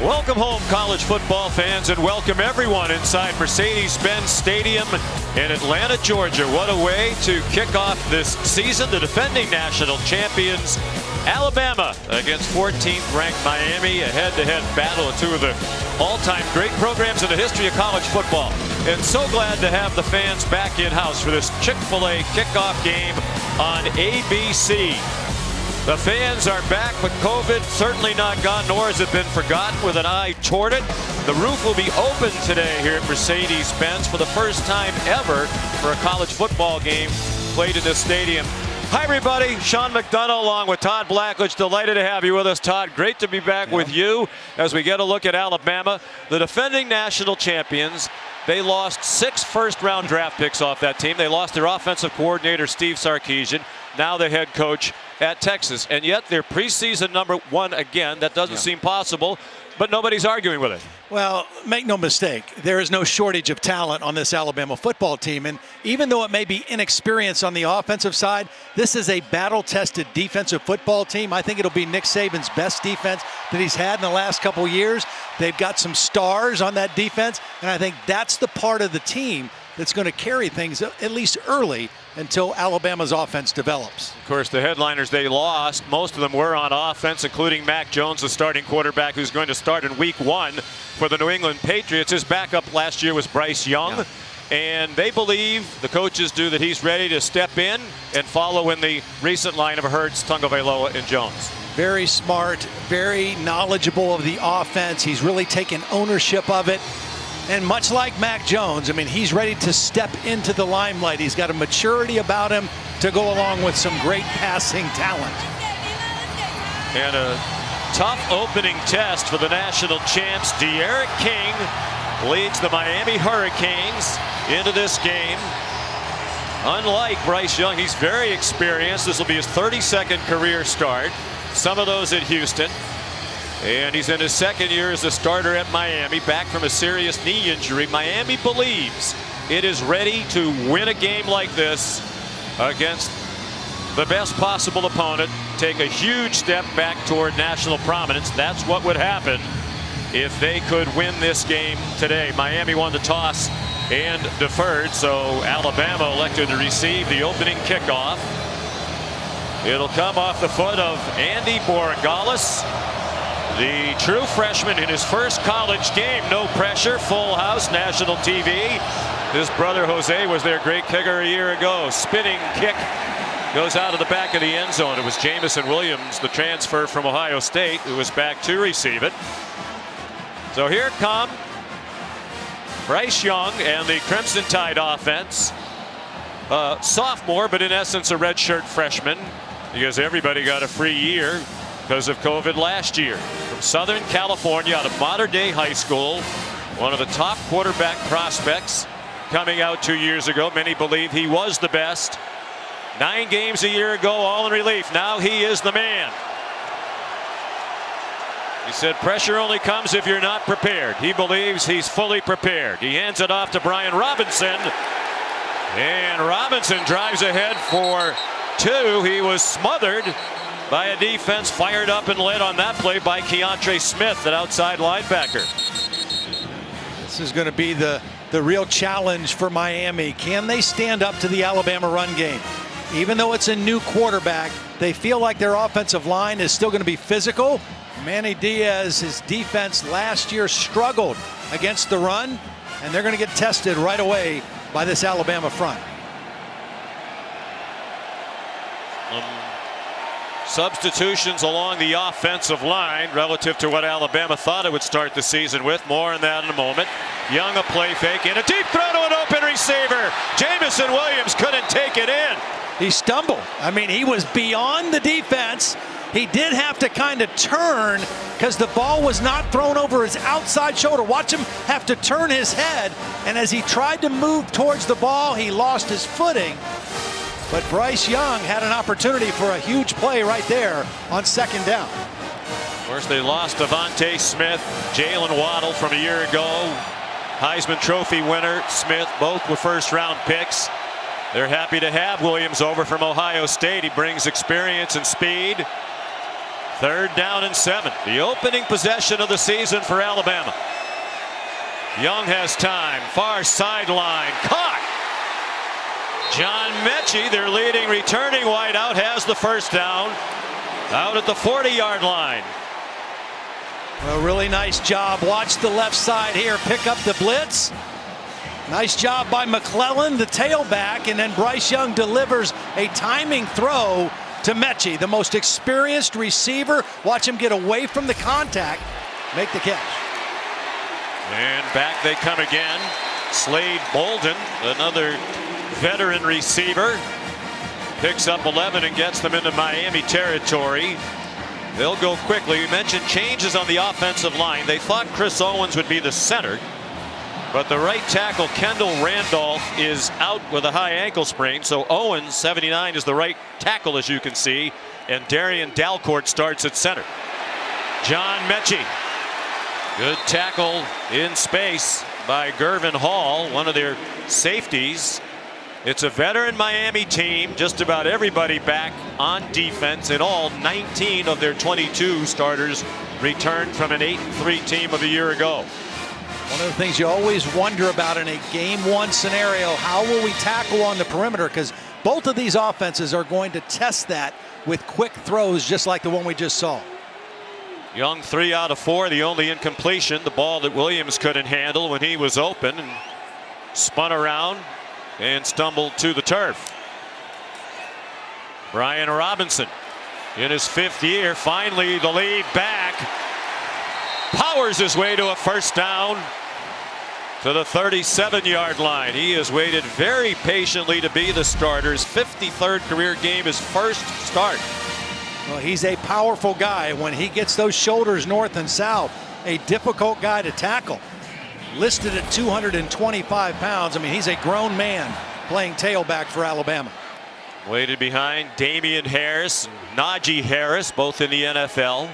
Welcome home, college football fans, and welcome everyone inside Mercedes-Benz Stadium in Atlanta, Georgia. What a way to kick off this season. The defending national champions, Alabama, against 14th ranked Miami. A head-to-head battle of two of the all-time great programs in the history of college football. And so glad to have the fans back in-house for this Chick-fil-A kickoff game on ABC. The fans are back, but COVID certainly not gone, nor has it been forgotten, with an eye toward it. The roof will be open today here at Mercedes-Benz for the first time ever for a college football game played in this stadium. Hi, everybody. Sean McDonough along with Todd Blackledge. Delighted to have you with us, Todd. Great to be back with you as we get a look at Alabama, the defending national champions. They lost 6 first-round draft picks off that team. They lost their offensive coordinator, Steve Sarkisian, now the head coach at Texas. And yet they're preseason #1 again. That doesn't seem possible, but nobody's arguing with it. Well, make no mistake, there is no shortage of talent on this Alabama football team. And even though it may be inexperienced on the offensive side, this is a battle-tested defensive football team. I think it'll be Nick Saban's best defense that he's had in the last couple years. They've got some stars on that defense, and I think that's the part of the team that's going to carry things at least early until Alabama's offense develops. Of course, the headliners they lost, most of them were on offense, including Mac Jones, the starting quarterback who's going to start in week 1 for the New England Patriots. His backup last year was Bryce Young. And they believe, the coaches do, that he's ready to step in and follow in the recent line of Hurts, Tagovailoa, and Jones. Very smart, very knowledgeable of the offense. He's really taken ownership of it. And much like Mac Jones, I mean, he's ready to step into the limelight. He's got a maturity about him to go along with some great passing talent. And a tough opening test for the national champs. D'Eriq King leads the Miami Hurricanes into this game. Unlike Bryce Young, he's very experienced. This will be his 32nd career start. Some of those at Houston. And he's in his 2nd year as a starter at Miami, back from a serious knee injury. Miami believes it is ready to win a game like this against the best possible opponent, take a huge step back toward national prominence. That's what would happen if they could win this game today. Miami won the toss and deferred, so Alabama elected to receive the opening kickoff. It'll come off the foot of Andy Borregales, the true freshman in his first college game. No pressure, full house, national TV. His brother Jose was their great kicker a year ago. Spinning kick goes out of the back of the end zone. It was Jamison Williams, the transfer from Ohio State, who was back to receive it. So here come Bryce Young and the Crimson Tide offense. Sophomore, but in essence a redshirt freshman, because everybody got a free year because of COVID last year. From Southern California, out of Mater Dei High School, one of the top quarterback prospects coming out 2 years ago. Many believe he was the best. 9 games a year ago, all in relief. Now he is the man. He said pressure only comes if you're not prepared. He believes he's fully prepared. He hands it off to Brian Robinson. And Robinson drives ahead for 2. He was smothered by a defense fired up and led on that play by Keontre Smith, an outside linebacker. This is going to be the real challenge for Miami. Can they stand up to the Alabama run game? Even though it's a new quarterback, they feel like their offensive line is still going to be physical. Manny Diaz, his defense last year struggled against the run, and they're going to get tested right away by this Alabama front. Substitutions along the offensive line relative to what Alabama thought it would start the season with. More on that in a moment. Young, a play fake, and a deep throw to an open receiver. Jamison Williams couldn't take it in. He stumbled. I mean, he was beyond the defense. He did have to kind of turn because the ball was not thrown over his outside shoulder. Watch him have to turn his head, and as he tried to move towards the ball, he lost his footing. But Bryce Young had an opportunity for a huge play right there on 2nd down. Of course, they lost Devontae Smith, Jalen Waddle from a year ago. Heisman Trophy winner Smith, both were first-round picks. They're happy to have Williams over from Ohio State. He brings experience and speed. 3rd down and 7. The opening possession of the season for Alabama. Young has time. Far sideline. Caught. John Mechie, their leading returning wideout, has the 1st down out at the 40-yard line. A really nice job. Watch the left side here. Pick up the blitz. Nice job by McClellan, the tailback, and then Bryce Young delivers a timing throw to Mechie, the most experienced receiver. Watch him get away from the contact, make the catch. And back they come again. Slade Bolden, another veteran receiver, picks up 11 and gets them into Miami territory. They'll go quickly. We mentioned changes on the offensive line. They thought Chris Owens would be the center, but the right tackle Kendall Randolph is out with a high ankle sprain. So Owens, 79, is the right tackle, as you can see, and Darian Dalcourt starts at center. John Mechie, good tackle in space by Gervin Hall, one of their safeties. It's a veteran Miami team. Just about everybody back on defense. In all, 19 of their 22 starters returned from an 8-3 team of a year ago. One of the things you always wonder about in a game 1 scenario, how will we tackle on the perimeter? Because both of these offenses are going to test that with quick throws, just like the one we just saw. Young 3 out of 4, the only incompletion, the ball that Williams couldn't handle when he was open, and spun around and stumbled to the turf. Brian Robinson in his 5th year, finally the lead back, powers his way to a 1st down to the 37-yard line. He has waited very patiently to be the starter. His 53rd career game, his 1st start. Well, he's a powerful guy. When he gets those shoulders north and south, a difficult guy to tackle. Listed at 225 pounds. I mean, he's a grown man playing tailback for Alabama. Waited behind Damian Harris and Najee Harris, both in the NFL.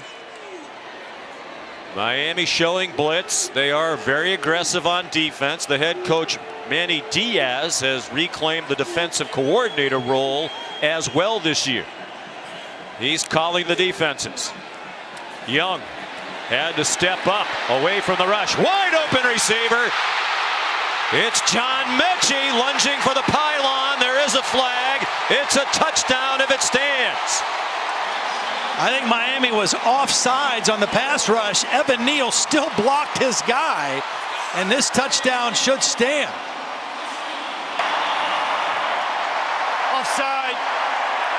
Miami showing blitz. They are very aggressive on defense. The head coach, Manny Diaz, has reclaimed the defensive coordinator role as well this year. He's calling the defenses. Young had to step up away from the rush. Wide open receiver. It's John Mechie lunging for the pylon. There is a flag. It's a touchdown if it stands. I think Miami was offsides on the pass rush. Evan Neal still blocked his guy, and this touchdown should stand. Offside.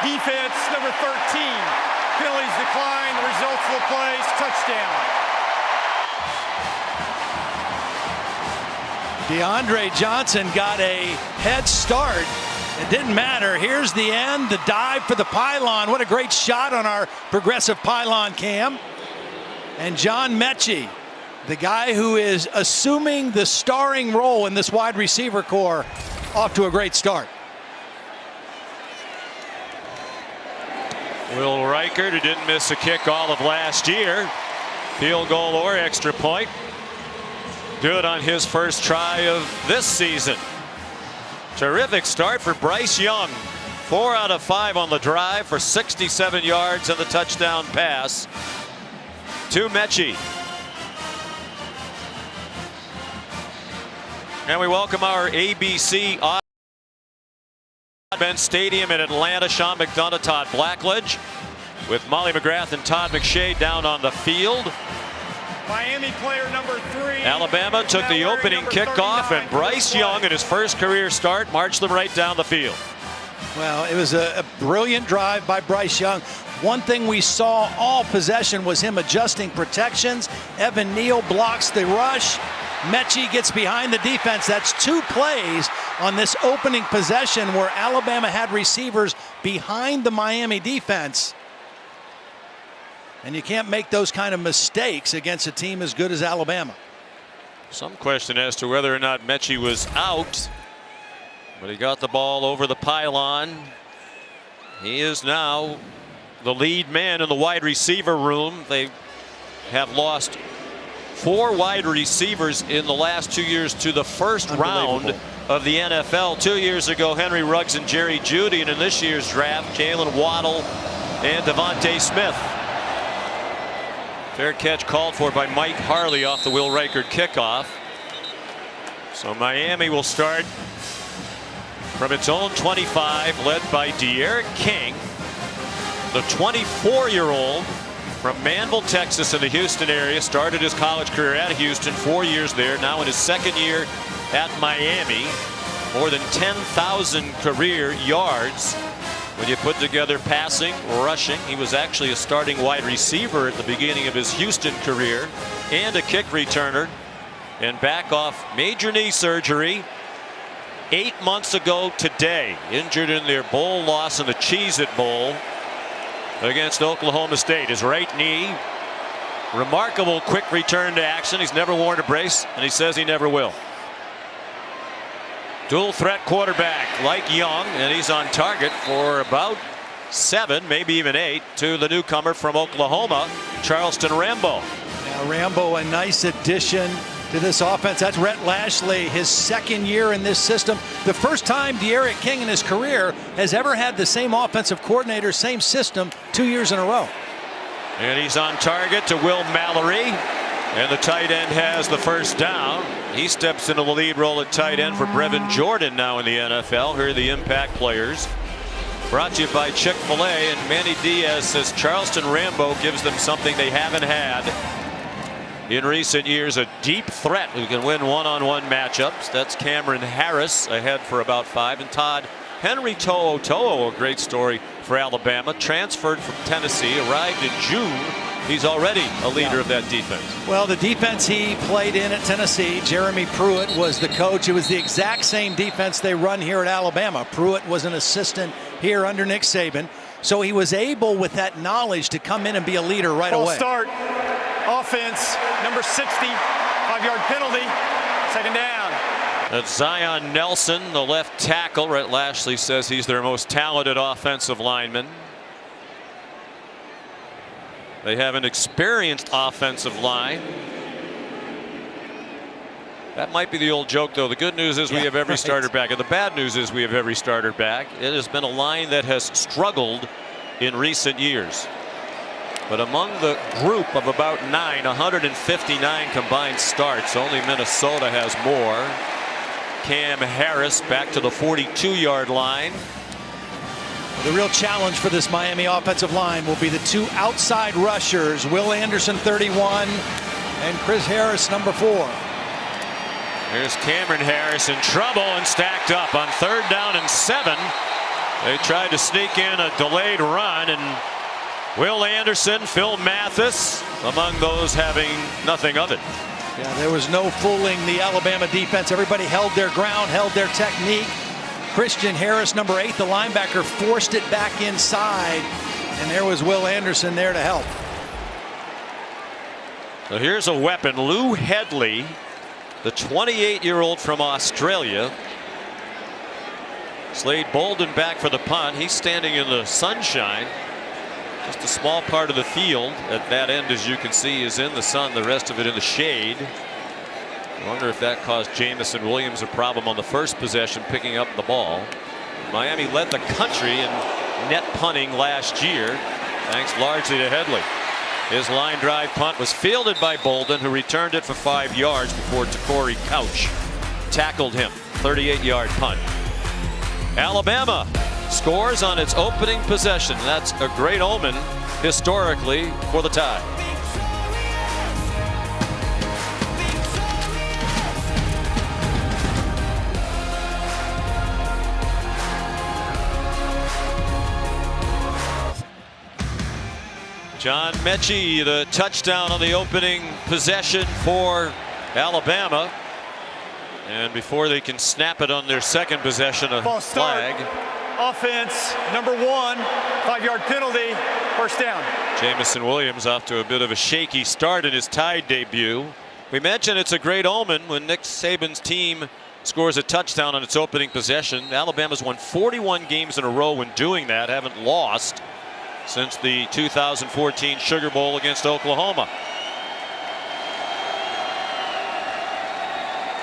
Defense number 13. Penalties decline. The results of the plays. Touchdown. DeAndre Johnson got a head start. It didn't matter. Here's the end. The dive for the pylon. What a great shot on our progressive pylon cam. And John Mechie, the guy who is assuming the starring role in this wide receiver core, off to a great start. Will Reichert, who didn't miss a kick all of last year, field goal or extra point, good on his 1st try of this season. Terrific start for Bryce Young. 4 out of 5 on the drive for 67 yards and the touchdown pass to Mechie. And we welcome our ABC Stadium in Atlanta. Sean McDonough, Todd Blackledge, with Molly McGrath and Todd McShay down on the field. Miami player number 3. Alabama took the opening kickoff, and Bryce Young, in his 1st career start, marched them right down the field. Well, it was a brilliant drive by Bryce Young. One thing we saw all possession was him adjusting protections. Evan Neal blocks the rush. Mechie gets behind the defense. That's 2 plays on this opening possession where Alabama had receivers behind the Miami defense. And you can't make those kind of mistakes against a team as good as Alabama. Some question as to whether or not Mechie was out, but he got the ball over the pylon. He is now the lead man in the wide receiver room. They have lost 4 wide receivers in the last 2 years to the 1st round of the NFL. 2 years ago, Henry Ruggs and Jerry Jeudy, and in this year's draft, Jalen Waddle and Devontae Smith. Fair catch called for by Mike Harley off the Will Reichert kickoff. So Miami will start from its own 25, led by D'Eriq King, the 24-year-old from Manville, Texas, in the Houston area. Started his college career at Houston, 4 years there. Now in his second year at Miami. More than 10,000 career yards. When you put together passing, rushing, he was actually a starting wide receiver at the beginning of his Houston career and a kick returner. And back off major knee surgery 8 months ago today. Injured in their bowl loss in the Cheez-It Bowl against Oklahoma State. His right knee, remarkable quick return to action. He's never worn a brace, and he says he never will. Dual threat quarterback like Young, and he's on target for about 7, maybe even 8, to the newcomer from Oklahoma, Charleston Rambo. Now Rambo, a nice addition to this offense. That's Rhett Lashley, his second year in this system. The first time D'Eriq King in his career has ever had the same offensive coordinator, same system, 2 years in a row. And he's on target to Will Mallory. And the tight end has the first down. He steps into the lead role at tight end for Brevin Jordan now in the NFL. Here are the impact players. Brought to you by Chick-fil-A. And Manny Diaz says Charleston Rambo gives them something they haven't had in recent years, a deep threat who can win one-on-one matchups. That's Cameron Harris ahead for about 5. And Todd Henry To'o, a great story for Alabama, transferred from Tennessee, arrived in June. He's already a leader of that defense. Well, the defense he played in at Tennessee, Jeremy Pruitt was the coach. It was the exact same defense they run here at Alabama. Pruitt was an assistant here under Nick Saban. So he was able, with that knowledge, to come in and be a leader right away. Start. Offense, number 60, 5-yard penalty, second down. That's Zion Nelson, the left tackle. Rhett Lashley says he's their most talented offensive lineman. They have an experienced offensive line. That might be the old joke, though. The good news is we have every starter back, and the bad news is we have every starter back. It has been a line that has struggled in recent years. But among the group of about 159 combined starts, only Minnesota has more. Cam Harris back to the 42-yard line. The real challenge for this Miami offensive line will be the 2 outside rushers, Will Anderson, 31, and Chris Harris, number 4. Here's Cameron Harris in trouble and stacked up on 3rd down and 7. They tried to sneak in a delayed run, and Will Anderson, Phil Mathis, among those having nothing of it. Yeah, there was no fooling the Alabama defense. Everybody held their ground, held their technique. Christian Harris, number 8, the linebacker, forced it back inside, and there was Will Anderson there to help. So here's a weapon. Lou Hedley, the 28-year-old from Australia. Slade Bolden back for the punt. He's standing in the sunshine. Just a small part of the field at that end, as you can see, is in the sun. The rest of it in the shade. I wonder if that caused Jamison Williams a problem on the first possession picking up the ball. Miami led the country in net punting last year, thanks largely to Hedley. His line drive punt was fielded by Bolden, who returned it for 5 yards before Takori Couch tackled him. 38-yard punt. Alabama scores on its opening possession. That's a great omen historically for the Tide. John Mechie, the touchdown on the opening possession for Alabama. And before they can snap it on their second possession, a flag. Offense, number 1, 5-yard penalty, first down. Jamison Williams off to a bit of a shaky start in his Tide debut. We mentioned it's a great omen when Nick Saban's team scores a touchdown on its opening possession. Alabama's won 41 games in a row when doing that, haven't lost since the 2014 Sugar Bowl against Oklahoma.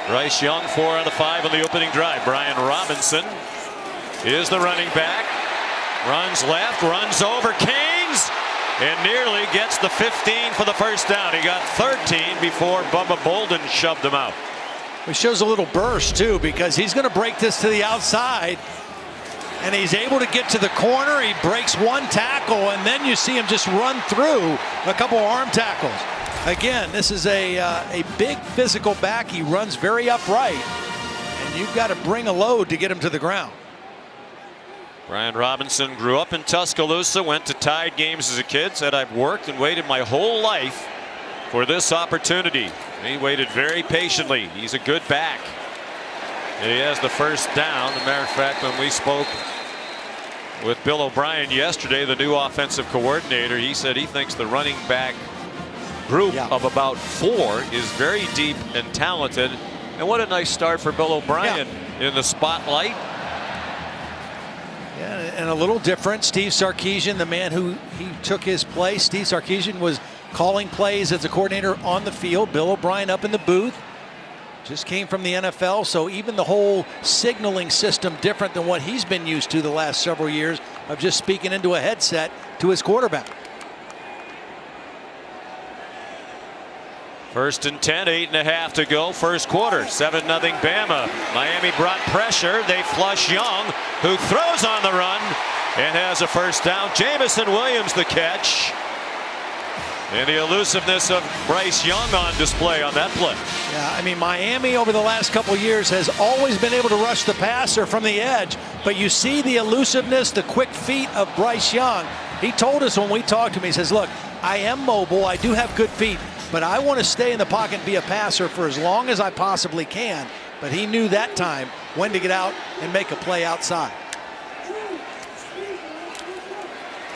Bryce Young 4 on the 5 on the opening drive. Brian Robinson is the running back. Runs left, runs over Canes, and nearly gets the 15 for the first down. He got 13 before Bubba Bolden shoved him out. It shows a little burst too, because he's going to break this to the outside, and he's able to get to the corner. He breaks one tackle, and then you see him just run through a couple arm tackles. Again, this is a big physical back. He runs very upright, and you've got to bring a load to get him to the ground. Brian Robinson grew up in Tuscaloosa, went to Tide games as a kid, said, "I've worked and waited my whole life for this opportunity." He waited very patiently. He's a good back. And he has the first down. As a matter of fact, when we spoke with Bill O'Brien yesterday, the new offensive coordinator, he said he thinks the running back group of about 4 is very deep and talented. And what a nice start for Bill O'Brien in the spotlight. Yeah, and a little different. Steve Sarkisian, the man who he took his place. Steve Sarkisian was calling plays as a coordinator on the field. Bill O'Brien up in the booth. Just came from the NFL, so even the whole signaling system different than what he's been used to the last several years of just speaking into a headset to his quarterback. 1st and 10, 8.5 to go. First quarter, 7-0 Bama. Miami brought pressure. They flush Young, who throws on the run and has a first down. Jamison Williams the catch. And the elusiveness of Bryce Young on display on that play. Yeah, I mean, Miami over the last couple of years has always been able to rush the passer from the edge, but you see the elusiveness, the quick feet of Bryce Young. He told us when we talked to him, he says, "Look, I am mobile, I do have good feet, but I want to stay in the pocket and be a passer for as long as I possibly can." But he knew that time when to get out and make a play outside.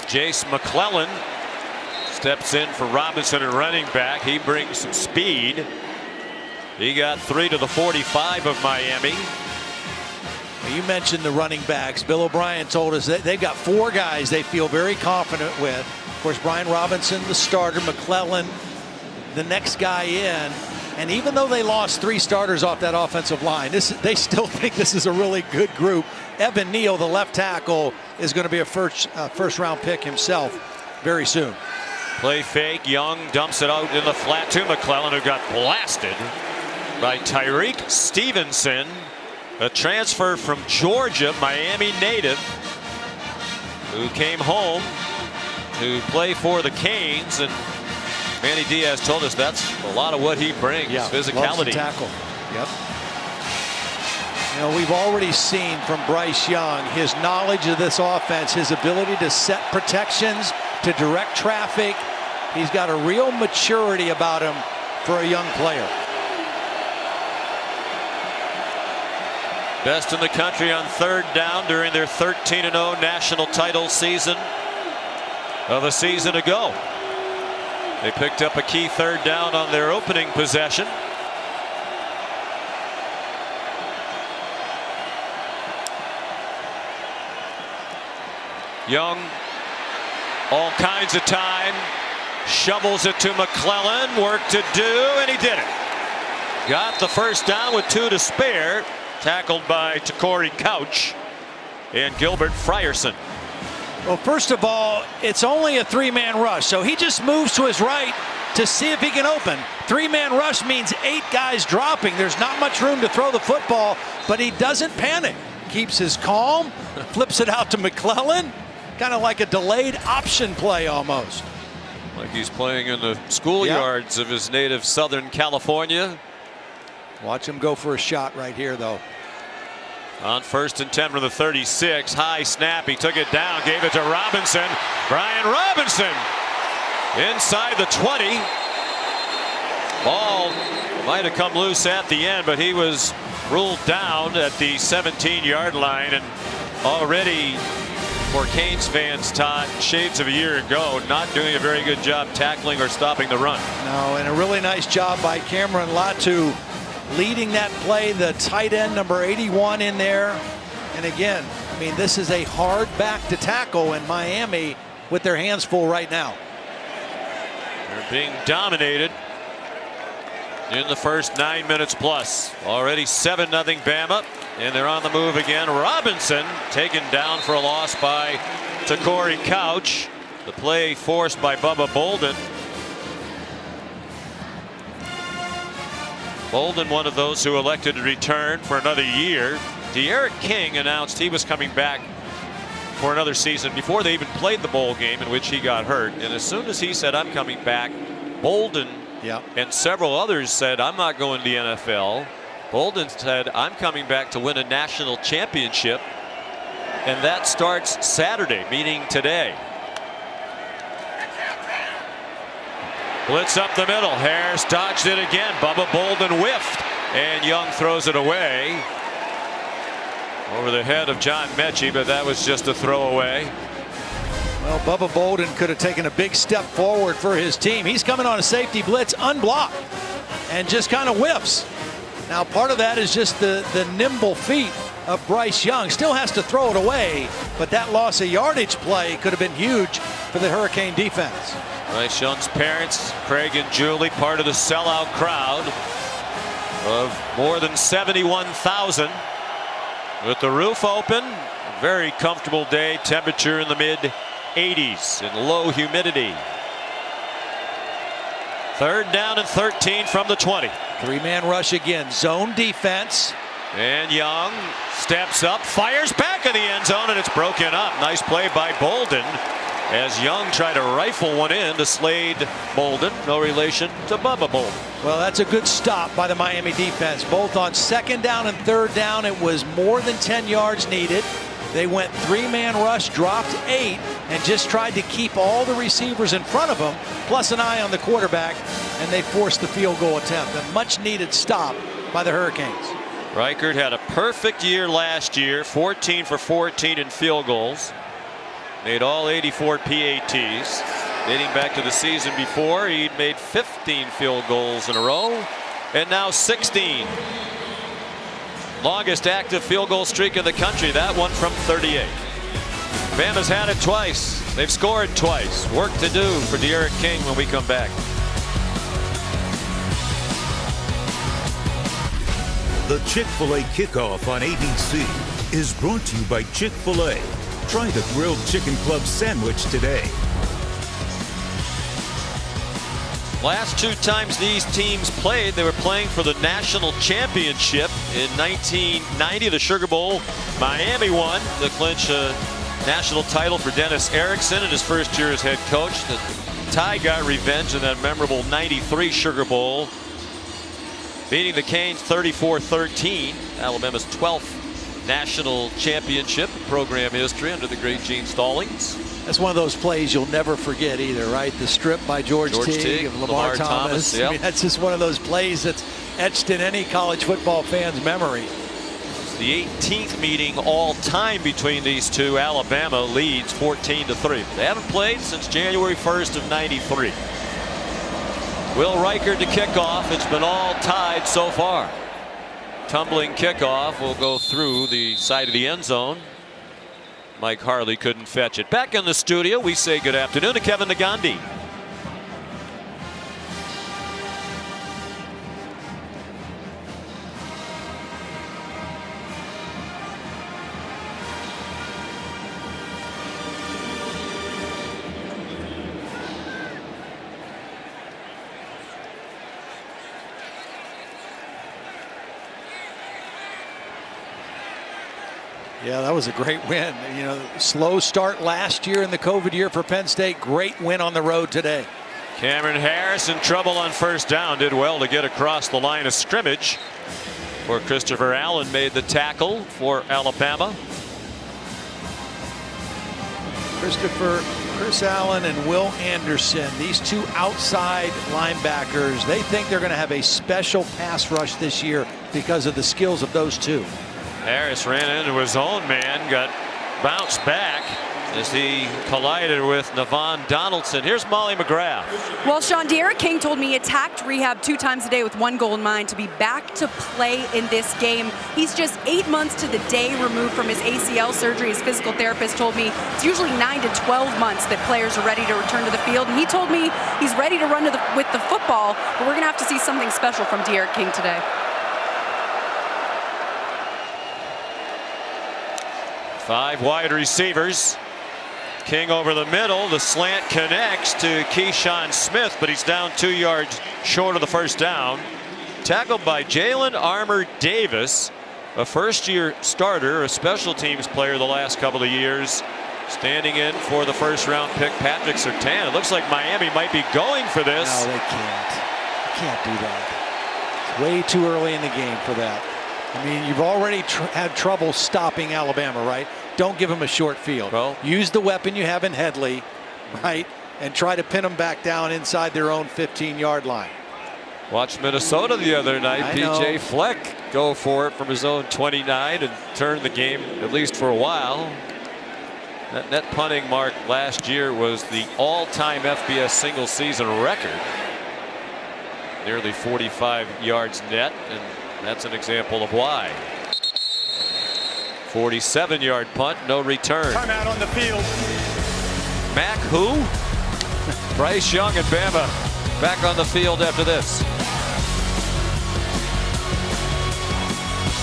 Jace McClellan steps in for Robinson and running back. He brings some speed. He got 3 to the 45 of Miami. You mentioned the running backs. Bill O'Brien told us that they've got 4 guys they feel very confident with. Of course, Brian Robinson, the starter, McClellan, the next guy in. And even though they lost 3 starters off that offensive line, they still think this is a really good group. Evan Neal, the left tackle, is going to be a first round pick himself very soon. Play fake. Young dumps it out in the flat to McClellan, who got blasted by Tyreek Stevenson, a transfer from Georgia, Miami native, who came home to play for the Canes. And Manny Diaz told us that's a lot of what he brings, physicality. Loves to tackle. Yep. You know, we've already seen from Bryce Young his knowledge of this offense, his ability to set protections, to direct traffic. He's got a real maturity about him for a young player. Best in the country on 3rd down during their 13-0 national title season of a season ago. They picked up a key 3rd down on their opening possession. Young, all kinds of time, shovels it to McClellan, work to do, and he did it. Got the first down with 2 to spare, tackled by Takori Couch and Gilbert Frierson. Well, first of all, it's only a 3-man rush, so he just moves to his right to see if he can open. 3-man rush means 8 guys dropping. There's not much room to throw the football, but he doesn't panic. Keeps his calm, flips it out to McClellan, kind of like a delayed option play almost. Like he's playing in the schoolyards of his native Southern California. Watch him go for a shot right here, though. On 1st and 10 from the 36, high snap, he took it down, gave it to Robinson. Brian Robinson inside the 20. Ball might have come loose at the end, but he was ruled down at the 17-yard line. And already for Canes fans, Todd, shades of a year ago, not doing a very good job tackling or stopping the run. No, and a really nice job by Cameron Latu leading that play, the tight end number 81 in there. And again, I mean, this is a hard back to tackle in Miami with their hands full right now. They're being dominated in the first 9 minutes plus. Already 7-0 Bama, and they're on the move again. Robinson taken down for a loss by Takori Couch. The play forced by Bubba Bolden. Bolden, one of those who elected to return for another year. D'Eriq King announced he was coming back for another season before they even played the bowl game in which he got hurt. And as soon as he said, I'm coming back, Bolden and several others said, I'm not going to the NFL. Bolden said, I'm coming back to win a national championship. And that starts Saturday, meaning today. Blitz up the middle. Harris dodged it again. Bubba Bolden whiffed. And Young throws it away. Over the head of John Mechie, but that was just a throwaway. Well, Bubba Bolden could have taken a big step forward for his team. He's coming on a safety blitz unblocked and just kind of whiffs. Now, part of that is just the nimble feet of Bryce Young. Still has to throw it away, but that loss of yardage play could have been huge for the Hurricane defense. Bryce Young's parents, Craig and Julie, part of the sellout crowd of more than 71,000. With the roof open, a very comfortable day, temperature in the mid-80s and low humidity. 3rd down and 13 from the 20. 3-man rush again, zone defense. And Young steps up, fires back in the end zone, and it's broken up. Nice play by Bolden as Young tried to rifle one in to Slade Bolden, no relation to Bubba Bolden. Well, that's a good stop by the Miami defense. Both on 2nd down and 3rd down, it was more than 10 yards needed. They went 3-man rush, dropped 8, and just tried to keep all the receivers in front of them, plus an eye on the quarterback, and they forced the field goal attempt. A much needed stop by the Hurricanes. Reichert had a perfect year last year, 14 for 14 in field goals. Made all 84 PATs. Dating back to the season before, he'd made 15 field goals in a row, and now 16. Longest active field goal streak in the country, that one from 38. Bama's had it twice. They've scored twice. Work to do for D'Eriq King when we come back. The Chick-fil-A Kickoff on ABC is brought to you by Chick-fil-A. Try the grilled chicken club sandwich today. Last 2 times these teams played, they were playing for the national championship. In 1990, the Sugar Bowl, Miami won to clinch a national title for Dennis Erickson in his first year as head coach. The Tide got revenge in that memorable 93 Sugar Bowl, beating the Canes 34-13, Alabama's 12th national championship in program history under the great Gene Stallings. That's one of those plays you'll never forget either, right? The strip by George Teague of Lamar Thomas. Yep. I mean, that's just one of those plays that's etched in any college football fan's memory. It's the 18th meeting all time between these two. Alabama leads 14-3. They haven't played since January 1st of 93. Will Reichert to kickoff. It's been all tied so far. Tumbling kickoff will go through the side of the end zone. Mike Harley couldn't fetch it. Back in the studio, we say good afternoon to Kevin Nagandi. Yeah, that was a great win. You know, slow start last year in the COVID year for Penn State. Great win on the road today. Cameron Harris in trouble on 1st down. Did well to get across the line of scrimmage. For Christopher Allen made the tackle for Alabama. Chris Allen and Will Anderson, these 2 outside linebackers, they think they're going to have a special pass rush this year because of the skills of those 2. Harris ran into his own man, got bounced back as he collided with Navon Donaldson. Here's Molly McGrath. Well, Sean, D'Eriq King told me he attacked rehab 2 times a day with 1 goal in mind to be back to play in this game. He's just 8 months to the day removed from his ACL surgery. His physical therapist told me it's usually 9 to 12 months that players are ready to return to the field. And he told me he's ready to run with the football, but we're going to have to see something special from D'Eriq King today. 5 wide receivers. King over the middle. The slant connects to Keyshawn Smith, but he's down 2 yards short of the first down. Tackled by Jalen Armour Davis, a first-year starter, a special teams player the last couple of years. Standing in for the first-round pick, Patrick Surtain. It looks like Miami might be going for this. No, they can't. They can't do that. It's way too early in the game for that. I mean, you've already had trouble stopping Alabama, right? Don't give them a short field. Well, use the weapon you have in Headley, right? And try to pin them back down inside their own 15-yard line. Watched Minnesota the other night. P.J. Fleck go for it from his own 29 and turn the game, at least for a while. That net punting mark last year was the all-time FBS single season record. Nearly 45 yards net, and that's an example of why. 47-yard punt, no return. Timeout on the field. Mac who? Bryce Young and Bama back on the field after this.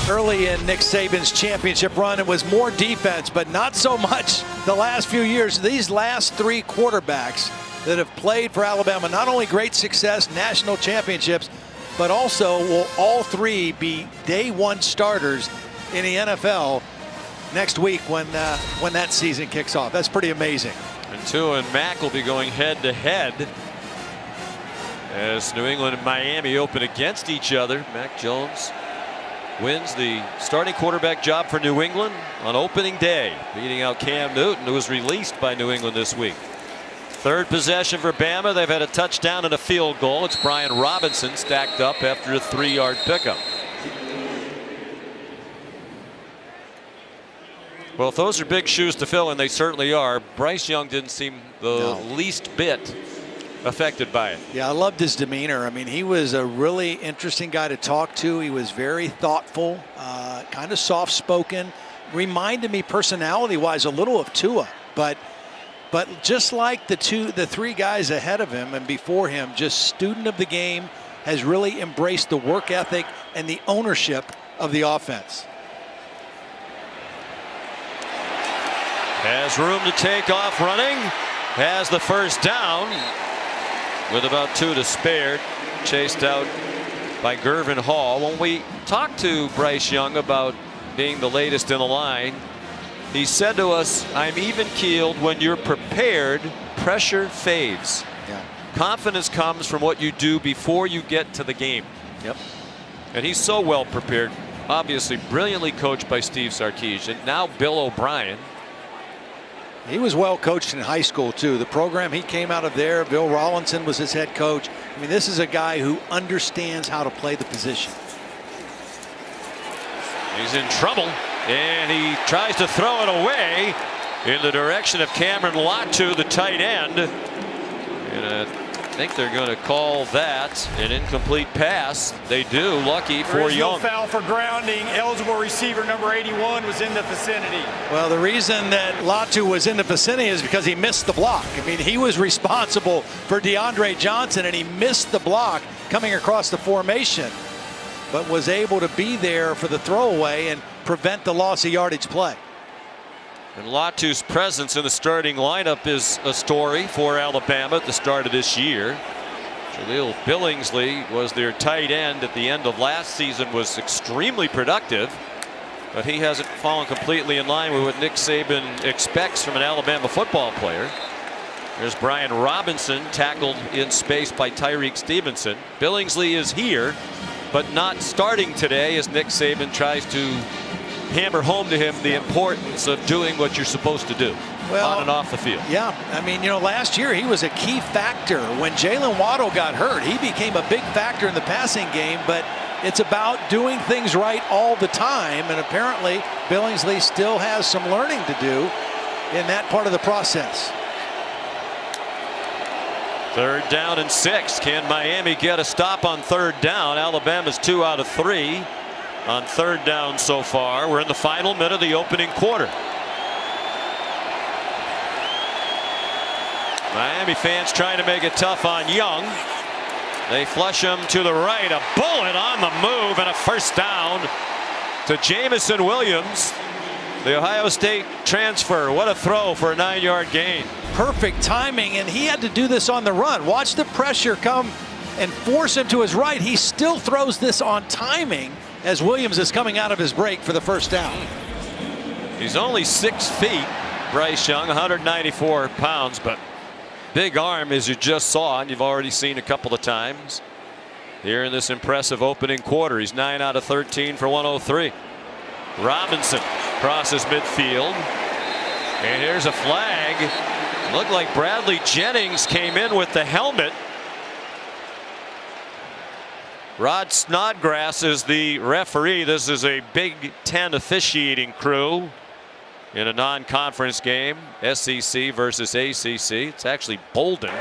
Early in Nick Saban's championship run, it was more defense, but not so much the last few years. These last three quarterbacks that have played for Alabama, not only great success, national championships, but also will all three be day one starters in the NFL next week when that season kicks off. That's pretty amazing. And Tua and Mac will be going head to head as New England and Miami open against each other. Mac Jones wins the starting quarterback job for New England on opening day, beating out Cam Newton, who was released by New England this week. Third possession for Bama. They've had a touchdown and a field goal. It's Brian Robinson stacked up after a 3-yard pickup. Well, if those are big shoes to fill, and they certainly are, Bryce Young didn't seem the least bit affected by it. Yeah, I loved his demeanor. I mean, he was a really interesting guy to talk to. He was very thoughtful, kind of soft-spoken. Reminded me personality-wise a little of Tua, but just like the three guys ahead of him and before him, just student of the game, has really embraced the work ethic and the ownership of the offense. Has room to take off running. Has the first down with about 2 to spare. Chased out by Gervin Hall. When we talked to Bryce Young about being the latest in the line, he said to us, "I'm even keeled when you're prepared. Pressure fades. Yeah. Confidence comes from what you do before you get to the game." Yep. And he's so well prepared. Obviously brilliantly coached by Steve Sarkisian. Now Bill O'Brien. He was well coached in high school too. The program he came out of there, Bill Rawlinson was his head coach. I mean, this is a guy who understands how to play the position. He's in trouble, and he tries to throw it away in the direction of Cameron Latu, the tight end. And I think they're going to call that an incomplete pass. They do. Lucky for Young. No foul for grounding. Eligible receiver number 81 was in the vicinity. Well, the reason that Latu was in the vicinity is because he missed the block. I mean, he was responsible for DeAndre Johnson, and he missed the block coming across the formation, but was able to be there for the throwaway and prevent the loss of yardage play. And Latu's presence in the starting lineup is a story for Alabama at the start of this year. Jaleel Billingsley was their tight end at the end of last season, was extremely productive, but he hasn't fallen completely in line with what Nick Saban expects from an Alabama football player. There's Brian Robinson tackled in space by Tyreek Stevenson. Billingsley is here, but not starting today as Nick Saban tries to hammer home to him the importance of doing what you're supposed to do on and off the field. Yeah, I mean, you know, last year he was a key factor. When Jalen Waddle got hurt, he became a big factor in the passing game, but it's about doing things right all the time, and apparently Billingsley still has some learning to do in that part of the process. 3rd down and 6. Can Miami get a stop on 3rd down? Alabama's 2 out of 3 on 3rd down so far. We're in the final minute of the opening quarter. Miami fans trying to make it tough on Young. They flush him to the right. A bullet on the move and a first down to Jamison Williams. The Ohio State transfer. What a throw for a 9-yard gain. Perfect timing, and he had to do this on the run. Watch the pressure come and force him to his right. He still throws this on timing as Williams is coming out of his break for the first down. He's only 6 feet, Bryce Young, 194 pounds, but big arm, as you just saw, and you've already seen a couple of times here in this impressive opening quarter. He's 9 out of 13 for 103. Robinson crosses midfield, and here's a flag. Looked like Bradley Jennings came in with the helmet. Rod Snodgrass is the referee. This is a Big Ten officiating crew in a non-conference game, SEC versus ACC. It's actually Bolden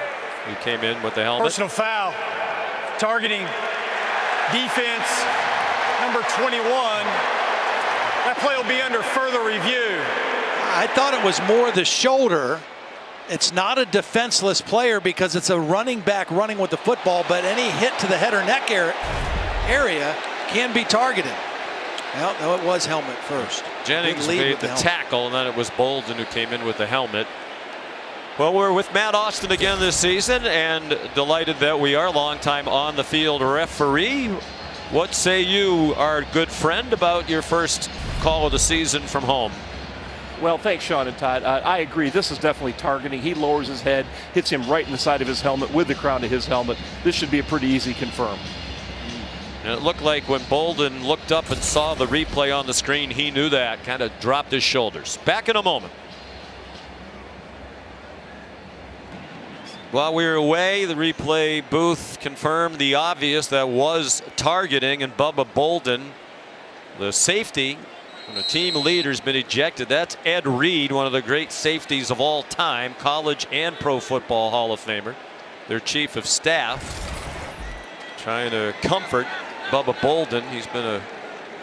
who came in with the helmet. Personal foul. Targeting defense, number 21. That play will be under further review. I thought it was more the shoulder. It's not a defenseless player because it's a running back running with the football, but any hit to the head or neck area can be targeted. Well, no, it was helmet first. Jennings made the tackle, and then it was Bolden who came in with the helmet. Well, we're with Matt Austin again this season, and delighted that we are longtime on the field referee. What say you, our good friend, about your first call of the season from home? Well, thanks, Sean and Todd. I agree. This is definitely targeting. He lowers his head, hits him right in the side of his helmet with the crown of his helmet. This should be a pretty easy confirm. And it looked like when Bolden looked up and saw the replay on the screen, he knew that, kind of dropped his shoulders. Back in a moment. While we were away, the replay booth confirmed the obvious, that was targeting, and Bubba Bolden, the safety, and the team leader's been ejected. That's Ed Reed, one of the great safeties of all time, college and pro football Hall of Famer, their chief of staff, trying to comfort Bubba Bolden. He's been a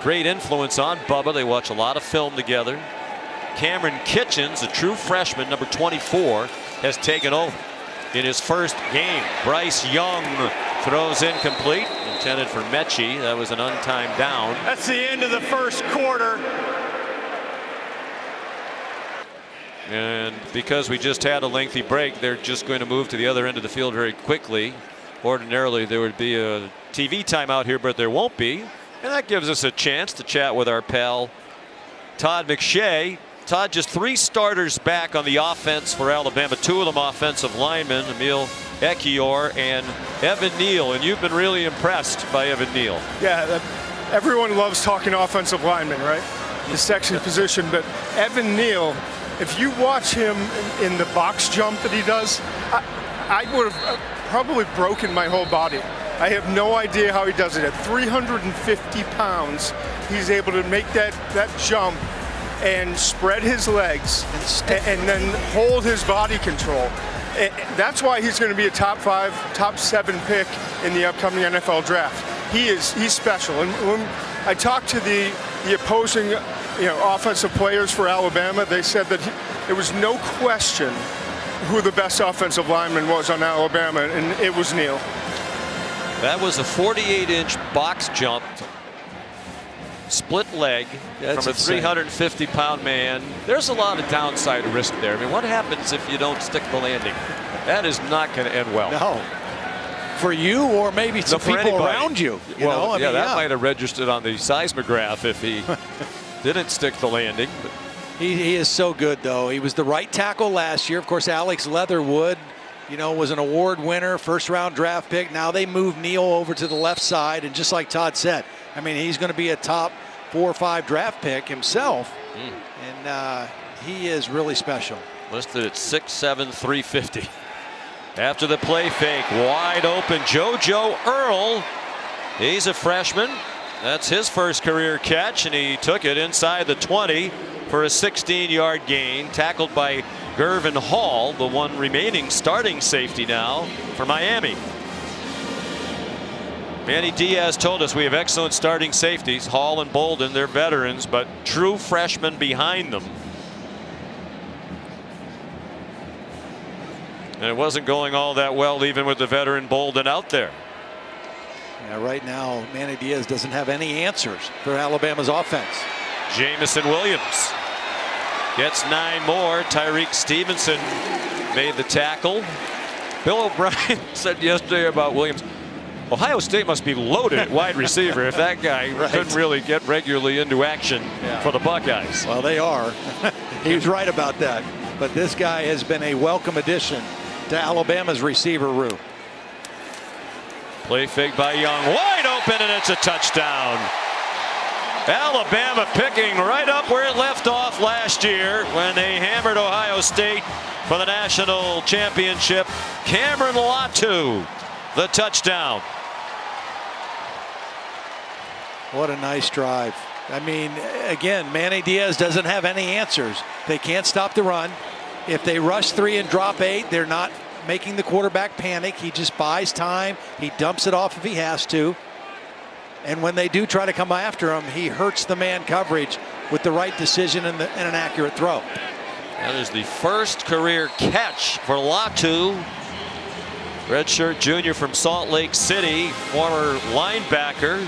great influence on Bubba. They watch a lot of film together. Cameron Kitchens, a true freshman, number 24, has taken over in his first game. Bryce Young throws incomplete, intended for Mechie. That was an untimed down. That's the end of the first quarter. And because we just had a lengthy break, they're just going to move to the other end of the field very quickly. Ordinarily there would be a TV timeout here, but there won't be, and that gives us a chance to chat with our pal Todd McShay. Todd, just 3 starters back on the offense for Alabama, 2 of them offensive linemen, Emil Ekiyor and Evan Neal, and you've been really impressed by Evan Neal. Yeah, everyone loves talking offensive linemen, right? The sexy position, but Evan Neal, if you watch him in the box jump that he does, I would have probably broken my whole body. I have no idea how he does it. At 350 pounds, he's able to make that jump and spread his legs and then hold his body control. That's why he's going to be a top 5, top 7 pick in the upcoming NFL draft. He's special. And when I talked to the opposing offensive players for Alabama, they said that there was no question who the best offensive lineman was on Alabama, and it was Neal. That was a 48-inch box jump, split leg. That's from a 350-pound man. There's a lot of downside risk there. I mean, what happens if you don't stick the landing? That is not going to end well. No. For you, or maybe some people around you. That might have registered on the seismograph if he didn't stick the landing. But he is so good, though. He was the right tackle last year. Of course, Alex Leatherwood, was an award winner, first-round draft pick. Now they move Neal over to the left side, and just like Todd said, I mean, he's going to be a top 4 or 5 draft pick himself, and he is really special. Listed at 6'7", 350. After the play fake, wide open, JoJo Earl. He's a freshman. That's his first career catch, and he took it inside the 20 for a 16-yard gain, tackled by Gervin Hall, the one remaining starting safety now for Miami. Manny Diaz told us we have excellent starting safeties, Hall and Bolden. They're veterans, but true freshmen behind them. And it wasn't going all that well, even with the veteran Bolden out there. Yeah, right now, Manny Diaz doesn't have any answers for Alabama's offense. Jamison Williams Gets 9 more. Tyreek Stevenson made the tackle. Bill O'Brien said yesterday about Williams, Ohio State must be loaded at wide receiver if that guy couldn't really get regularly into action for the Buckeyes. Well, they are. He was right about that. But this guy has been a welcome addition to Alabama's receiver room. Play fake by Young, wide open, and it's a touchdown. Alabama picking right up where it left off last year when they hammered Ohio State for the national championship. Cameron Latu, the touchdown. What a nice drive. I mean, again, Manny Diaz doesn't have any answers. They can't stop the run. If they rush 3 and drop 8, they're not making the quarterback panic. He just buys time. He dumps it off if he has to. And when they do try to come after him, he hurts the man coverage with the right decision and an accurate throw. That is the first career catch for Latu. Redshirt junior from Salt Lake City, former linebacker.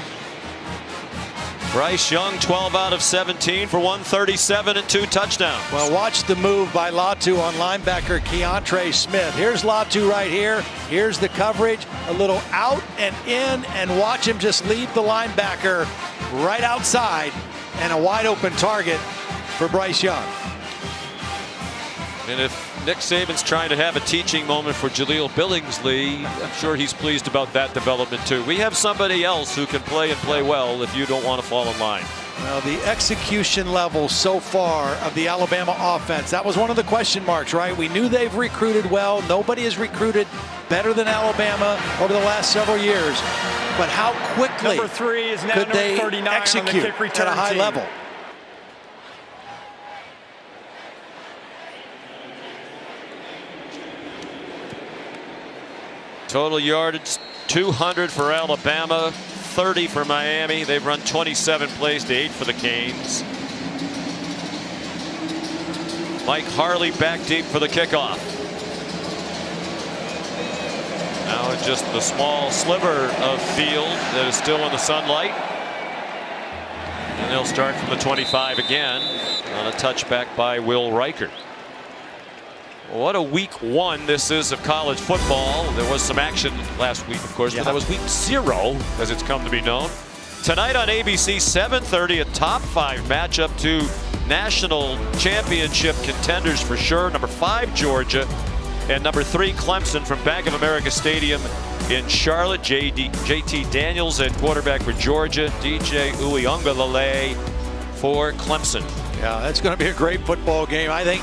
Bryce Young, 12 out of 17 for 137 and 2 touchdowns. Well, watch the move by Latu on linebacker Keontre Smith. Here's Latu right here. Here's the coverage. A little out and in, and watch him just leave the linebacker right outside, and a wide open target for Bryce Young. And if Nick Saban's trying to have a teaching moment for Jaleel Billingsley, I'm sure he's pleased about that development too. We have somebody else who can play and play well if you don't want to fall in line. Well, the execution level so far of the Alabama offense, that was one of the question marks, right? We knew they've recruited well. Nobody has recruited better than Alabama over the last several years. But how quickly number 3 is now could they 39 execute on the kick return at a high team. level? Total yardage 200 for Alabama, 30 for Miami. They've run 27 plays to 8 for the Canes. Mike Harley back deep for the kickoff. Now it's just the small sliver of field that is still in the sunlight. And they'll start from the 25 again on a touchback by Will Reichert. What a week 1 this is of college football. There was some action last week, of course, but that was week 0, as it's come to be known. Tonight on ABC, 7:30, a top 5 matchup. 2 national championship contenders for sure. Number 5, Georgia, and number 3, Clemson, from Bank of America Stadium in Charlotte. JT Daniels at quarterback for Georgia. DJ Uiagalelei for Clemson. Yeah, that's going to be a great football game. I think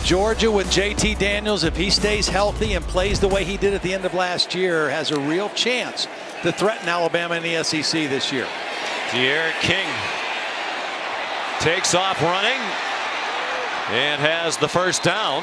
Georgia with JT Daniels, if he stays healthy and plays the way he did at the end of last year, has a real chance to threaten Alabama in the SEC this year. D'Eriq King takes off running and has the first down.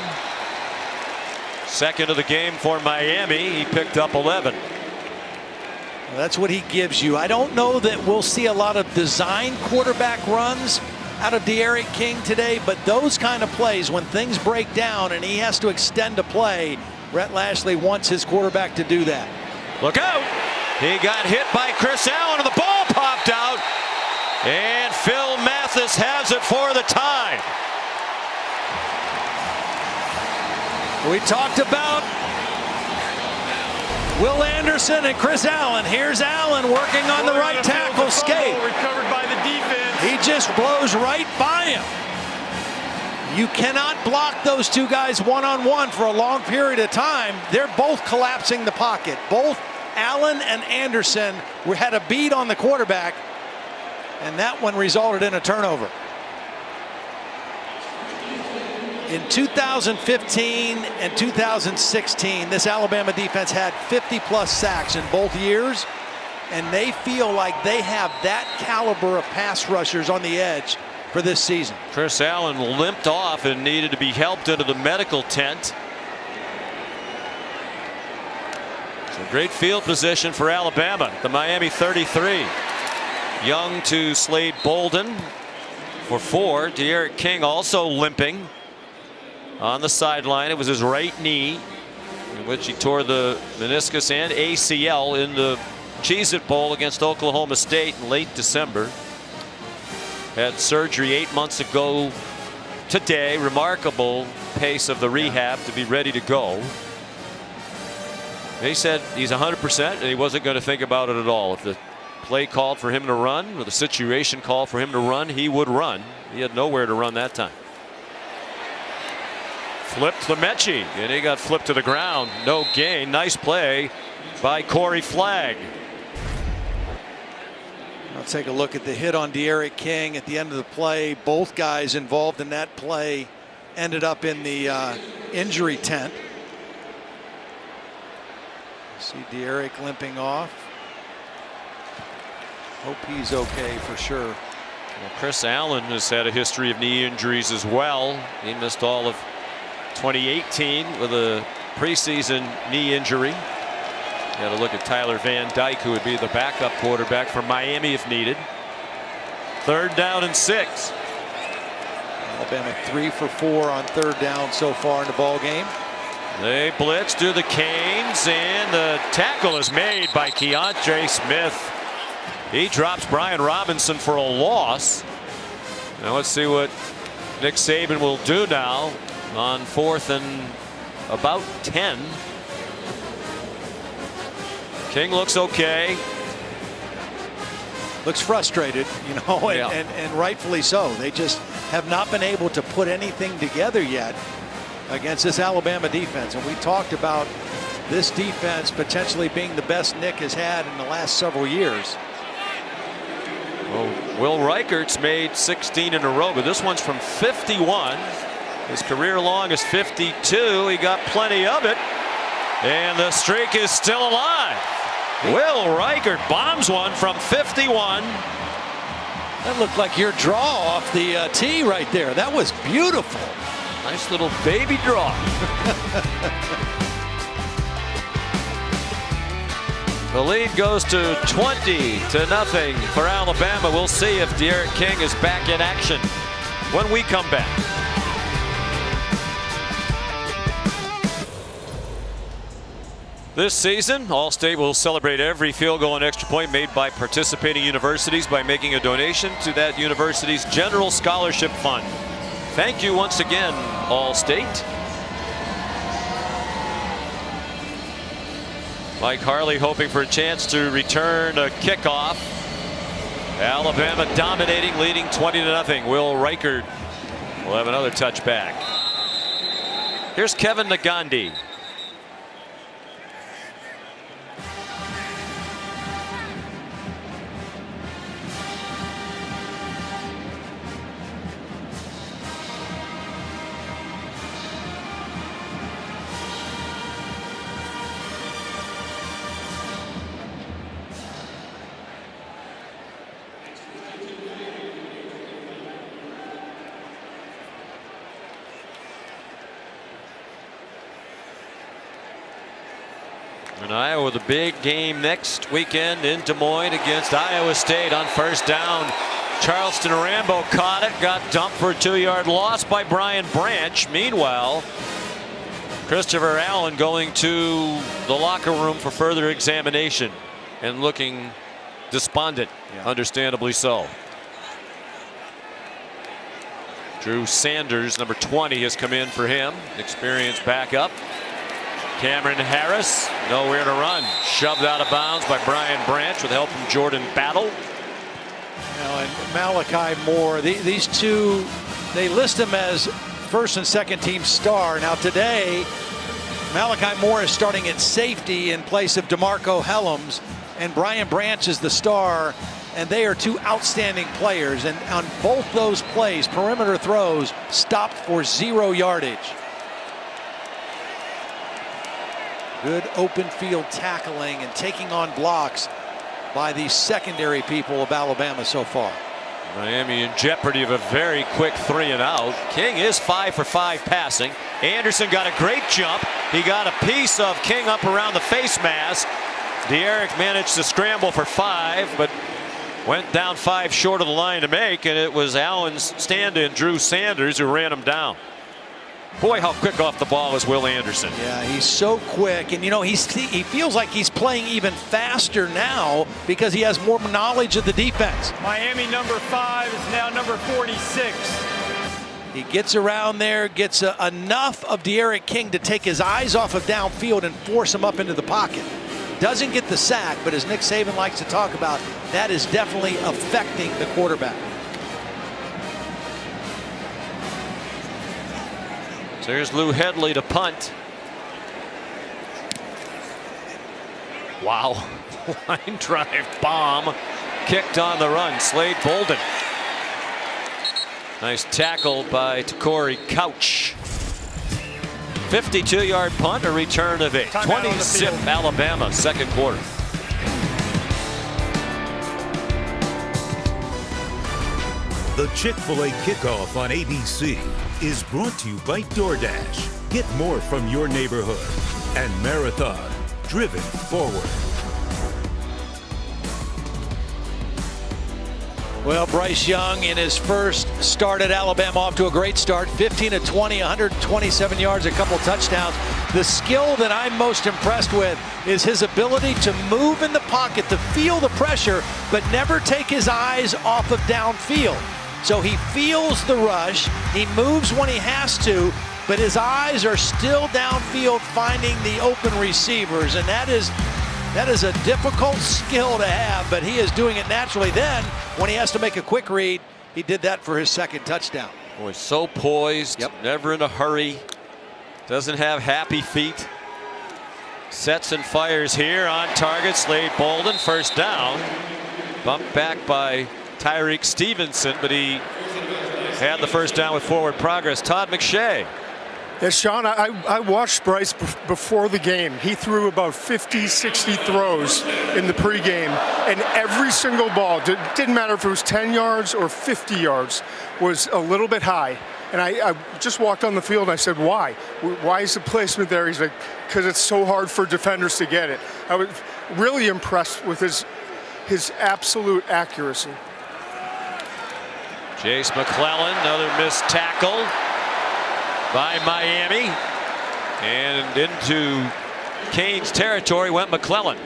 Second of the game for Miami. He picked up 11. Well, that's what he gives you. I don't know that we'll see a lot of design quarterback runs out of D'Eriq King today, but those kind of plays, when things break down and he has to extend a play, Rhett Lashlee wants his quarterback to do that. Look out! He got hit by Chris Allen and the ball popped out, and Phil Mathis has it for the tie. We talked about Will Anderson and Chris Allen. Here's Allen working on the right tackle, skate. Recovered by the defense. He just blows right by him. You cannot block those two guys one-on-one for a long period of time. They're both collapsing the pocket. Both Allen and Anderson had a beat on the quarterback, and that one resulted in a turnover. In 2015 and 2016, this Alabama defense had 50-plus sacks in both years, and they feel like they have that caliber of pass rushers on the edge for this season. Chris Allen limped off and needed to be helped into the medical tent. So great field position for Alabama. The Miami 33. Young to Slade Bolden for 4. D'Eriq King also limping on the sideline. It was his right knee in which he tore the meniscus and ACL in the Cheez-It Bowl against Oklahoma State in late December. Had surgery 8 months ago today. Remarkable pace of the rehab to be ready to go. He said he's 100% and he wasn't going to think about it at all. If the play called for him to run or the situation called for him to run, he would run. He had nowhere to run that time. Flipped to Mechie, and he got flipped to the ground. No gain. Nice play by Corey Flagg. I'll take a look at the hit on De'Aaron King at the end of the play. Both guys involved in that play ended up in the injury tent. See De'Aaron limping off. Hope he's okay for sure. Well, Chris Allen has had a history of knee injuries as well. He missed all of 2018 with a preseason knee injury. Got to look at Tyler Van Dyke, who would be the backup quarterback for Miami if needed. 3rd down and 6. Alabama 3 for 4 on 3rd down so far in the ball game. They blitz to the Canes, and the tackle is made by Keontre Smith. He drops Brian Robinson for a loss. Now let's see what Nick Saban will do now on 4th and about 10. King looks okay. Looks frustrated, you know, and rightfully so. They just have not been able to put anything together yet against this Alabama defense. And we talked about this defense potentially being the best Nick has had in the last several years. Well, Will Reichert's made 16 in a row, but this one's from 51. His career long is 52. He got plenty of it, and the streak is still alive. Will Reichert bombs one from 51. That looked like your draw off the tee right there. That was beautiful. Nice little baby draw. The lead goes to 20-0 for Alabama. We'll see if De'Aaron King is back in action when we come back. This season, Allstate will celebrate every field goal and extra point made by participating universities by making a donation to that university's general scholarship fund. Thank you once again, Allstate. Mike Harley hoping for a chance to return a kickoff. Alabama dominating, leading 20-0. Will Reichert will have another touchback. Here's Kevin Nagandi. And Iowa with a big game next weekend in Des Moines against Iowa State on 1st down. Charleston Rambo caught it, got dumped for a 2-yard loss by Brian Branch. Meanwhile, Christopher Allen going to the locker room for further examination and looking despondent, understandably so. Drew Sanders, number 20, has come in for him, experienced backup. Cameron Harris, nowhere to run. Shoved out of bounds by Brian Branch with help from Jordan Battle. And Malachi Moore, these two, they list him as 1st and 2nd team star. Now today, Malachi Moore is starting at safety in place of DeMarco Helms, and Brian Branch is the star, and they are two outstanding players. And on both those plays, perimeter throws stopped for 0 yardage. Good open field tackling and taking on blocks by the secondary people of Alabama so far. Miami in jeopardy of a very quick 3-and-out. King is 5 for 5 passing. Anderson got a great jump. He got a piece of King up around the face mask. De'Aaron managed to scramble for 5, but went down 5 short of the line to make, and it was Allen's stand-in, Drew Sanders, who ran him down. Boy, how quick off the ball is Will Anderson. Yeah, he's so quick, and you know, he feels like he's playing even faster now because he has more knowledge of the defense. Miami number 5 is now number 46. He gets around there, gets enough of De'Aaron King to take his eyes off of downfield and force him up into the pocket. Doesn't get the sack, but as Nick Saban likes to talk about, that is definitely affecting the quarterback. So here's Lou Headley to punt. Wow. Line drive bomb kicked on the run. Slade Bolden. Nice tackle by Corey Couch. 52-yard punt, a return of 8. 20-zip Alabama, second quarter. The Chick-fil-A kickoff on ABC is brought to you by DoorDash. Get more from your neighborhood. And Marathon, driven forward. Well, Bryce Young in his first start at Alabama off to a great start. 15 of 20, 127 yards, a couple touchdowns. The skill that I'm most impressed with is his ability to move in the pocket, to feel the pressure, but never take his eyes off of downfield. So he feels the rush, he moves when he has to, but his eyes are still downfield finding the open receivers, and that is a difficult skill to have, but he is doing it naturally. Then, when he has to make a quick read, he did that for his second touchdown. Boy, so poised, Yep. never in a hurry, doesn't have happy feet. Sets and fires here on target. Slade Bolden, first down. Bumped back by Tyreek Stevenson, but he had the first down with forward progress. Todd McShay. Yes, Sean, I watched Bryce before the game. He threw about 50, 60 throws in the pregame, and every single ball, didn't matter if it was 10 yards or 50 yards, was a little bit high. And I just walked on the field and I said, why? Why is the placement there? He's like, because it's so hard for defenders to get it. I was really impressed with his absolute accuracy. Chase McClellan, another missed tackle by Miami, and into Canes territory went McClellan.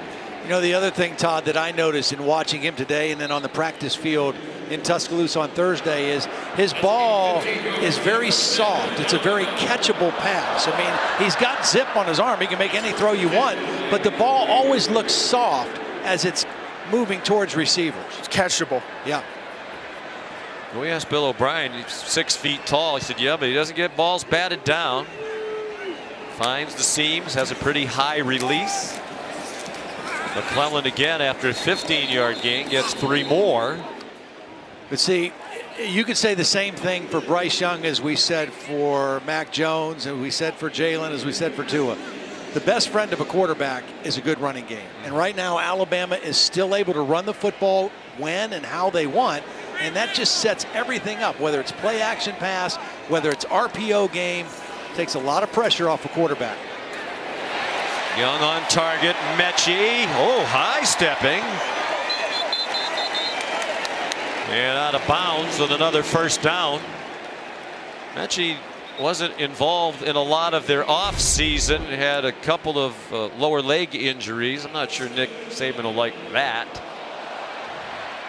You know, the other thing, Todd, that I noticed in watching him today and then on the practice field in Tuscaloosa on Thursday is his ball is very soft. It's a very catchable pass. I mean, he's got zip on his arm. He can make any throw you want, but the ball always looks soft as it's moving towards receivers. It's catchable. Yeah. We asked Bill O'Brien, he's 6 feet tall. He said, yeah, but he doesn't get balls batted down. Finds the seams, has a pretty high release. McClellan again after a 15-yard gain gets 3 more. But see, you could say the same thing for Bryce Young as we said for Mac Jones, and we said for Jalen, as we said for Tua. The best friend of a quarterback is a good running game. And right now, Alabama is still able to run the football when and how they want. And that just sets everything up, whether it's play action pass, whether it's RPO game, takes a lot of pressure off a quarterback. Young on target, Mechie. Oh, high stepping. And out of bounds with another first down. Mechie wasn't involved in a lot of their off season. Had a couple of lower leg injuries. I'm not sure Nick Saban will like that.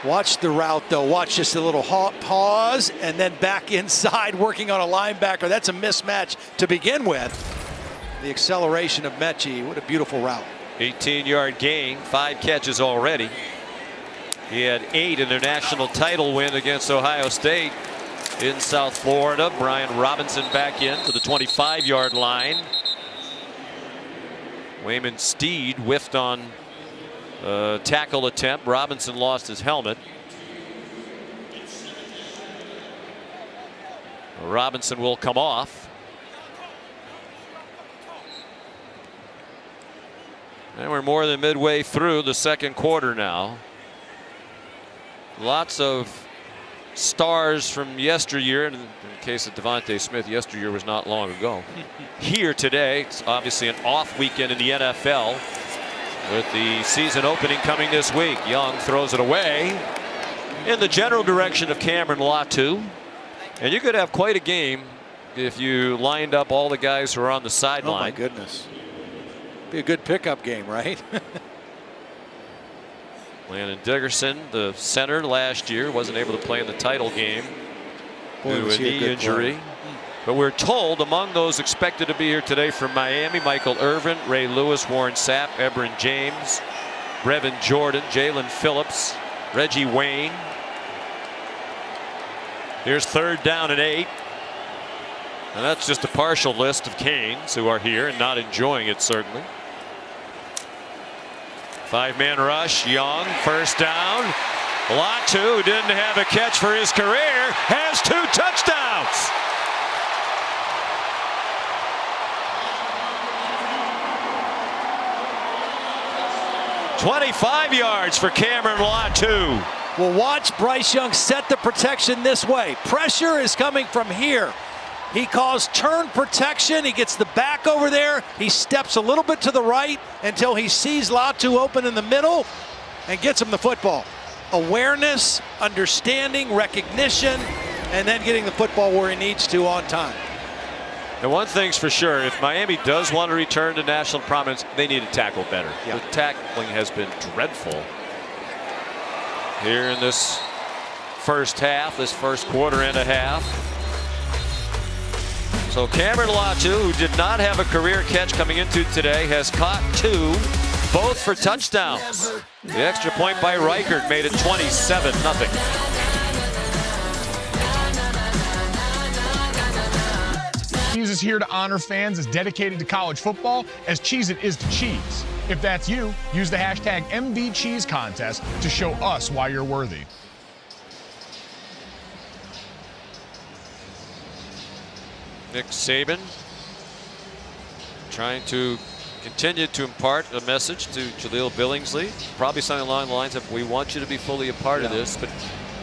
Watch the route, though. Watch just a little pause and then back inside working on a linebacker. That's a mismatch to begin with. The acceleration of Mechie. What a beautiful route. 18-yard gain, 5 catches already. He had 8 in their national title win against Ohio State in South Florida. Brian Robinson back in to the 25-yard line. Wayman Steed whiffed on tackle attempt. Robinson lost his helmet. Robinson will come off. And we're more than midway through the second quarter now. Lots of stars from yesteryear. In the case of Devontae Smith, yesteryear was not long ago. Here today, it's obviously an off weekend in the NFL. With the season opening coming this week. Young throws it away in the general direction of Cameron Latu. And you could have quite a game if you lined up all the guys who are on the sideline. Oh, my goodness. Be a good pickup game, right? Landon Dickerson, the center last year, wasn't able to play in the title game. due to a knee injury. But we're told among those expected to be here today from Miami, Michael Irvin, Ray Lewis, Warren Sapp, Ebron James, Brevin Jordan, Jalen Phillips, Reggie Wayne. Here's 3rd down and 8. And that's just a partial list of Canes who are here and not enjoying it, certainly. 5-man rush. Young, 1st down. Latu, who didn't have a catch for his career, has 2 touchdowns. "25 yards for Cameron Latu." Well, watch Bryce Young set the protection this way. Pressure is coming from here. He calls turn protection. He gets the back over there. He steps a little bit to the right until he sees Latu open in the middle and gets him the football. Awareness, understanding, recognition, and then getting the football where he needs to on time. And one thing's for sure, if Miami does want to return to national prominence, they need to tackle better. Yeah. The tackling has been dreadful here in this first half, this first quarter and a half. So Cameron Latu, who did not have a career catch coming into today, has caught 2, both for touchdowns. The extra point by Reichert made it 27-0. Cheese is here to honor fans as dedicated to college football as Cheez-It is to cheese. If that's you, use the hashtag MVCheeseContest to show us why you're worthy. Nick Saban trying to continue to impart a message to Jaleel Billingsley. Probably something along the lines of, we want you to be fully a part of this. But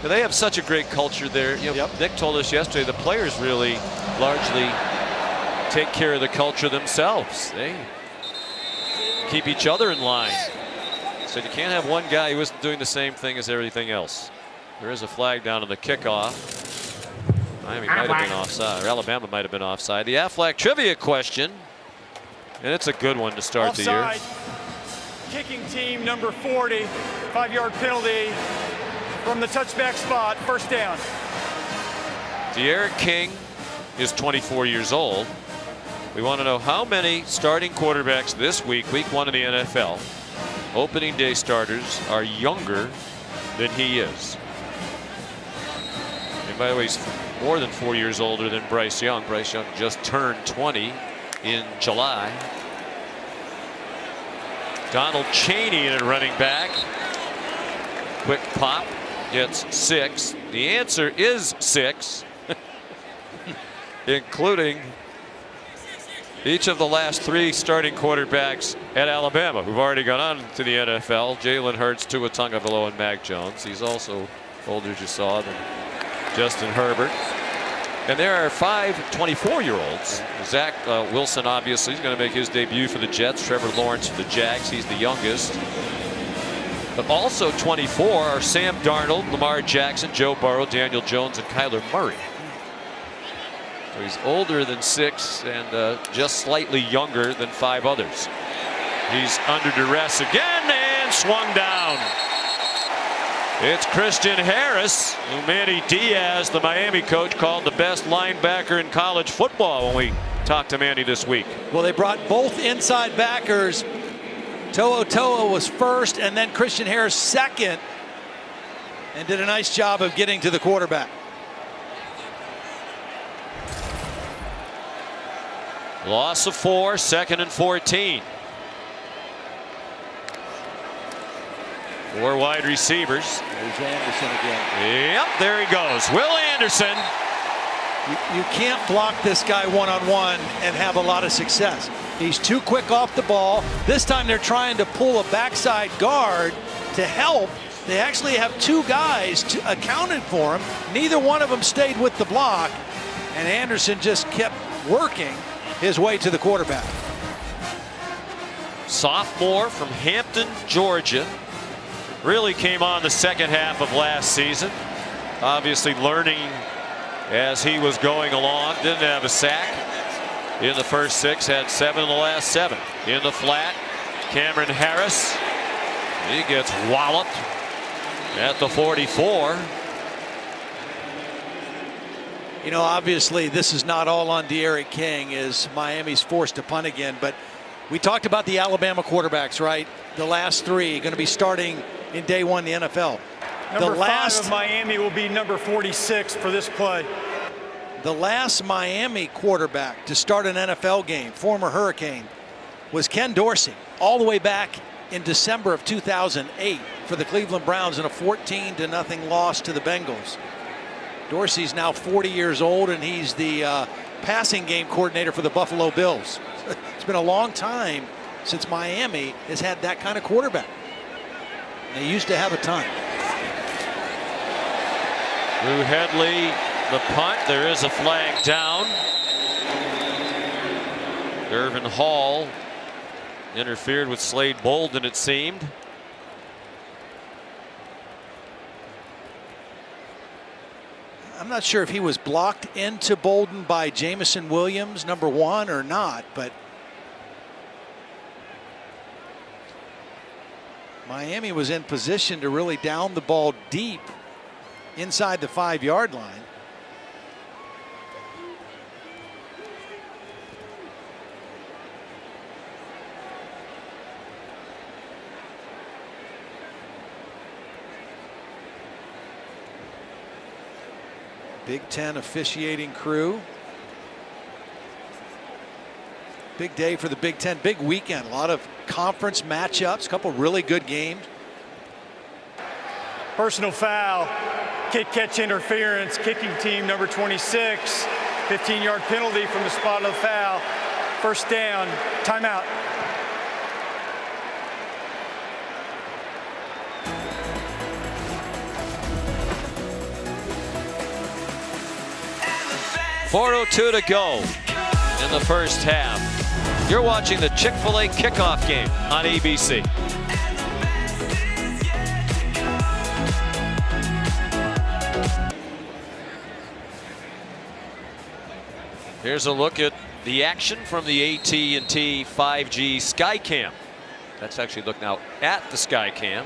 they have such a great culture there. You know, Nick told us yesterday the players really largely take care of the culture themselves. They keep each other in line. So you can't have one guy who isn't doing the same thing as everything else. There is a flag down on the kickoff. Miami might have been offside, or Alabama might have been offside. The Aflac trivia question, and it's a good one to start the year. Kicking team number 40, 5-yard penalty from the touchback spot, 1st down. De'Aaron King is 24 years old. We want to know how many starting quarterbacks this week, week 1 in the NFL, opening day starters, are younger than he is. And by the way, he's more than 4 years older than Bryce Young. Bryce Young just turned 20 in July. Donald Chaney in at running back. Quick pop, gets 6. The answer is 6, including each of the last 3 starting quarterbacks at Alabama who've already gone on to the NFL. Jalen Hurts, Tua Tagovailoa, and Mac Jones. He's also older, as you saw, than Justin Herbert. And there are 5 24-year-olds. Zach Wilson, obviously, is going to make his debut for the Jets. Trevor Lawrence for the Jags. He's the youngest. But also 24 are Sam Darnold, Lamar Jackson, Joe Burrow, Daniel Jones, and Kyler Murray. So he's older than 6 and just slightly younger than 5 others. He's under duress again and swung down. It's Christian Harris, who Manny Diaz, the Miami coach, called the best linebacker in college football when we talked to Manny this week. Well, they brought both inside backers. To'o To'o was first, and then Christian Harris second, and did a nice job of getting to the quarterback. Loss of 4, 2nd and 14. 4 wide receivers. There's Anderson again. Yep, there he goes. Will Anderson. You can't block this guy one-on-one and have a lot of success. He's too quick off the ball. This time they're trying to pull a backside guard to help. They actually have 2 guys accounted for him. Neither one of them stayed with the block, and Anderson just kept working his way to the quarterback. Sophomore from Hampton, Georgia. Really came on the second half of last season. Obviously learning as he was going along. Didn't have a sack in the first 6. Had 7 in the last 7. In the flat, Cameron Harris. He gets walloped at the 44. You know, obviously this is not all on De'Aaron King as Miami's forced to punt again, but we talked about the Alabama quarterbacks, right? The last three going to be starting in day one in the NFL. Number 5 of Miami will be number 46 for this play. The last Miami quarterback to start an NFL game, former Hurricane, was Ken Dorsey, all the way back in December of 2008 for the Cleveland Browns in a 14-0 loss to the Bengals. Dorsey's now 40 years old, and he's the passing game coordinator for the Buffalo Bills. It's been a long time since Miami has had that kind of quarterback. They used to have a ton. Lou Headley, the punt. There is a flag down. Irvin Hall interfered with Slade Bolden, it seemed. I'm not sure if he was blocked into Bolden by Jamison Williams, number 1, or not, but Miami was in position to really down the ball deep inside the 5-yard line. Big Ten officiating crew. Big day for the Big Ten. Big weekend. A lot of conference matchups. A couple really good games. Personal foul. Kick catch interference. Kicking team number 26. 15-yard penalty from the spot of the foul. First down. Timeout. .402 to go in the first half. You're watching the Chick-fil-A kickoff game on ABC. Here's a look at the action from the AT&T 5G Skycam. Let's actually look now at the Skycam.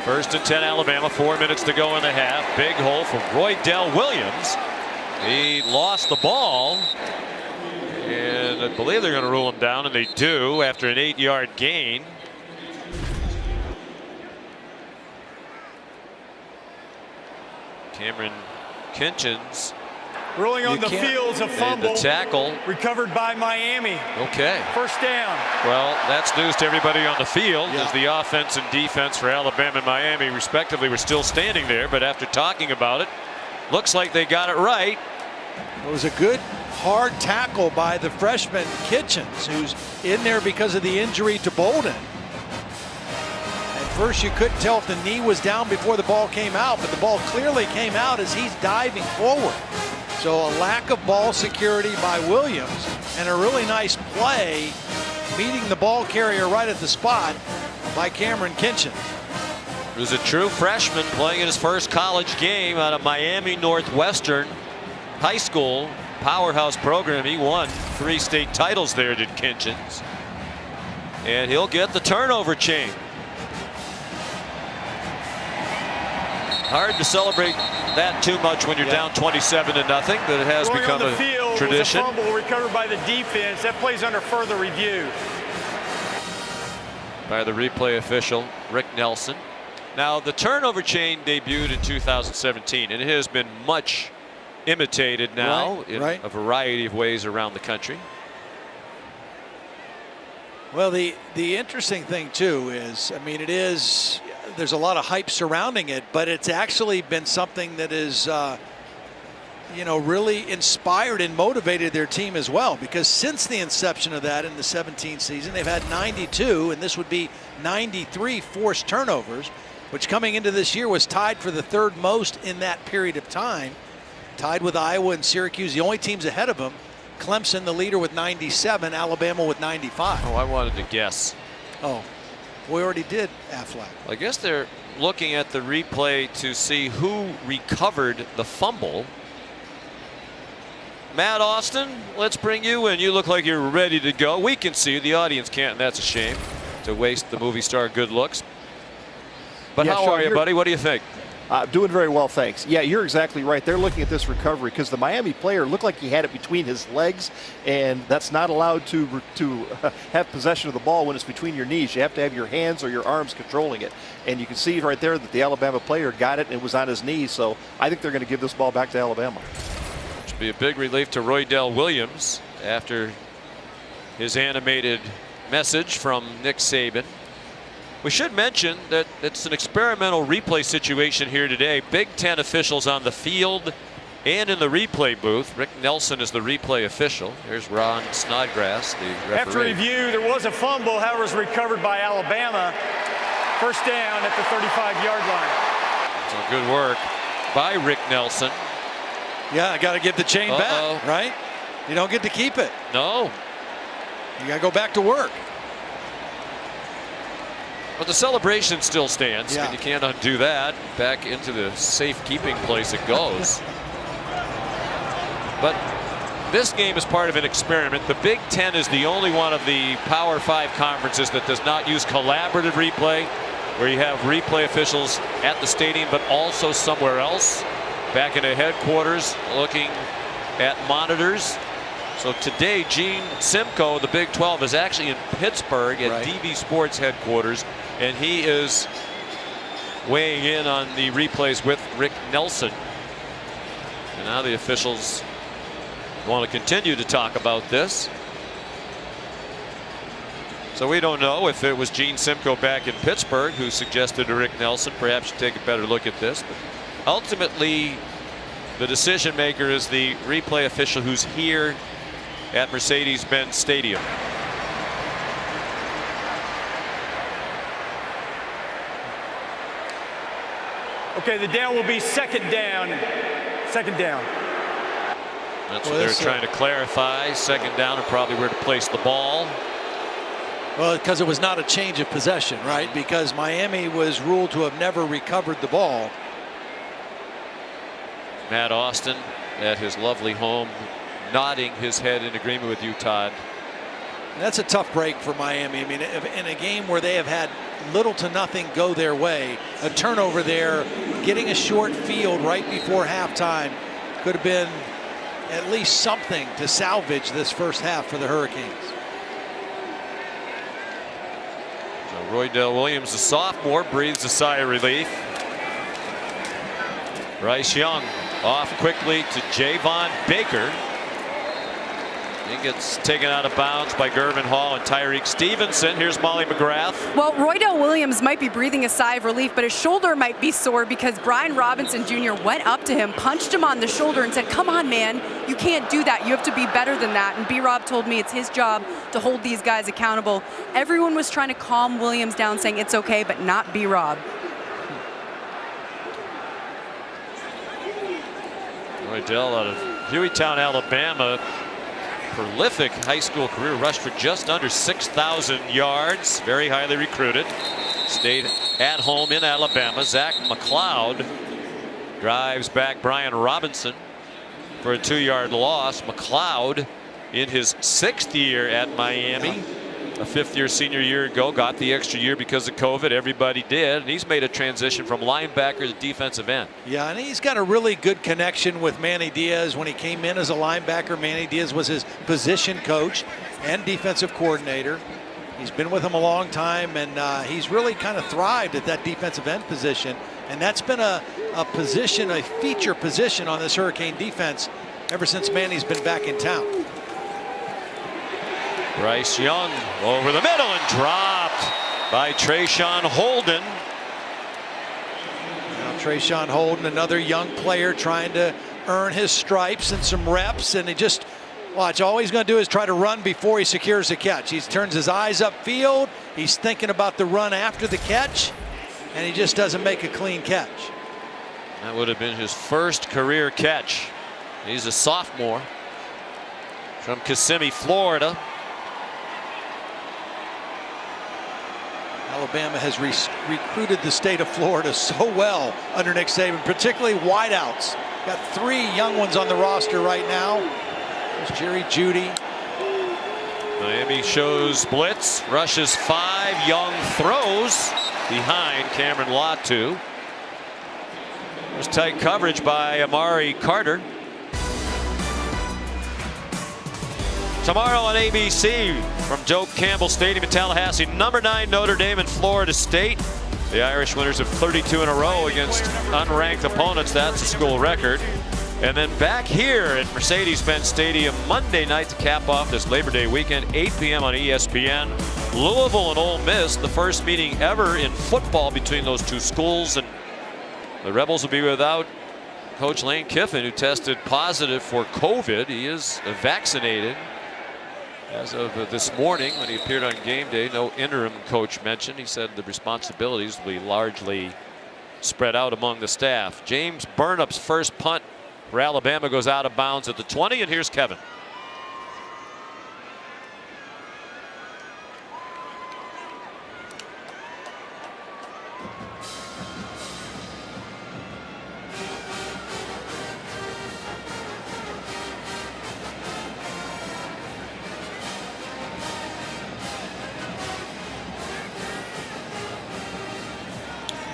First and 10 Alabama, 4 minutes to go in the half. Big hole for Roydell Williams. He lost the ball, and I believe they're going to rule him down, and they do after an 8-yard gain. Cameron Kinchins ruling on the field's a fumble. The tackle recovered by Miami. Okay. First down. Well, that's news to everybody on the field, as the offense and defense for Alabama and Miami respectively were still standing there, but after talking about it, looks like they got it right. It was a good hard tackle by the freshman Kitchens, who's in there because of the injury to Bolden. At first you couldn't tell if the knee was down before the ball came out, but the ball clearly came out as he's diving forward. So a lack of ball security by Williams, and a really nice play meeting the ball carrier right at the spot by Cameron Kinchen. Who's a true freshman playing in his first college game out of Miami Northwestern High School powerhouse program. He won 3 state titles there, did Kinchins. And he'll get the turnover chain. Hard to celebrate that too much when you're down 27-0, but it has become a tradition. Was a fumble recovered by the defense. That plays under further review. By the replay official, Rick Nelson. Now, the turnover chain debuted in 2017, and it has been much imitated now in a variety of ways around the country. Well, the interesting thing too is, I mean, there's a lot of hype surrounding it, but it's actually been something that is really inspired and motivated their team as well, because since the inception of that in the 17 season, they've had 92, and this would be 93 forced turnovers, which coming into this year was tied for the 3rd most in that period of time, tied with Iowa and Syracuse, the only teams ahead of them. Clemson, the leader, with 97, Alabama with 95. Oh, I wanted to guess. Oh, we already did, Aflac. I guess they're looking at the replay to see who recovered the fumble. Matt Austin, let's bring you in. You look like you're ready to go. We can see you. The audience can't, and that's a shame to waste the movie star good looks. But how are you, buddy? What do you think? Doing very well, thanks. Yeah, you're exactly right. They're looking at this recovery because the Miami player looked like he had it between his legs, and that's not allowed to have possession of the ball when it's between your knees. You have to have your hands or your arms controlling it. And you can see right there that the Alabama player got it and it was on his knees. So I think they're going to give this ball back to Alabama. Which would be a big relief to Roydell Williams after his animated message from Nick Saban. We should mention that it's an experimental replay situation here today. Big Ten officials on the field and in the replay booth. Rick Nelson is the replay official. Here's Ron Snodgrass, the referee. After review, there was a fumble, however, was recovered by Alabama. First down at the 35-yard line. So good work by Rick Nelson. Yeah, I got to give the chain back, right? You don't get to keep it. No. You got to go back to work. But the celebration still stands. Yeah. And you can't undo that. Back into the safekeeping place it goes. But this game is part of an experiment. The Big Ten is the only one of the Power 5 conferences that does not use collaborative replay, where you have replay officials at the stadium but also somewhere else, back in the headquarters looking at monitors. So today, Gene Simcoe, the Big 12, is actually in Pittsburgh at DB Sports headquarters, and he is weighing in on the replays with Rick Nelson. And now the officials want to continue to talk about this. So we don't know if it was Gene Simcoe back in Pittsburgh who suggested to Rick Nelson perhaps take a better look at this. But ultimately, the decision maker is the replay official who's here at Mercedes-Benz Stadium. Okay, the down will be second down. Second down. That's what they're trying to clarify. Second down and probably where to place the ball. Well, because it was not a change of possession, right? Because Miami was ruled to have never recovered the ball. Matt Austin at his lovely home, nodding his head in agreement with you, Todd. That's a tough break for Miami. I mean, in a game where they have had little to nothing go their way, a turnover there, getting a short field right before halftime could have been at least something to salvage this first half for the Hurricanes. So Roydell Williams, the sophomore, breathes a sigh of relief. Bryce Young off quickly to Javon Baker. He gets taken out of bounds by Gervin Hall and Tyreek Stevenson. Here's Molly McGrath. Well, Roydell Williams might be breathing a sigh of relief, but his shoulder might be sore because Brian Robinson Jr. went up to him, punched him on the shoulder and said, "Come on, man, you can't do that. You have to be better than that." And B-Rob told me it's his job to hold these guys accountable. Everyone was trying to calm Williams down, saying it's okay, but not B-Rob. Roydell out of Hueytown, Alabama. Prolific high school career, rushed for just under 6,000 yards. Very highly recruited. Stayed at home in Alabama. Zach McLeod drives back Brian Robinson for a 2-yard loss. McLeod in his 6th year at Miami. A 5th-year senior year ago, got the extra year because of COVID. Everybody did, and he's made a transition from linebacker to defensive end. Yeah, and he's got a really good connection with Manny Diaz. When he came in as a linebacker, Manny Diaz was his position coach and defensive coordinator. He's been with him a long time, and he's really kind of thrived at that defensive end position. And that's been a position, a feature position on this Hurricane defense ever since Manny's been back in town. Bryce Young over the middle and dropped by Trayshawn Holden. Now Trayshawn Holden, another young player trying to earn his stripes and some reps, and he just, watch, all he's going to do is try to run before he secures the catch. He turns his eyes upfield, he's thinking about the run after the catch, and he just doesn't make a clean catch. That would have been his first career catch. He's a sophomore from Kissimmee, Florida. Alabama has recruited the state of Florida so well under Nick Saban, particularly wideouts. Got 3 young ones on the roster right now. There's Jerry Jeudy. Miami shows blitz, rushes 5, Young throws behind Cameron Latu. There's tight coverage by Amari Carter. Tomorrow on ABC from Joe Campbell Stadium in Tallahassee, number 9 Notre Dame and Florida State. The Irish winners of 32 in a row against unranked opponents. That's a school record. And then back here at Mercedes-Benz Stadium Monday night to cap off this Labor Day weekend, 8 p.m. on ESPN. Louisville and Ole Miss, the first meeting ever in football between those two schools. And the Rebels will be without Coach Lane Kiffin, who tested positive for COVID. He is vaccinated as of this morning when he appeared on game day. No interim coach mentioned. He said the responsibilities will be largely spread out among the staff. James Burnup's first punt for Alabama goes out of bounds at the 20, and here's Kevin.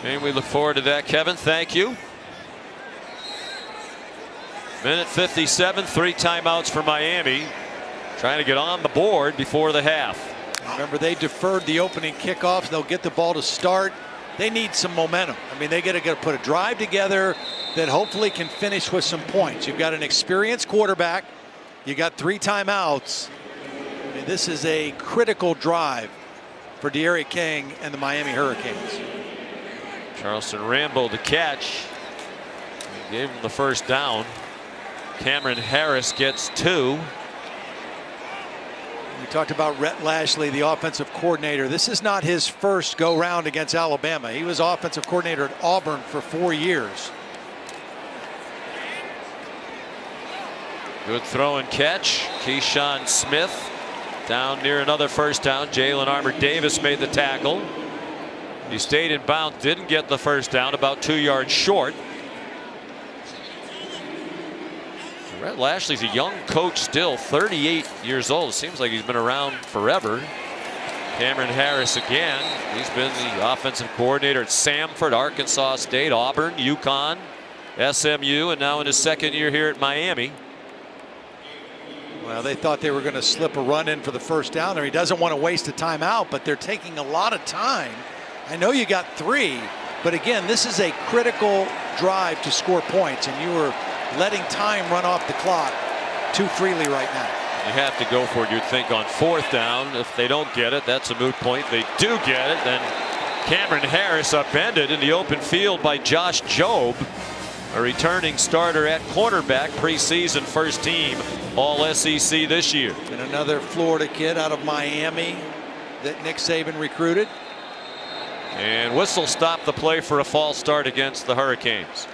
And we look forward to that, Kevin. Thank you. Minute 57, 3 timeouts for Miami. Trying to get on the board before the half. Remember, they deferred the opening kickoffs. They'll get the ball to start. They need some momentum. I mean, they got to put a drive together that hopefully can finish with some points. You've got an experienced quarterback. You got 3 timeouts. I mean, this is a critical drive for D'Eriq King and the Miami Hurricanes. Charleston Rambo the catch. He gave him the first down. Cameron Harris gets 2. We talked about Rhett Lashley, the offensive coordinator. This is not his first go round against Alabama. He was offensive coordinator at Auburn for 4 years. Good throw and catch. Keyshawn Smith down near another first down. Jalen Armour-Davis made the tackle. He stayed in bounds, didn't get the first down, about 2 yards short. Rhett Lashley's a young coach still, 38 years old. Seems like he's been around forever. Cameron Harris again. He's been the offensive coordinator at Samford, Arkansas State, Auburn, UConn, SMU, and now in his second year here at Miami. Well, they thought they were going to slip a run in for the first down there. He doesn't want to waste a timeout, but they're taking a lot of time. I know you got 3, but again, this is a critical drive to score points, and you were letting time run off the clock too freely right now. You have to go for it, you'd think, on 4th down. If they don't get it, that's a moot point. They do get it, then Cameron Harris upended in the open field by Josh Jobe, a returning starter at cornerback, preseason first team All-SEC this year. And another Florida kid out of Miami that Nick Saban recruited. And whistle stopped the play for a false start against the Hurricanes.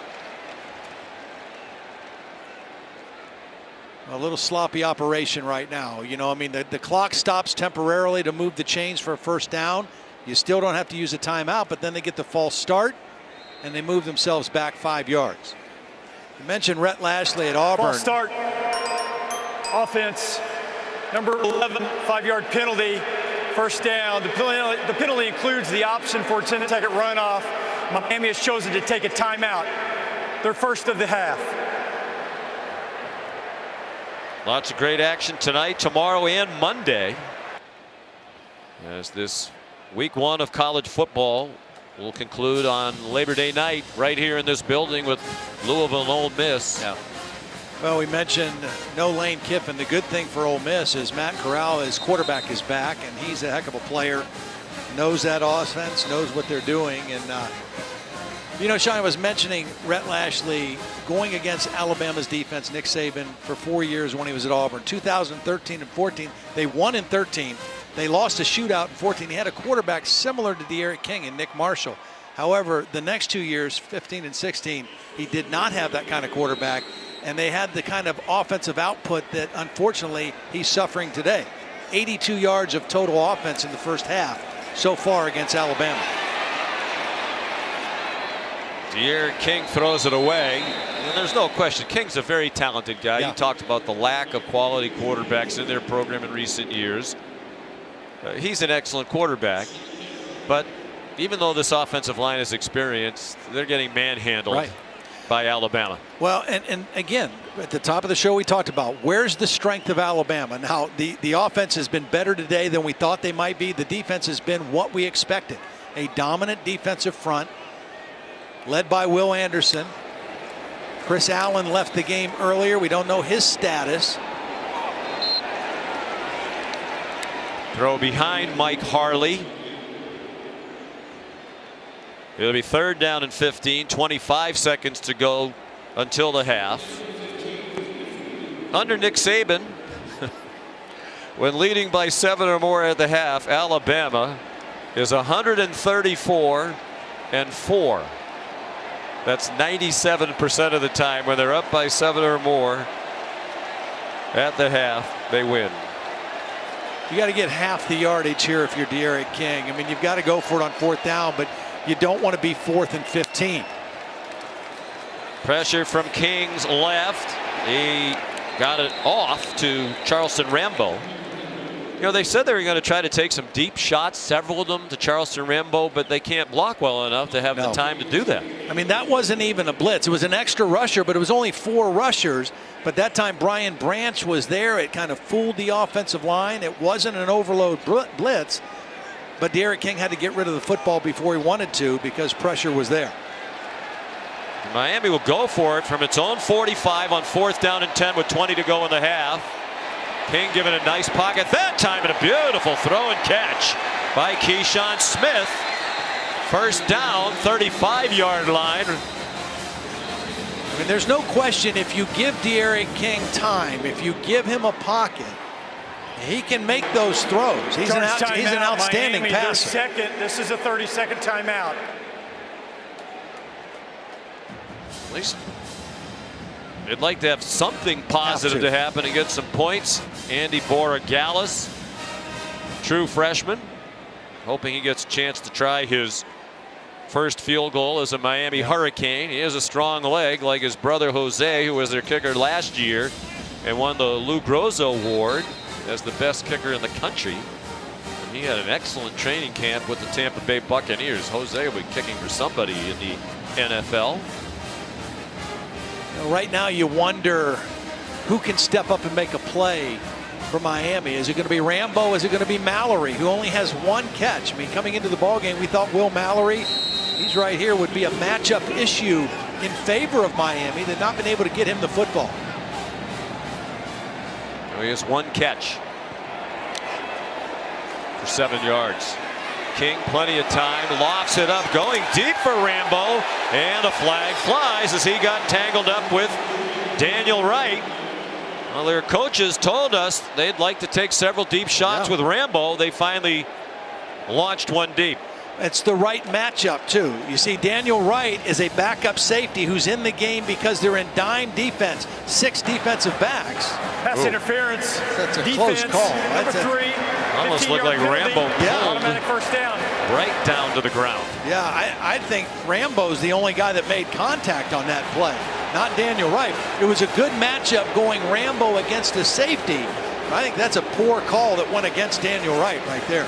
A little sloppy operation right now. You know, I mean, the clock stops temporarily to move the chains for a first down. You still don't have to use a timeout, but then they get the false start and they move themselves back 5 yards. You mentioned Rhett Lashley at Auburn. False start. Offense. Number 11, 5-yard penalty. First down. The penalty includes the option for a 10-second runoff. Miami has chosen to take a timeout. Their first of the half. Lots of great action tonight, tomorrow, and Monday, as this week 1 of college football will conclude on Labor Day night right here in this building with Louisville and Ole Miss. Yeah. Well, we mentioned no Lane Kiffin. The good thing for Ole Miss is Matt Corral, his quarterback, is back, and he's a heck of a player. Knows that offense, knows what they're doing. And, you know, Sean was mentioning Rhett Lashley going against Alabama's defense, Nick Saban, for 4 years when he was at Auburn. 2013 and 14, they won in 13. They lost a shootout in 14. He had a quarterback similar to D'Eriq King and Nick Marshall. However, the next 2 years, 15 and 16, he did not have that kind of quarterback. And they had the kind of offensive output that, unfortunately, he's suffering today. 82 yards of total offense in the first half so far against Alabama. D'Eriq King throws it away. And there's no question, King's a very talented guy. Yeah. You talked about the lack of quality quarterbacks in their program in recent years. He's an excellent quarterback. But even though this offensive line is experienced, they're getting manhandled. Right. by Alabama. Well, and again, at the top of the show we talked about where's the strength of Alabama. Now, the offense has been better today than we thought they might be. The defense has been what we expected. A dominant defensive front led by Will Anderson. Chris Allen left the game earlier. We don't know his status. Throw behind Mike Harley. It'll be 3rd down and 15, 25 seconds to go until the half. Under Nick Saban, when leading by 7 or more at the half, Alabama is 134-4. That's 97% of the time when they're up by 7 or more at the half, they win. You got to get half the yardage here if you're De'Aaron King. I mean, you've got to go for it on 4th down, but you don't want to be 4th and 15. Pressure from King's left. He got it off to Charleston Rambo. You know, they said they were going to try to take some deep shots, several of them to Charleston Rambo, but they can't block well enough to have the time to do that. I mean, that wasn't even a blitz. It was an extra rusher, but it was only 4 rushers. But that time Brian Branch was there. It kind of fooled the offensive line. It wasn't an overload blitz, but De'Aaron King had to get rid of the football before he wanted to because pressure was there. Miami will go for it from its own 45 on 4th down and 10 with 20 to go in the half. King given a nice pocket that time, and a beautiful throw and catch by Keyshawn Smith. 1st down, 35-yard line. I mean, there's no question if you give De'Aaron King time, if you give him a pocket, he can make those throws. He's an outstanding passer. This is a 30-second timeout. At least they'd like to have something positive to happen and get some points. Andy Borregales, true freshman, hoping he gets a chance to try his first field goal as a Miami Hurricane. He has a strong leg like his brother Jose, who was their kicker last year and won the Lou Groza Award as the best kicker in the country. And he had an excellent training camp with the Tampa Bay Buccaneers. Jose will be kicking for somebody in the NFL. Right now you wonder who can step up and make a play for Miami. Is it going to be Rambo? Is it going to be Mallory, who only has 1 catch? I mean, coming into the ballgame, we thought Will Mallory, he's right here, would be a matchup issue in favor of Miami. They've not been able to get him the football. He has 1 catch for 7 yards. King, plenty of time, lofts it up, going deep for Rambo, and a flag flies as he got tangled up with Daniel Wright. Well, their coaches told us they'd like to take several deep shots with Rambo. They finally launched one deep. It's the right matchup, too. You see, Daniel Wright is a backup safety who's in the game because they're in dime defense. 6 defensive backs. Pass interference. That's a defense, close call. Number 3. Almost looked like Rambo automatic 1st down. Right down to the ground. Yeah, I think Rambo's the only guy that made contact on that play, not Daniel Wright. It was a good matchup going Rambo against a safety. I think that's a poor call that went against Daniel Wright right there.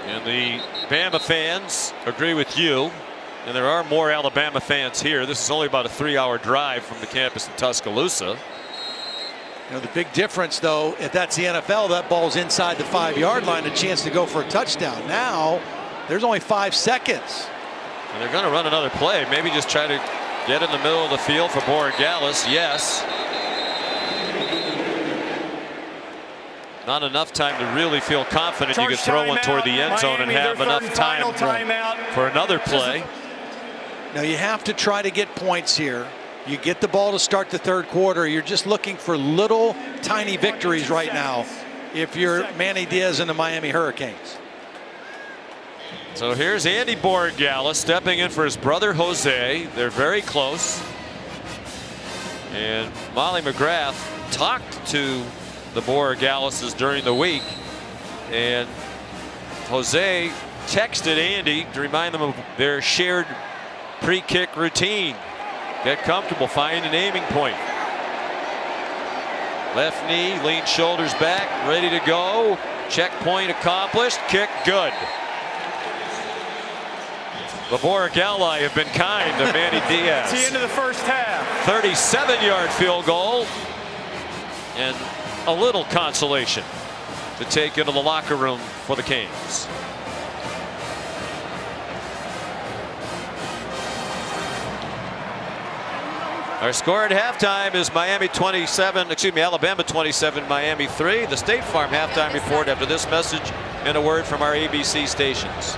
And the Bama fans agree with you. And there are more Alabama fans here. This is only about a 3-hour drive from the campus in Tuscaloosa. You know, the big difference, though, if that's the NFL, that ball's inside the 5-yard line, a chance to go for a touchdown. Now, there's only 5 seconds. And they're going to run another play. Maybe just try to get in the middle of the field for Borregales. Yes. Not enough time to really feel confident you could throw one toward the end zone and have enough time for another play. Now, you have to try to get points here. You get the ball to start the 3rd quarter. You're just looking for little tiny victories right now if you're Manny Diaz and the Miami Hurricanes. So here's Andy Borregales stepping in for his brother Jose. They're very close. And Molly McGrath talked to the Borregaleses during the week. And Jose texted Andy to remind them of their shared pre-kick routine. Get comfortable, find an aiming point. Left knee, lean shoulders back, ready to go. Checkpoint accomplished, kick good. The Boric Ally have been kind to Manny Diaz. It's the end of the first half. 37-yard field goal. And a little consolation to take into the locker room for the Kings. Our score at halftime is Alabama 27, Miami 3. The State Farm halftime report after this message and a word from our ABC stations.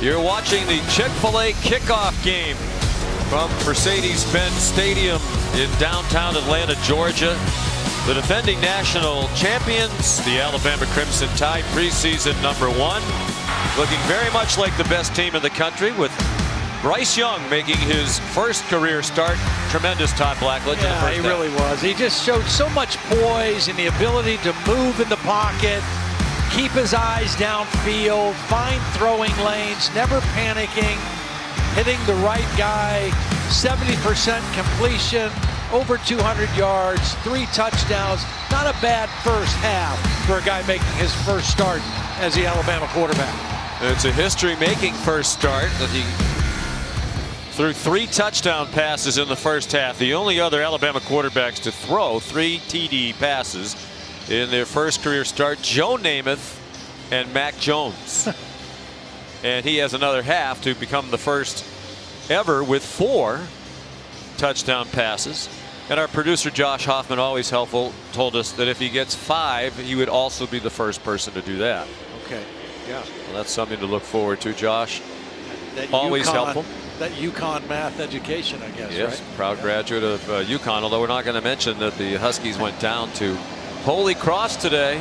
You're watching the Chick-fil-A kickoff game from Mercedes-Benz Stadium in downtown Atlanta, Georgia. The defending national champions, the Alabama Crimson Tide, preseason #1, looking very much like the best team in the country, with Bryce Young making his first career start. Tremendous, Todd Blackledge. In the first he half. really was. He just showed so much poise and the ability to move in the pocket, keep his eyes downfield, find throwing lanes, never panicking, hitting the right guy, 70% completion, over 200 yards, 3 touchdowns. Not a bad first half for a guy making his first start as the Alabama quarterback. It's a history-making first start that he threw 3 touchdown passes in the first half. The only other Alabama quarterbacks to throw 3 TD passes in their first career start, Joe Namath and Mac Jones. And he has another half to become the first ever with 4 touchdown passes. And our producer Josh Hoffman, always helpful, told us that if he gets 5, he would also be the first person to do that. Okay, yeah. Well, that's something to look forward to, Josh. That Always helpful. That UConn math education, I guess, yes, right? Proud graduate of UConn, although we're not going to mention that the Huskies went down to Holy Cross today.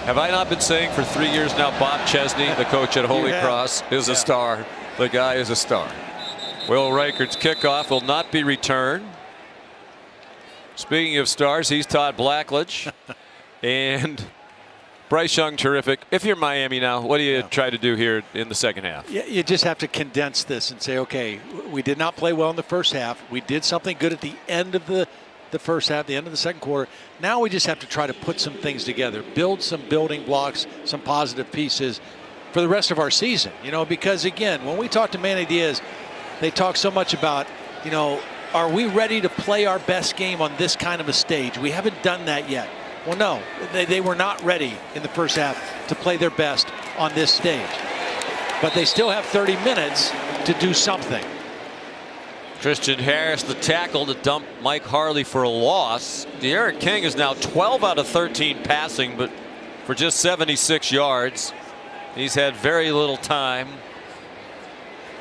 Have I not been saying for 3 years now, Bob Chesney, the coach at Holy Cross, is a star. The guy is a star. Will Reichard's kickoff will not be returned. Speaking of stars, he's Todd Blackledge. And Bryce Young, terrific. If you're Miami now, what do you try to do here in the second half? You just have to condense this and say, okay, we did not play well in the first half. We did something good at the end of the first half, the end of the second quarter. Now we just have to try to put some things together, build some building blocks, some positive pieces for the rest of our season. You know, because again, when we talk to Manny Diaz, they talk so much about, you know, are we ready to play our best game on this kind of a stage? We haven't done that yet. Well, no, they were not ready in the first half to play their best on this stage. But they still have 30 minutes to do something. Christian Harris, the tackle to dump Mike Harley for a loss. De'Aaron King is now 12 out of 13 passing, but for just 76 yards. He's had very little time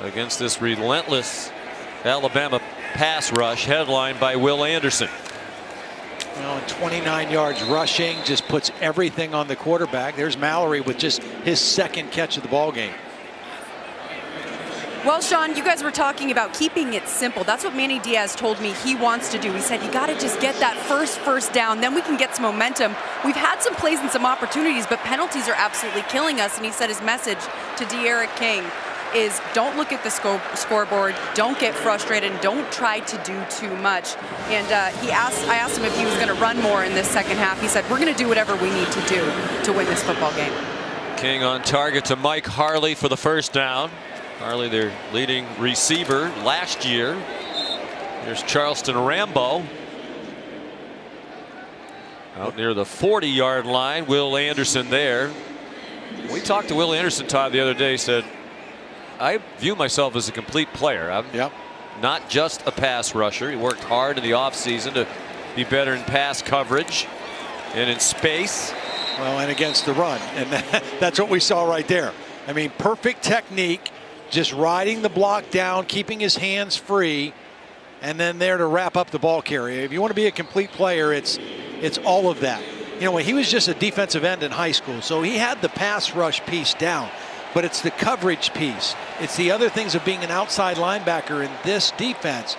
against this relentless Alabama pass rush headlined by Will Anderson. You know, and 29 yards rushing, just puts everything on the quarterback. There's Mallory with just his second catch of the ball game. Well, Sean, you guys were talking about keeping it simple. That's what Manny Diaz told me he wants to do. He said, you got to just get that first down, then we can get some momentum. We've had some plays and some opportunities, but penalties are absolutely killing us. And he said his message to De'Aaron King is don't look at the scoreboard, don't get frustrated, and don't try to do too much. And I asked him if he was going to run more in this second half. He said, we're going to do whatever we need to do to win this football game. King on target to Mike Harley for the first down. Harley, their leading receiver last year. Here's Charleston Rambo out near the 40-yard line. Will Anderson there. We talked to Will Anderson, Todd, the other day. He said, I view myself as a complete player. I'm not just a pass rusher. He worked hard in the offseason to be better in pass coverage and in space. Well, and against the run. And that's what we saw right there. I mean, perfect technique, just riding the block down, keeping his hands free, and then there to wrap up the ball carrier. If you want to be a complete player, it's all of that. You know, he was just a defensive end in high school, so he had the pass rush piece down. But it's the coverage piece. It's the other things of being an outside linebacker in this defense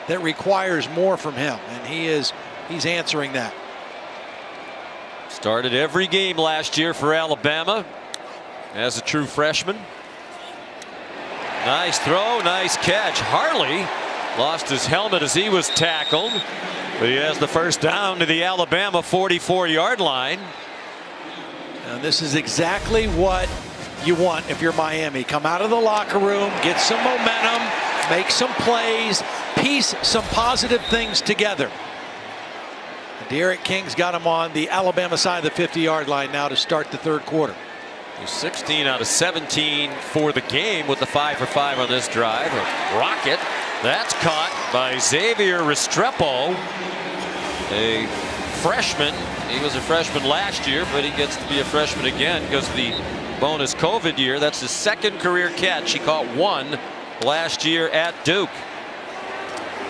that requires more from him, and he's answering that. Started every game last year for Alabama as a true freshman. Nice throw, nice catch. Harley lost his helmet as he was tackled, but he has the first down to the Alabama 44-yard line. And this is exactly what you want if you're Miami. Come out of the locker room, get some momentum, make some plays, piece some positive things together. D'Eriq King's got him on the Alabama side of the 50-yard line now to start the third quarter. 16 out of 17 for the game with the 5 for 5 on this drive. A rocket that's caught by Xavier Restrepo, a freshman. He was a freshman last year, but he gets to be a freshman again because of the bonus COVID year. That's his second career catch. He caught one last year at Duke.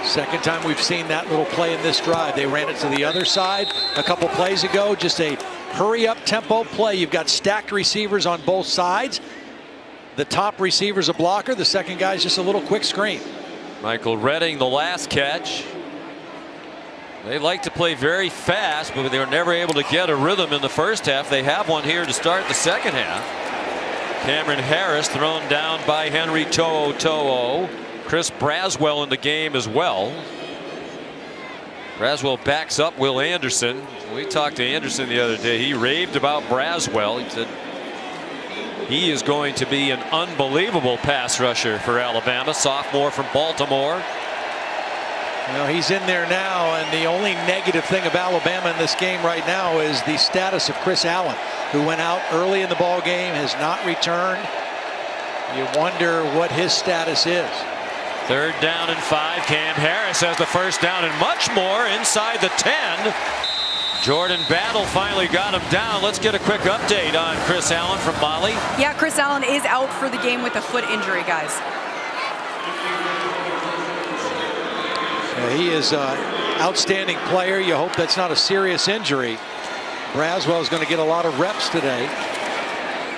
Second time we've seen that little play in this drive. They ran it to the other side a couple plays ago. Just a hurry up tempo play. You've got stacked receivers on both sides. The top receiver's a blocker. The second guy's just a little quick screen. Michael Redding, the last catch. They like to play very fast, but they were never able to get a rhythm in the first half. They have one here to start the second half. Cameron Harris thrown down by Henry To'o. Chris Braswell in the game as well. Braswell backs up Will Anderson. We talked to Anderson the other day. He raved about Braswell. He said he is going to be an unbelievable pass rusher for Alabama. Sophomore from Baltimore. You know, he's in there now, and the only negative thing of Alabama in this game right now is the status of Chris Allen, who went out early in the ball game, has not returned. You wonder what his status is. Third down and 5. Cam Harris has the first down and much more inside the 10. Jordan Battle finally got him down. Let's get a quick update on Chris Allen from Molly. Yeah, Chris Allen is out for the game with a foot injury, guys. He is an outstanding player. You hope that's not a serious injury. Braswell is going to get a lot of reps today.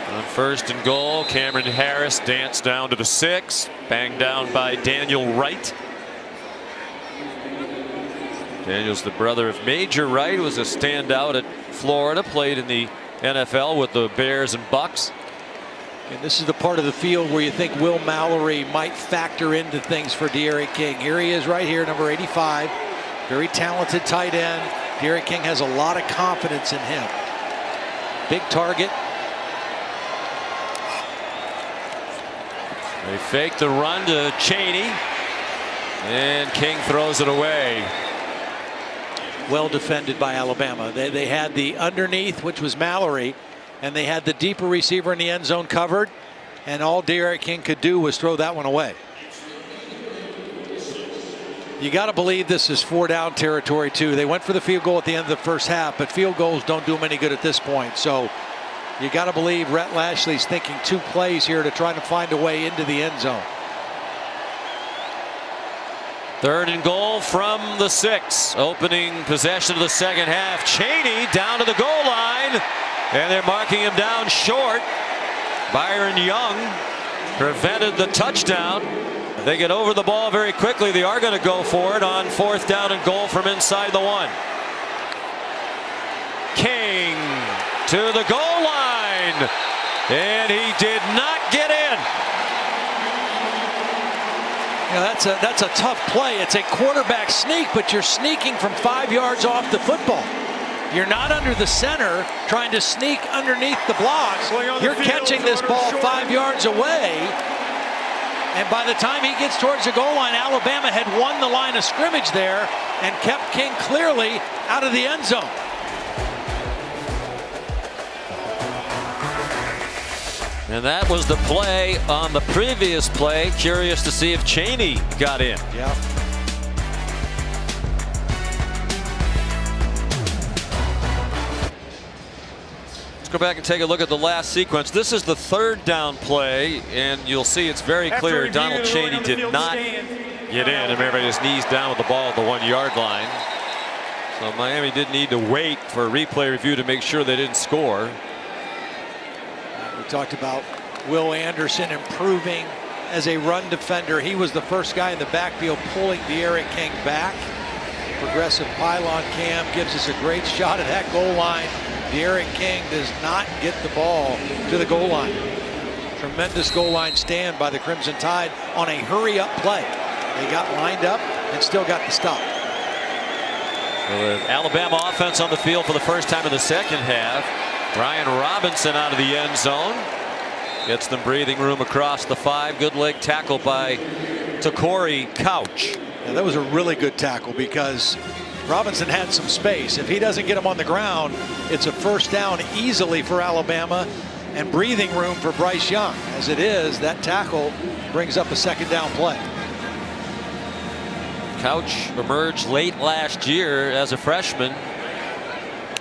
On first and goal, Cameron Harris danced down to the 6, banged down by Daniel Wright. Daniel's the brother of Major Wright, who was a standout at Florida, played in the NFL with the Bears and Bucks. And this is the part of the field where you think Will Mallory might factor into things for D'Eriq King. Here he is right here, number 85. Very talented tight end. D'Eriq King has a lot of confidence in him. Big target. They fake the run to Chaney, and King throws it away. Well defended by Alabama. They had the underneath, which was Mallory, and they had the deeper receiver in the end zone covered, and all D'Eriq King could do was throw that one away. You got to believe this is 4-down territory too. They went for the field goal at the end of the first half, but field goals don't do them any good at this point. So you got to believe Rhett Lashley's thinking 2 plays here to try to find a way into the end zone. Third and goal from the 6. Opening possession of the second half. Chaney down to the goal line, and they're marking him down short. Byron Young prevented the touchdown. They get over the ball very quickly. They are going to go for it on 4th down and goal from inside the 1. King to the goal line, and he did not get in. You know, that's a tough play. It's a quarterback sneak, but you're sneaking from 5 yards off the football. You're not under the center trying to sneak underneath the blocks. You're catching this ball 5 yards away. And by the time he gets towards the goal line, Alabama had won the line of scrimmage there and kept King clearly out of the end zone. And that was the play on the previous play. Curious to see if Chaney got in. Yeah. Let's go back and take a look at the last sequence. This is the 3rd down play, and you'll see it's very clear Donald Chaney did not get in. Remember, his knees down with the ball at the 1-yard line. So Miami did need to wait for a replay review to make sure they didn't score. We talked about Will Anderson improving as a run defender. He was the first guy in the backfield pulling D'Eriq King back. Progressive pylon cam gives us a great shot at that goal line. D'Eriq King does not get the ball to the goal line. Tremendous goal line stand by the Crimson Tide on a hurry-up play. They got lined up and still got the stop. The Alabama offense on the field for the first time in the second half. Brian Robinson out of the end zone. Gets them breathing room across the 5. Good leg tackle by Corey Couch. Yeah, that was a really good tackle because Robinson had some space. If he doesn't get him on the ground, it's a first down easily for Alabama and breathing room for Bryce Young. As it is, that tackle brings up a second down play. Couch emerged late last year as a freshman.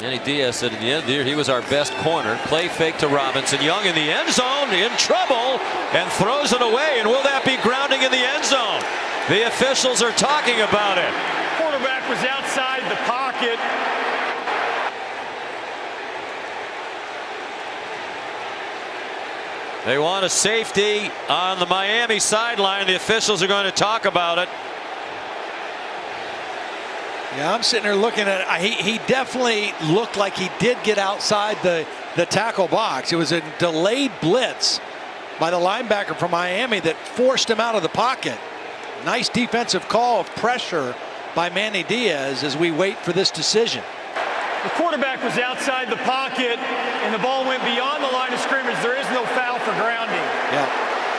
Manny Diaz said at the end of the year he was our best corner. Play fake to Robinson. Young in the end zone, in trouble, and throws it away. And will that be grounding in the end zone? The officials are talking about it. Quarterback was outside the pocket. They want a safety on the Miami sideline. The officials are going to talk about it. Yeah, I'm sitting there looking at it. He definitely looked like he did get outside the tackle box. It was a delayed blitz by the linebacker from Miami that forced him out of the pocket. Nice defensive call of pressure by Manny Diaz as we wait for this decision. The quarterback was outside the pocket and the ball went beyond the line of scrimmage. There is no foul for grounding. Yeah.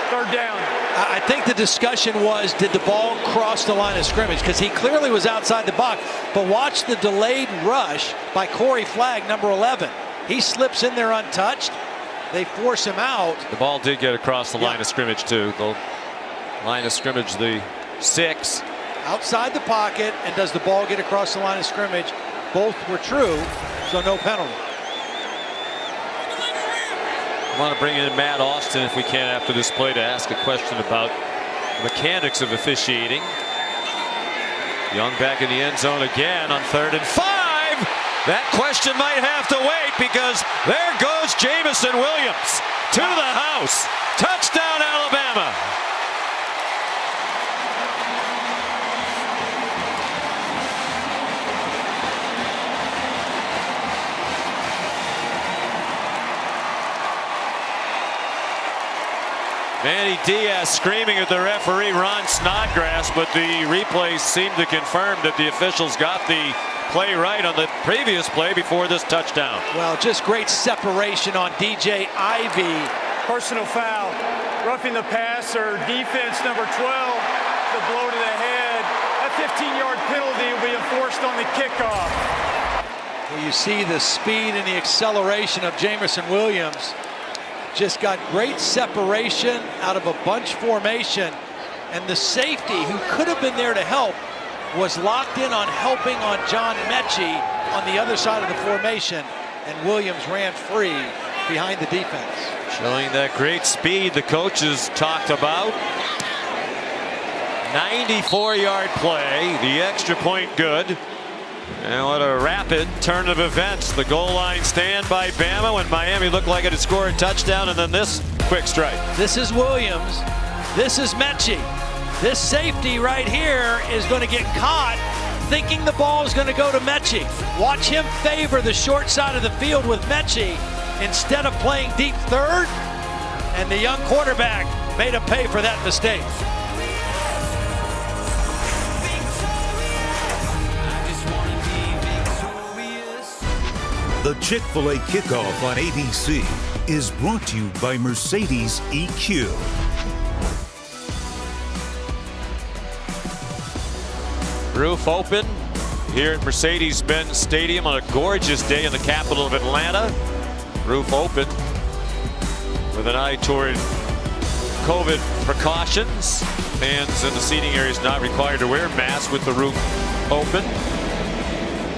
Third down. I think the discussion was, did the ball cross the line of scrimmage? Because he clearly was outside the box. But watch the delayed rush by Corey Flagg, number 11. He slips in there untouched. They force him out. The ball did get across the line of scrimmage too. The line of scrimmage, the 6. Outside the pocket, and does the ball get across the line of scrimmage? Both were true, so no penalty. I want to bring in Matt Austin if we can after this play to ask a question about the mechanics of officiating. Young back in the end zone again on 3rd and 5. That question might have to wait because there goes Jamison Williams to the house. Touchdown Alabama. Manny Diaz screaming at the referee, Ron Snodgrass, but the replays seem to confirm that the officials got the play right on the previous play before this touchdown. Well, just great separation on DJ Ivy. Personal foul. Roughing the passer. Defense number 12. The blow to the head. A 15-yard penalty will be enforced on the kickoff. Well, you see the speed and the acceleration of Jamison Williams. Just got great separation out of a bunch formation, and the safety who could have been there to help was locked in on helping on John Mechie on the other side of the formation, and Williams ran free behind the defense. Showing that great speed the coaches talked about. 94-yard play, the extra point good. And what a rapid turn of events. The goal line stand by Bama when Miami looked like it had scored a touchdown, and then this quick strike. This is Williams. This is Mechie. This safety right here is going to get caught thinking the ball is going to go to Mechie. Watch him favor the short side of the field with Mechie instead of playing deep third. And the young quarterback made him pay for that mistake. The Chick-fil-A Kickoff on ABC is brought to you by Mercedes EQ. Roof open here at Mercedes-Benz Stadium on a gorgeous day in the capital of Atlanta. Roof open with an eye toward COVID precautions. Fans in the seating areas not required to wear masks with the roof open.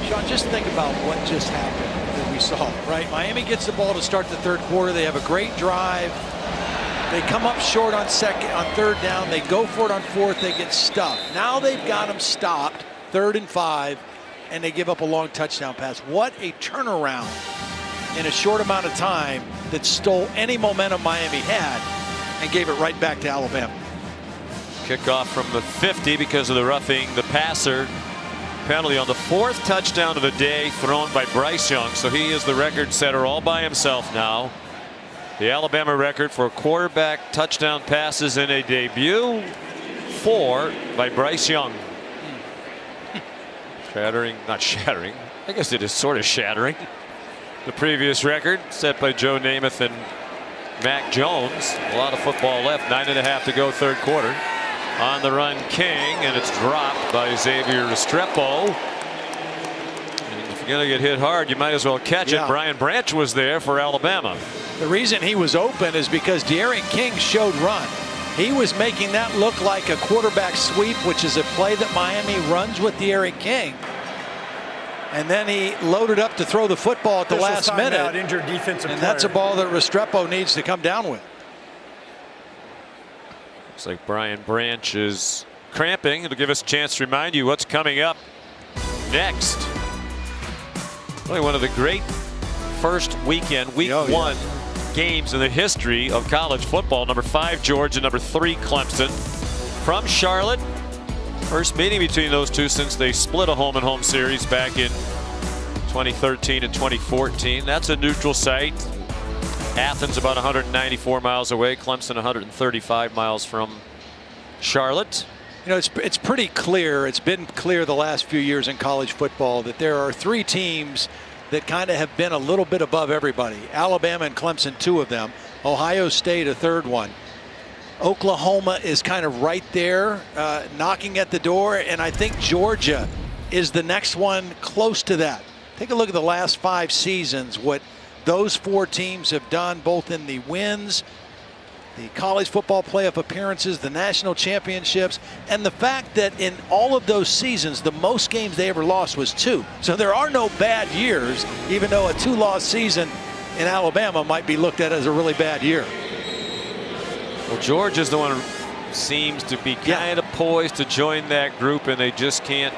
Sean, just think about what just happened that we saw, right? Miami gets the ball to start the third quarter. They have a great drive. They come up short on third down. They go for it on fourth. They get stuffed. Now they've got them stopped, 3rd and 5, and they give up a long touchdown pass. What a turnaround in a short amount of time that stole any momentum Miami had and gave it right back to Alabama. Kickoff from the 50 because of the roughing the passer penalty on the 4th touchdown of the day thrown by Bryce Young. So he is the record setter all by himself now. The Alabama record for quarterback touchdown passes in a debut, 4 by Bryce Young. Not shattering. I guess it is sort of shattering the previous record set by Joe Namath and Mac Jones. A lot of football left. 9.5 to go, third quarter. On the run, King, and it's dropped by Xavier Restrepo. And if you're going to get hit hard, you might as well catch it. Brian Branch was there for Alabama. The reason he was open is because De'Aaron King showed run. He was making that look like a quarterback sweep, which is a play that Miami runs with De'Aaron King. And then he loaded up to throw the football at the last minute. Injured defensive and player. that's a ball that Restrepo needs to come down with. Looks like Brian Branch is cramping. It'll give us a chance to remind you what's coming up next. Really one of the great first weekend, week 1 games in the history of college football. Number 5 Georgia, number 3 Clemson. From Charlotte. First meeting between those two since they split a home and home series back in 2013 and 2014. That's a neutral site. Athens about 194 miles away. Clemson 135 miles from Charlotte. You know, it's pretty clear. It's been clear the last few years in college football that there are 3 teams that kind of have been a little bit above everybody. Alabama and Clemson, 2 of them. Ohio State, a 3rd one. Oklahoma is kind of right there, knocking at the door, and I think Georgia is the next one close to that. Take a look at the last 5 seasons, what those 4 teams have done, both in the wins, the college football playoff appearances, the national championships, and the fact that in all of those seasons, the most games they ever lost was 2. So there are no bad years, even though a 2-loss season in Alabama might be looked at as a really bad year. Well, Georgia's the one who seems to be kind of poised to join that group, and they just can't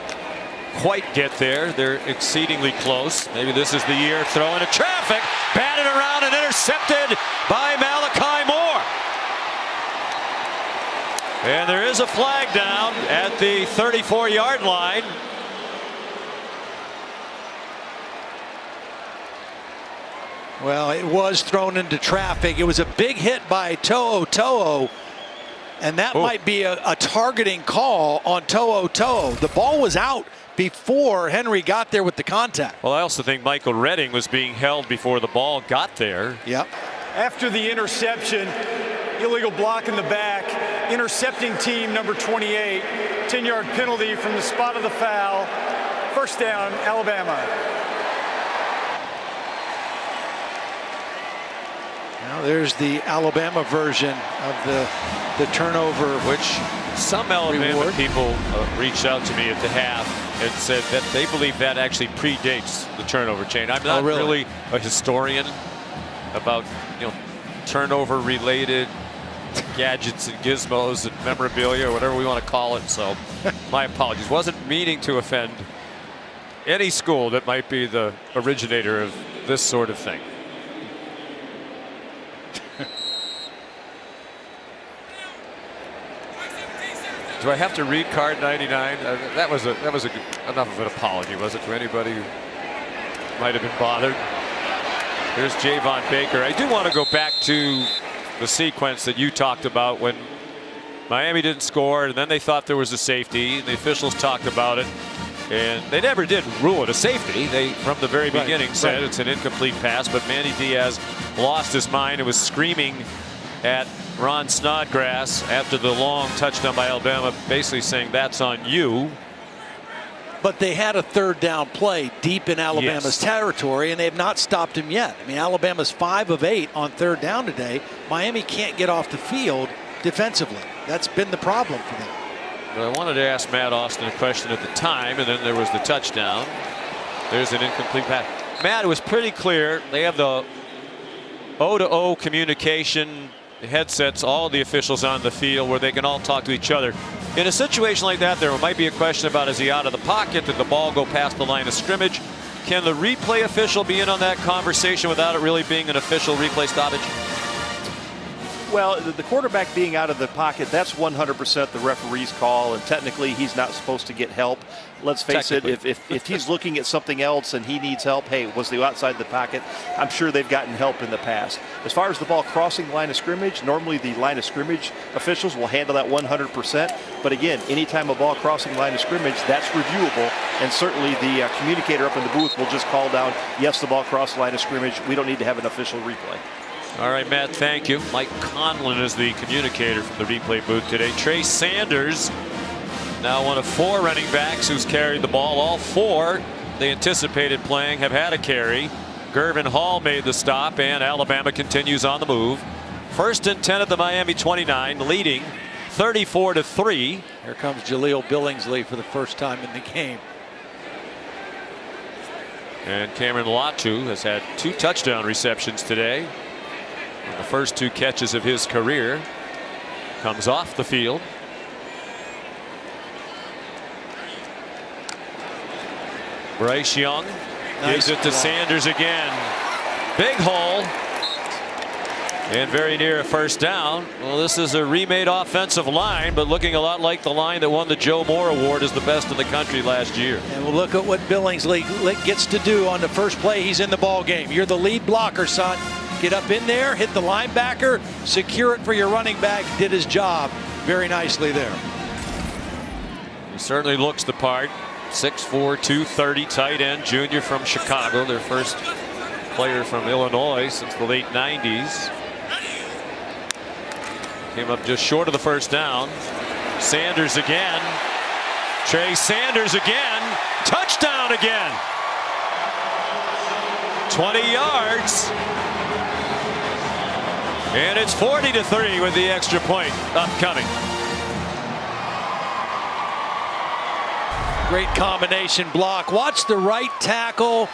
quite get there. They're exceedingly close. Maybe this is the year. Throw into traffic, batted around and intercepted by Malachi Moore. And there is a flag down at the 34-yard line. Well, it was thrown into traffic. It was a big hit by To'o, and that might be a targeting call on To'o. The ball was out before Henry got there with the contact. Well, I also think Michael Redding was being held before the ball got there. Yep. After the interception, illegal block in the back, intercepting team number 28, 10-yard penalty from the spot of the foul. First down, Alabama. Now there's the Alabama version of the turnover, which some Alabama reward. people reached out to me at the half and said that they believe that actually predates the turnover chain. I'm not really a historian about turnover related gadgets and gizmos and memorabilia or whatever we want to call it, so my apologies. Wasn't meaning to offend any school that might be the originator of this sort of thing. Do I have to read card 99? That was enough of an apology, was it, to anybody who might have been bothered? Here's Javon Baker. I do want to go back to the sequence that you talked about when Miami didn't score, and then they thought there was a safety, and the officials talked about it, and they never did rule it a safety. They, from the very beginning, said it's an incomplete pass, but Manny Diaz lost his mind and was screaming at Ron Snodgrass after the long touchdown by Alabama, basically saying that's on you. But they had a 3rd down play deep in Alabama's territory, and they have not stopped him yet. I mean, Alabama's 5 of 8 on 3rd down today. Miami can't get off the field defensively. That's been the problem for them. But I wanted to ask Matt Austin a question at the time, and then there was the touchdown. There's an incomplete pass. Matt, it was pretty clear. They have the O-to-O communication headsets, all the officials on the field, where they can all talk to each other. In a situation like that, there might be a question about, is he out of the pocket? Did the ball go past the line of scrimmage? Can the replay official be in on that conversation without it really being an official replay stoppage? Well, the quarterback being out of the pocket, that's 100% the referee's call, and technically he's not supposed to get help. Let's face it, if he's looking at something else and he needs help, hey, was he outside the pocket? I'm sure they've gotten help in the past. As far as the ball crossing the line of scrimmage, normally the line of scrimmage officials will handle that 100%. But again, anytime a ball crossing the line of scrimmage, that's reviewable, and certainly the communicator up in the booth will just call down, yes, the ball crossed the line of scrimmage. We don't need to have an official replay. All right, Matt, thank you. Mike Conlon is the communicator from the replay booth today. Trey Sanders, now one of 4 running backs who's carried the ball. All 4 they anticipated playing have had a carry. Gervin Hall made the stop, and Alabama continues on the move. 1st and 10 at the Miami 29, leading 34-3. Here comes Jaleel Billingsley for the first time in the game. And Cameron Latu has had 2 touchdown receptions today. On the first 2 catches of his career. Comes off the field. Bryce Young gives it to Sanders again. Big hole. And very near a first down. Well, this is a remade offensive line, but looking a lot like the line that won the Joe Moore Award as the best in the country last year. And we'll look at what Billingsley gets to do on the first play. He's in the ball game. You're the lead blocker, son. Get up in there, hit the linebacker, secure it for your running back. Did his job very nicely there. He certainly looks the part. 6'4", 230 tight end, junior from Chicago, their first player from Illinois since the late 90s. Came up just short of the first down. Sanders again. Trey Sanders again. Touchdown again. 20 yards. And it's 40-3 with the extra point upcoming. Great combination block. Watch the right tackle,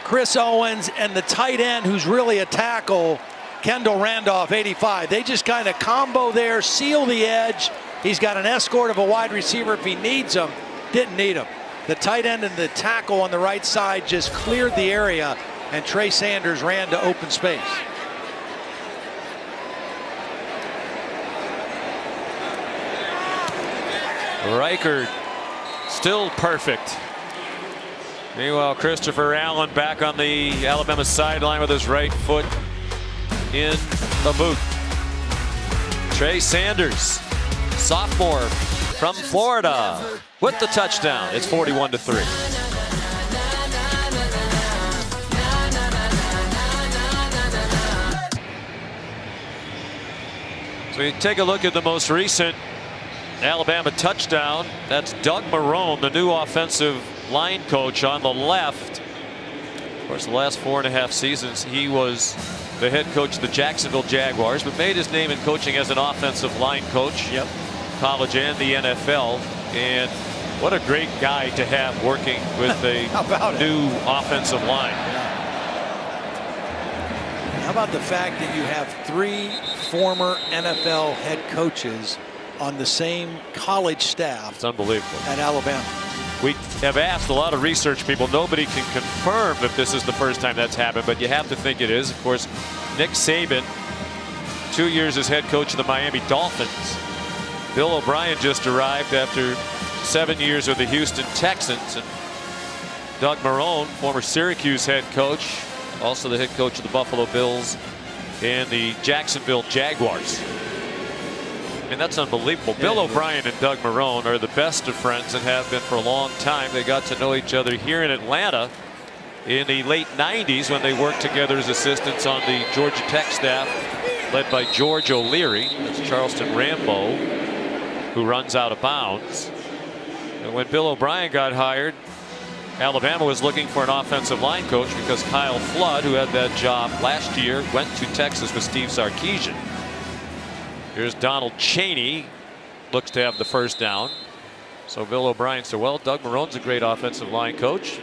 Chris Owens, and the tight end, who's really a tackle, Kendall Randolph, 85. They just kind of combo there, seal the edge. He's got an escort of a wide receiver if he needs him. Didn't need him. The tight end and the tackle on the right side just cleared the area, and Trey Sanders ran to open space. Reichard still perfect. Meanwhile, Christopher Allen back on the Alabama sideline with his right foot in the boot. Trey Sanders, sophomore from Florida, with the touchdown. It's 41-3. So you take a look at the most recent Alabama touchdown. That's Doug Marrone, the new offensive line coach on the left. Of course, the last 4.5 seasons, he was the head coach of the Jacksonville Jaguars, but made his name in coaching as an offensive line coach. Yep. College and the NFL. And what a great guy to have working with a new offensive line. How about the fact that you have 3 former NFL head coaches on the same college staff? It's unbelievable. At Alabama. We have asked a lot of research people. Nobody can confirm if this is the first time that's happened, but you have to think it is. Of course, Nick Saban, 2 years as head coach of the Miami Dolphins. Bill O'Brien just arrived after 7 years with the Houston Texans. And Doug Marrone, former Syracuse head coach, also the head coach of the Buffalo Bills and the Jacksonville Jaguars. And that's unbelievable. Bill O'Brien and Doug Marrone are the best of friends and have been for a long time. They got to know each other here in Atlanta in the late 90s when they worked together as assistants on the Georgia Tech staff led by George O'Leary. That's Charleston Rambo, who runs out of bounds. And when Bill O'Brien got hired, Alabama was looking for an offensive line coach because Kyle Flood, who had that job last year, went to Texas with Steve Sarkisian. Here's Donald Chaney, looks to have the first down. So Bill O'Brien said, well, Doug Marrone's a great offensive line coach.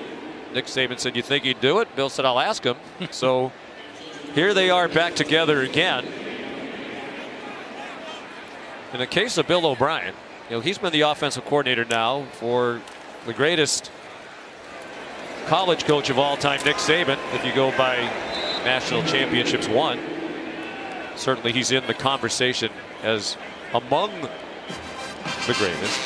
Nick Saban said, you think he'd do it? Bill said, I'll ask him. So here they are back together again. In the case of Bill O'Brien, you know, he's been the offensive coordinator now for the greatest college coach of all time, Nick Saban, if you go by national championships won. certainly he's in the conversation as among the greatest.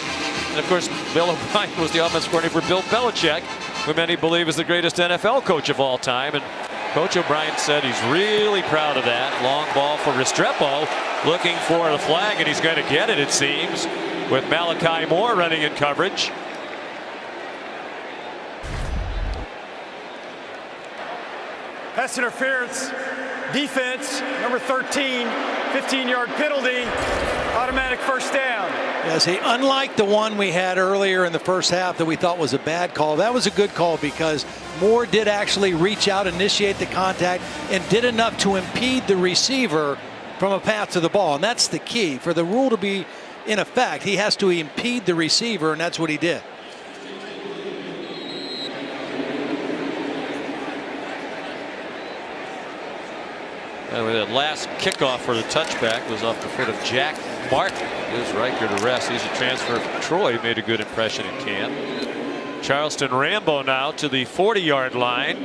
And of course, Bill O'Brien was the offensive coordinator for Bill Belichick, who many believe is the greatest NFL coach of all time. And Coach O'Brien said he's really proud of that. Long ball for Restrepo, looking for the flag, and he's going to get it, it seems, with Malachi Moore running in coverage. Pass interference, defense, number 13, 15-yard penalty, automatic first down. Yeah, see, unlike the one we had earlier in the first half that we thought was a bad call, that was a good call because Moore did actually reach out, initiate the contact, and did enough to impede the receiver from a path to the ball. And that's the key. For the rule to be in effect, he has to impede the receiver, and that's what he did. And that last kickoff for the touchback was off the foot of Jack Martin. Gives Riker to rest. He's a transfer from Troy. Made a good impression in camp. Charleston Rambo now to the 40-yard line.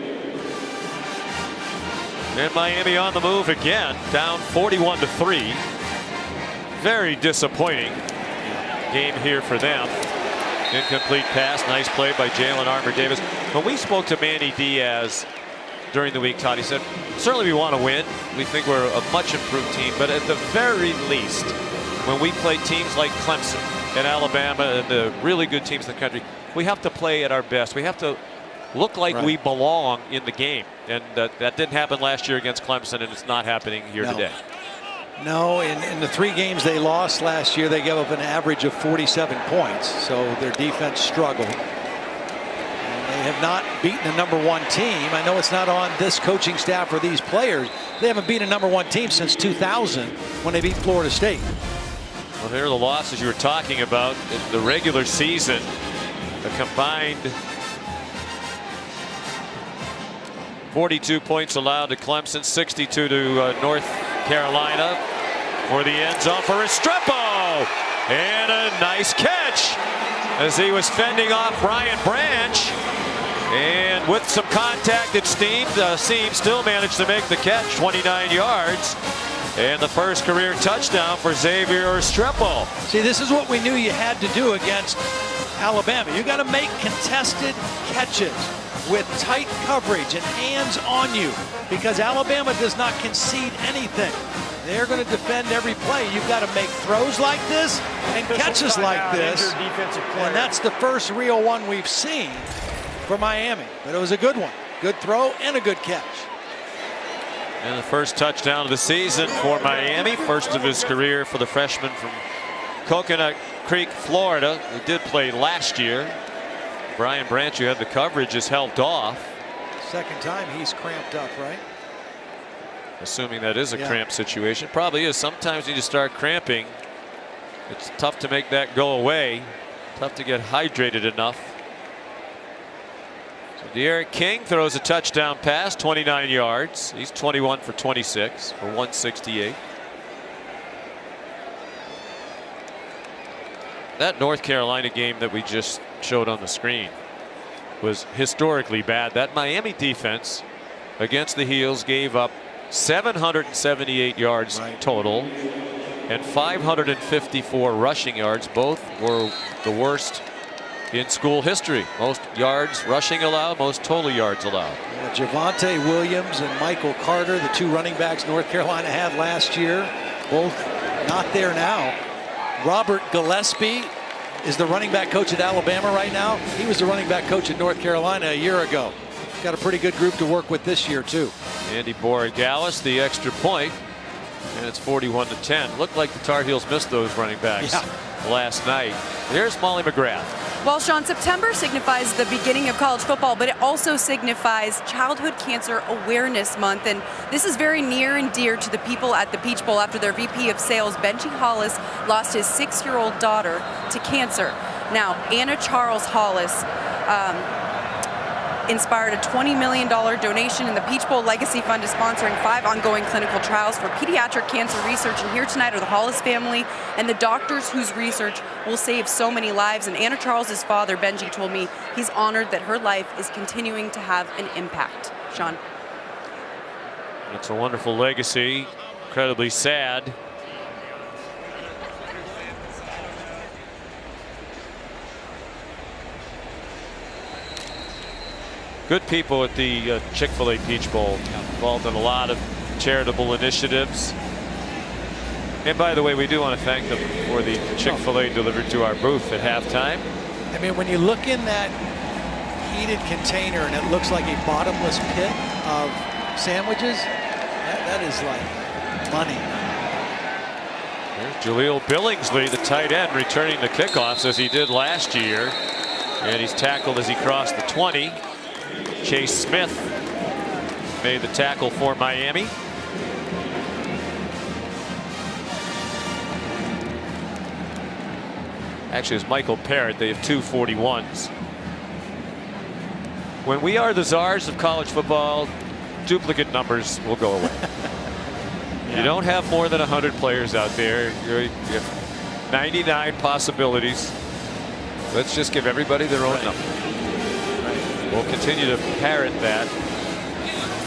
And Miami on the move again, down 41-3. Very disappointing game here for them. Incomplete pass. Nice play by Jalen Armour-Davis. When we spoke to Manny Diaz during the week, Todd, he said, certainly we want to win. We think we're a much improved team, but at the very least, when we play teams like Clemson and Alabama and the really good teams in the country, we have to play at our best. We have to look like we belong in the game. And that didn't happen last year against Clemson, and it's not happening here today. No, in the 3 games they lost last year, they gave up an average of 47 points. So their defense struggled. They have not beaten a #1 team. I know it's not on this coaching staff or these players. They haven't beaten a #1 team since 2000 when they beat Florida State. Well, here are the losses you were talking about in the regular season. A combined 42 points allowed to Clemson, 62 to North Carolina. For the end zone for Restrepo. And a nice catch as he was fending off Brian Branch. And with some contact, it seemed, Seam still managed to make the catch, 29 yards. And the first career touchdown for Xavier Restrepo. See, this is what we knew you had to do against Alabama. You got to make contested catches with tight coverage and hands on you because Alabama does not concede anything. They're going to defend every play. You've got to make throws like this and catches like this. And that's the first real one we've seen for Miami. But it was a good one. Good throw and a good catch. And the first touchdown of the season for Miami. First of his career for the freshman from Coconut Creek, Florida. He did play last year. Brian Branch, who had the coverage, is helped off. Second time he's cramped up, right? Assuming that is a cramp situation. Probably is. Sometimes when you start cramping, it's tough to make that go away. Tough to get hydrated enough. So D'Eriq King throws a touchdown pass, 29 yards. He's 21 for 26 for 168. That North Carolina game that we just showed on the screen was historically bad. That Miami defense against the Heels gave up 778 yards total and 554 rushing yards. Both were the worst in school history. Most yards rushing allowed, most total yards allowed. Javonte Williams and Michael Carter, the 2 running backs North Carolina had last year, both not there now. Robert Gillespie is the running back coach at Alabama right now. He was the running back coach at North Carolina a year ago. Got a pretty good group to work with this year too. Andy Borregales the extra point, and it's 41-10. Looked like the Tar Heels missed those running backs last night. There's Molly McGrath. Well, Sean, September signifies the beginning of college football, but it also signifies Childhood Cancer Awareness Month. And this is very near and dear to the people at the Peach Bowl after their VP of Sales, Benji Hollis, lost his 6-year-old daughter to cancer. Now, Anna Charles Hollis inspired a $20 million donation, and the Peach Bowl Legacy Fund is sponsoring 5 ongoing clinical trials for pediatric cancer research. And here tonight are the Hollis family and the doctors whose research will save so many lives. And Anna Charles's father, Benji, told me he's honored that her life is continuing to have an impact. Sean. It's a wonderful legacy incredibly sad. Good people at the Chick-fil-A Peach Bowl, involved in a lot of charitable initiatives. And by the way, we do want to thank them for the Chick-fil-A delivered to our booth at halftime. I mean, when you look in that heated container and it looks like a bottomless pit of sandwiches, that is like money. There's Jaleel Billingsley, the tight end, returning the kickoffs as he did last year. And he's tackled as he crossed the 20. Chase Smith made the tackle for Miami. Actually, it's Michael Parrott. They have two 41s. When we are the czars of college football, duplicate numbers will go away. You don't have more than 100 players out there. You have 99 possibilities. Let's just give everybody their own number. We'll continue to parrot that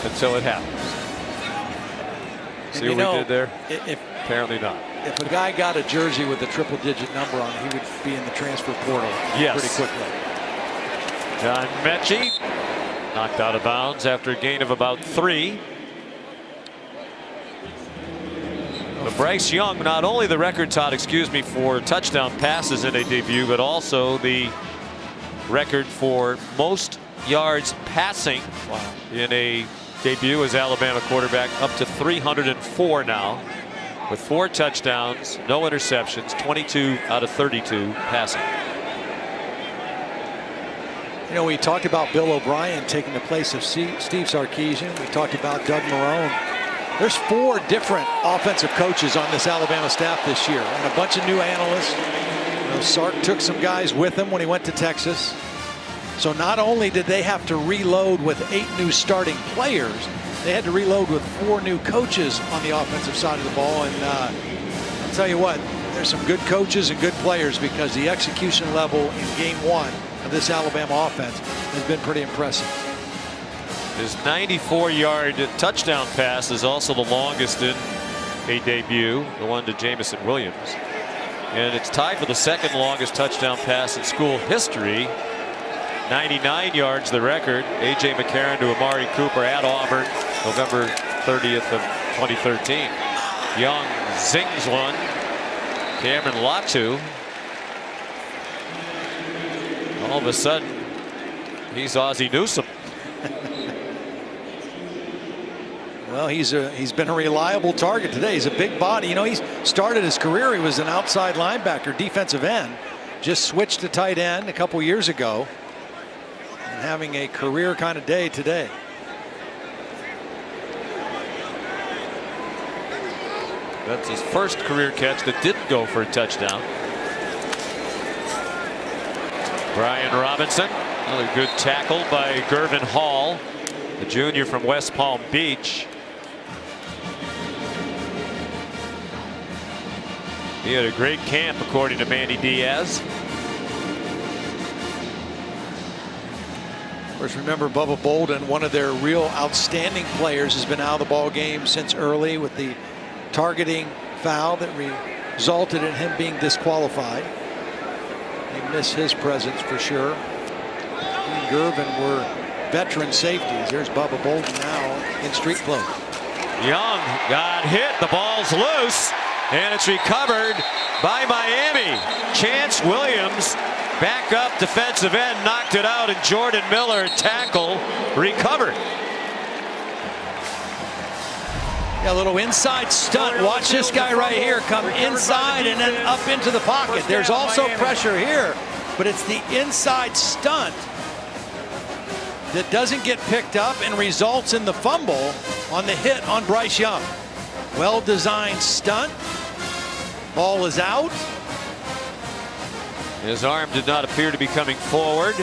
until it happens. See what we did there? Apparently not. If a guy got a jersey with a triple-digit number on it, he would be in the transfer portal pretty quickly. John Mechie knocked out of bounds after a gain of about 3. But Bryce Young, not only the record, Todd, for touchdown passes in a debut, but also the record for most yards passing in a debut as Alabama quarterback, up to 304 now, with 4 touchdowns, no interceptions, 22 out of 32 passing. You know, we talked about Bill O'Brien taking the place of Steve Sarkisian. We talked about Doug Marrone. There's 4 different offensive coaches on this Alabama staff this year, and a bunch of new analysts. You know, Sark took some guys with him when he went to Texas. So not only did they have to reload with 8 new starting players, they had to reload with 4 new coaches on the offensive side of the ball. And I'll tell you what, there's some good coaches and good players, because the execution level in game 1 of this Alabama offense has been pretty impressive. His 94-yard touchdown pass is also the longest in a debut, the one to Jamison Williams. And it's tied for the second longest touchdown pass in school history. 99 yards, the record. A.J. McCarron to Amari Cooper at Auburn, November 30th of 2013. Young zings one. Cameron Latu. All of a sudden, he's Ozzie Newsome. Well, he's been a reliable target today. He's a big body. You know, he's started his career, he was an outside linebacker, defensive end. Just switched to tight end a couple years ago. And having a career kind of day today. That's his first career catch that didn't go for a touchdown. Brian Robinson, another good tackle by Gervin Hall, the junior from West Palm Beach. He had a great camp, according to Manny Diaz. Of course, remember Bubba Bolden, one of their real outstanding players, has been out of the ball game since early with the targeting foul that resulted in him being disqualified. They miss his presence for sure. He and Gervin were veteran safeties. There's Bubba Bolden now in street clothes. Young got hit. The ball's loose, and it's recovered by Miami. Chance Williams, backup defensive end, knocked it out, and Jordan Miller, tackle, recovered. Yeah, a little inside stunt. Watch this guy right here come inside and then up into the pocket. There's also pressure here, but it's the inside stunt that doesn't get picked up and results in the fumble on the hit on Bryce Young. Well-designed stunt. Ball is out. His arm did not appear to be coming forward.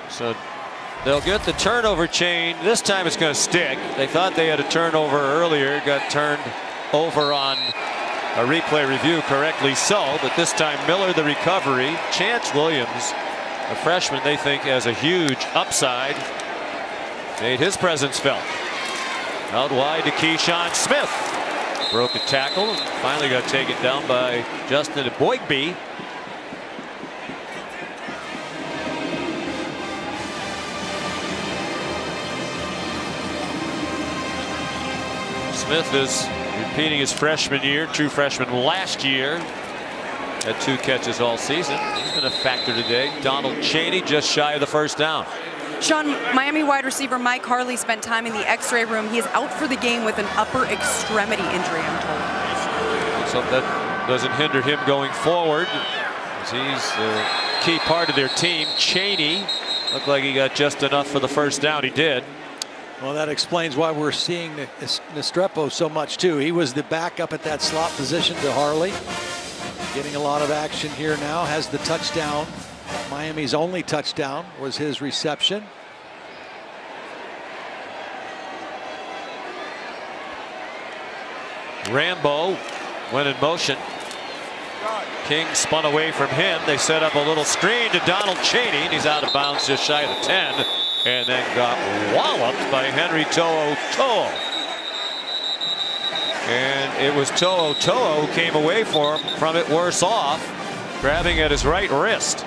So they'll get the turnover chain. This time it's going to stick. They thought they had a turnover earlier. Got turned over on a replay review, correctly so. But this time Miller the recovery. Chance Williams, a freshman they think has a huge upside, made his presence felt. Out wide to Keyshawn Smith. Broke a tackle and finally got taken down by Justin Boygby. Smith is repeating his freshman year, true freshman last year. Had 2 catches all season. He's been a factor today. Donald Chaney just shy of the first down. Sean, Miami wide receiver Mike Harley spent time in the x-ray room. He is out for the game with an upper extremity injury, I'm told. So that doesn't hinder him going forward, as he's a key part of their team. Chaney looked like he got just enough for the first down. He did. Well, that explains why we're seeing Nestrepo so much too. He was the backup at that slot position to Harley. Getting a lot of action here now. Has the touchdown. Miami's only touchdown was his reception. Rambo went in motion. King spun away from him. They set up a little screen to Donald Chaney, and he's out of bounds just shy of the 10, and then got walloped by Henry To'o. And it was To'o who came away from it worse off, grabbing at his right wrist.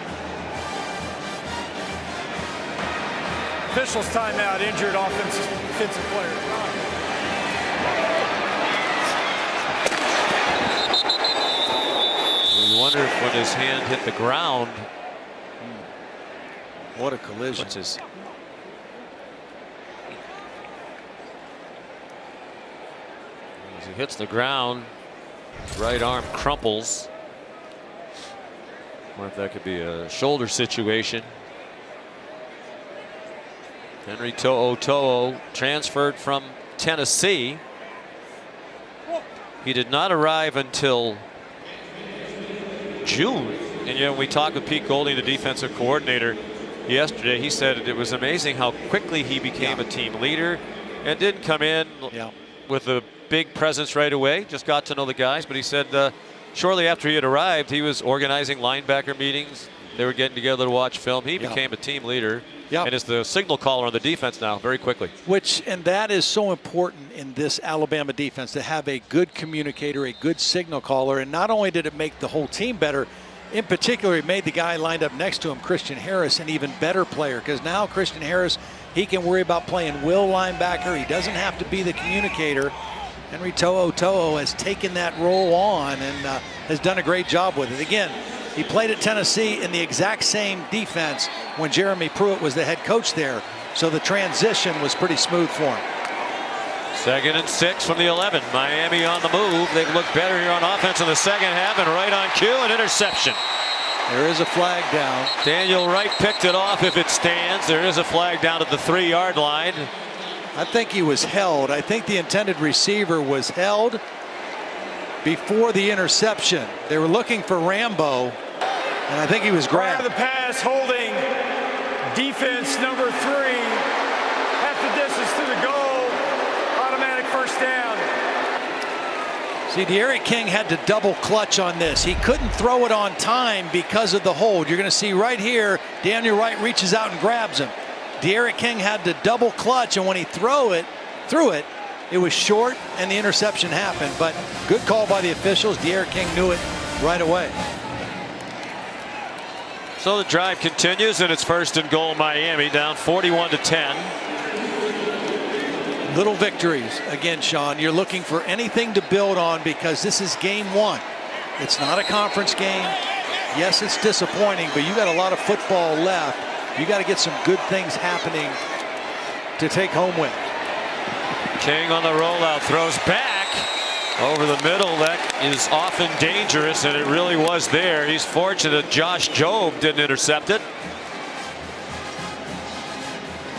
Officials timeout, injured offensive player. You wonder if when his hand hit the ground. What a collision. What's his? As he hits the ground, his right arm crumples. I wonder if that could be a shoulder situation. Henry To'o transferred from Tennessee. He did not arrive until June. And yet, when we talked with Pete Golding, the defensive coordinator, yesterday, he said it was amazing how quickly he became a team leader and didn't come in with a big presence right away. Just got to know the guys. But he said shortly after he had arrived, he was organizing linebacker meetings. They were getting together to watch film. He became a team leader and is the signal caller on the defense now very quickly. And that is so important in this Alabama defense, to have a good communicator, a good signal caller. And not only did it make the whole team better, in particular, it made the guy lined up next to him, Christian Harris, an even better player, because now Christian Harris, he can worry about playing will linebacker. He doesn't have to be the communicator. Henry To'o has taken that role on and has done a great job with it. Again, he played at Tennessee in the exact same defense when Jeremy Pruitt was the head coach there. So the transition was pretty smooth for him. 2nd and 6 from the 11. Miami on the move. They've looked better here on offense in the second half, and right on cue, an interception. There is a flag down. Daniel Wright picked it off if it stands. There is a flag down at the 3-yard line. I think he was held. I think the intended receiver was held before the interception. They were looking for Rambo, and I think he was grabbed. Prior to the pass, holding defense number 3. Half the distance to the goal. Automatic first down. See, De'Aaron King had to double clutch on this. He couldn't throw it on time because of the hold. You're going to see right here, Daniel Wright reaches out and grabs him. De'Aaron King had to double clutch, and when he threw it, it was short, and the interception happened. But good call by the officials. De'Aaron King knew it right away. So the drive continues, and it's 1st and goal Miami, down 41-10. Little victories. Again, Sean, you're looking for anything to build on because this is game 1. It's not a conference game. Yes, it's disappointing, but you got a lot of football left. You got to get some good things happening to take home with. King on the rollout, throws back over the middle. That is often dangerous, and it really was there. He's fortunate Josh Jobe didn't intercept it.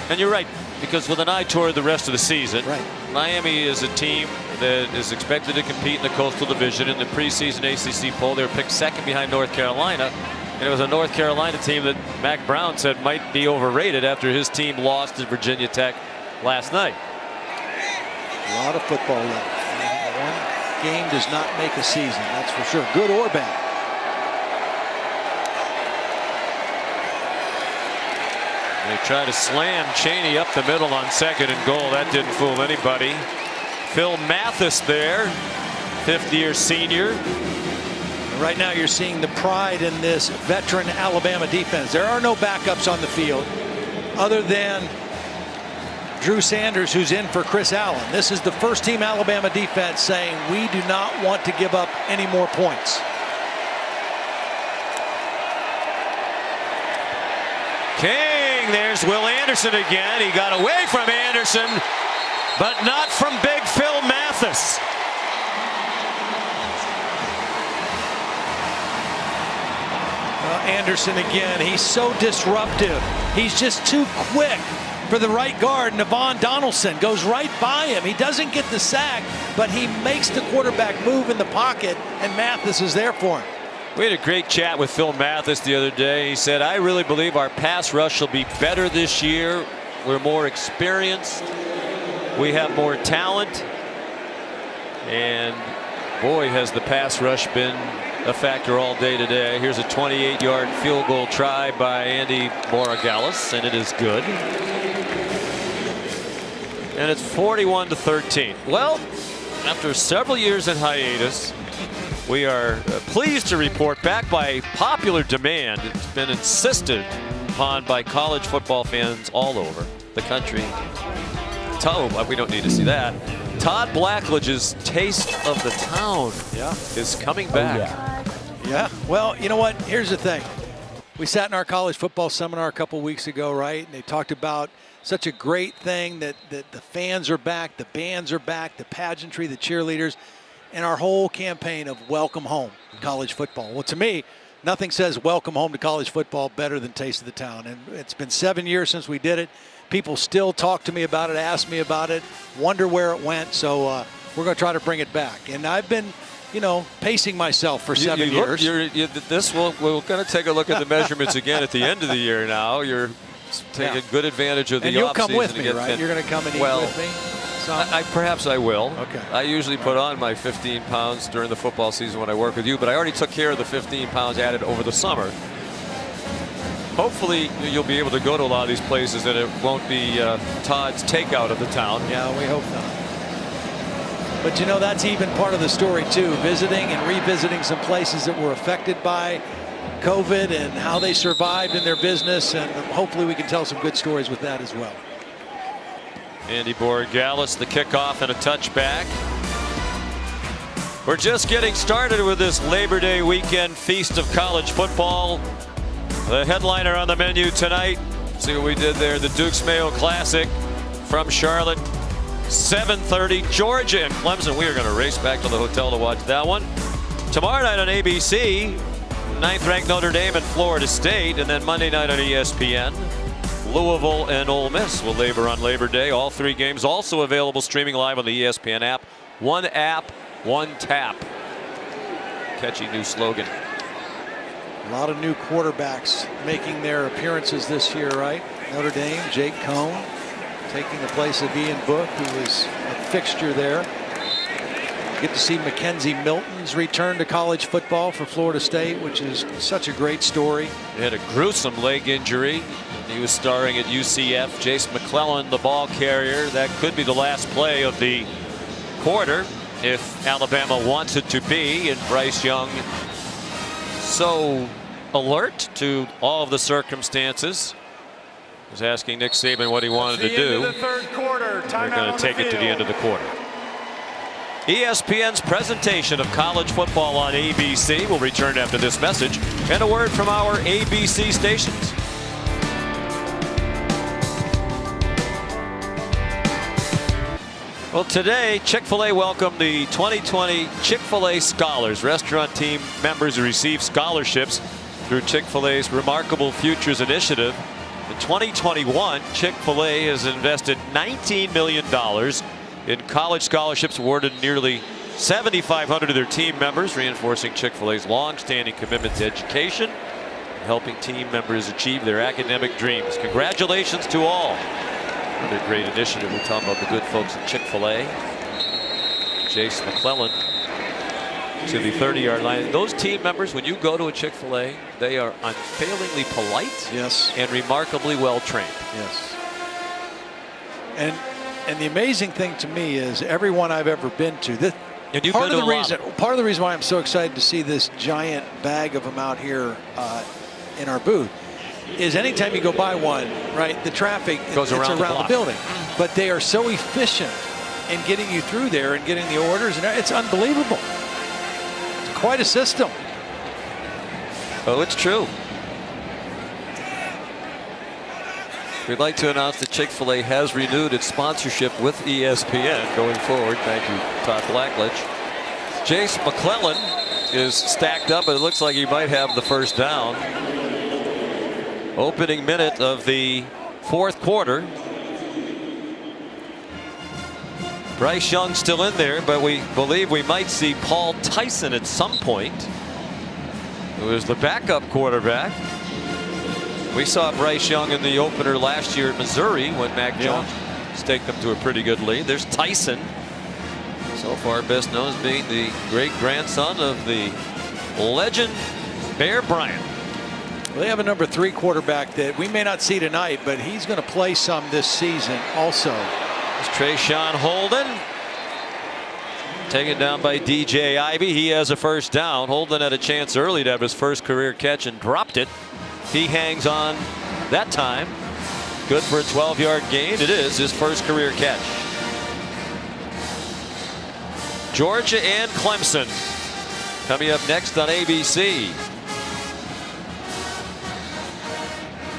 And you're right, because with an eye toward the rest of the season, Miami is a team that is expected to compete in the Coastal Division. In the preseason ACC poll, they were picked 2nd behind North Carolina. And it was a North Carolina team that Mac Brown said might be overrated after his team lost to Virginia Tech last night. A lot of football left. One game does not make a season, that's for sure, good or bad. They try to slam Chaney up the middle on 2nd and goal. That didn't fool anybody. Phil Mathis there, 5th-year senior. Right now you're seeing the pride in this veteran Alabama defense. There are no backups on the field other than Drew Sanders, who's in for Chris Allen. This is the first-team Alabama defense saying we do not want to give up any more points. King, there's Will Anderson again. He got away from Anderson, but not from big Phil Mathis. Anderson again, he's so disruptive. He's just too quick for the right guard. Navon Donaldson goes right by him. He doesn't get the sack, but he makes the quarterback move in the pocket, and Mathis is there for him. We had a great chat with Phil Mathis the other day. He said, I really believe our pass rush will be better this year. We're more experienced. We have more talent. And boy, has the pass rush been a factor all day today. Here's a 28-yard field goal try by Andy Borregales, and it is good. And it's 41-13. Well, after several years in hiatus, we are pleased to report, back by popular demand, it's been insisted upon by college football fans all over the country. We don't need to see that. Todd Blackledge's Taste of the Town is coming back. Yeah, well, you know what? Here's the thing. We sat in our college football seminar a couple weeks ago, right? And they talked about such a great thing that the fans are back, the bands are back, the pageantry, the cheerleaders, and our whole campaign of welcome home college football. Well, to me, nothing says welcome home to college football better than Taste of the Town. And it's been 7 years since we did it. People still talk to me about it, ask me about it, wonder where it went. So we're going to try to bring it back. And I've been, pacing myself for 7 years. We're going to take a look at the measurements again at the end of the year now. You're taking good advantage of the offseason. And you'll come with to me, right? You're going to come and eat with me? Perhaps I will. Okay. I usually put on my 15 pounds during the football season when I work with you, but I already took care of the 15 pounds added over the summer. Hopefully you'll be able to go to a lot of these places and it won't be Todd's takeout of the town. Yeah, we hope not. But that's even part of the story too, visiting and revisiting some places that were affected by COVID and how they survived in their business, and hopefully we can tell some good stories with that as well. Andy Borregales, the kickoff and a touchback. We're just getting started with this Labor Day weekend feast of college football. The headliner on the menu tonight, see what we did there, the Dukes Mayo Classic from Charlotte. 7:30, Georgia and Clemson. We are going to race back to the hotel to watch that one. Tomorrow night on ABC, 9th-ranked Notre Dame and Florida State, and then Monday night on ESPN, Louisville and Ole Miss will labor on Labor Day. All three games also available streaming live on the ESPN app. One app, one tap. Catchy new slogan. A lot of new quarterbacks making their appearances this year, right? Notre Dame, Jake Cohn taking the place of Ian Book, who was a fixture there. Get to see Mackenzie Milton's return to college football for Florida State, which is such a great story. He had a gruesome leg injury. He was starring at UCF. Jace McClellan, the ball carrier. That could be the last play of the quarter if Alabama wants it to be. And Bryce Young, so alert to all of the circumstances, was asking Nick Saban what he wanted to do. The third quarter. We're going to take it to the end of the quarter. ESPN's presentation of college football on ABC will return after this message and a word from our ABC stations. Well, today, Chick-fil-A welcomed the 2020 Chick-fil-A Scholars, restaurant team members who receive scholarships through Chick-fil-A's Remarkable Futures Initiative. In 2021, Chick-fil-A has invested $19 million in college scholarships, awarded nearly 7,500 of their team members, reinforcing Chick-fil-A's long-standing commitment to education and helping team members achieve their academic dreams. Congratulations to all. Another great initiative. We're talking about the good folks at Chick-fil-A. Jace McClellan to the 30-yard line. Those team members, when you go to a Chick-fil-A, they are unfailingly polite. Yes. And remarkably well trained. Yes. And the amazing thing to me is everyone I've ever been to. This, and you've part been of to the a reason, lot. part of the reason why I'm so excited to see this giant bag of them out here in our booth is anytime you go by one, right, the traffic goes around the building. But they are so efficient in getting you through there and getting the orders, and it's unbelievable. It's quite a system. Oh, it's true. We'd like to announce that Chick-fil-A has renewed its sponsorship with ESPN going forward. Thank you, Todd Blackledge. Jace McClellan is stacked up, and it looks like he might have the first down. Opening minute of the fourth quarter. Bryce Young still in there, but we believe we might see Paul Tyson at some point, who is the backup quarterback. We saw Bryce Young in the opener last year at Missouri when Mac Jones staked them to a pretty good lead. There's Tyson, so far best known as being the great grandson of the legend Bear Bryant. Well, they have a number 3 quarterback that we may not see tonight, but he's going to play some this season also. It's Trayshawn Holden. Taken down by DJ Ivey. He has a first down. Holden had a chance early to have his first career catch and dropped it. He hangs on that time. Good for a 12-yard gain. It is his first career catch. Georgia and Clemson coming up next on ABC.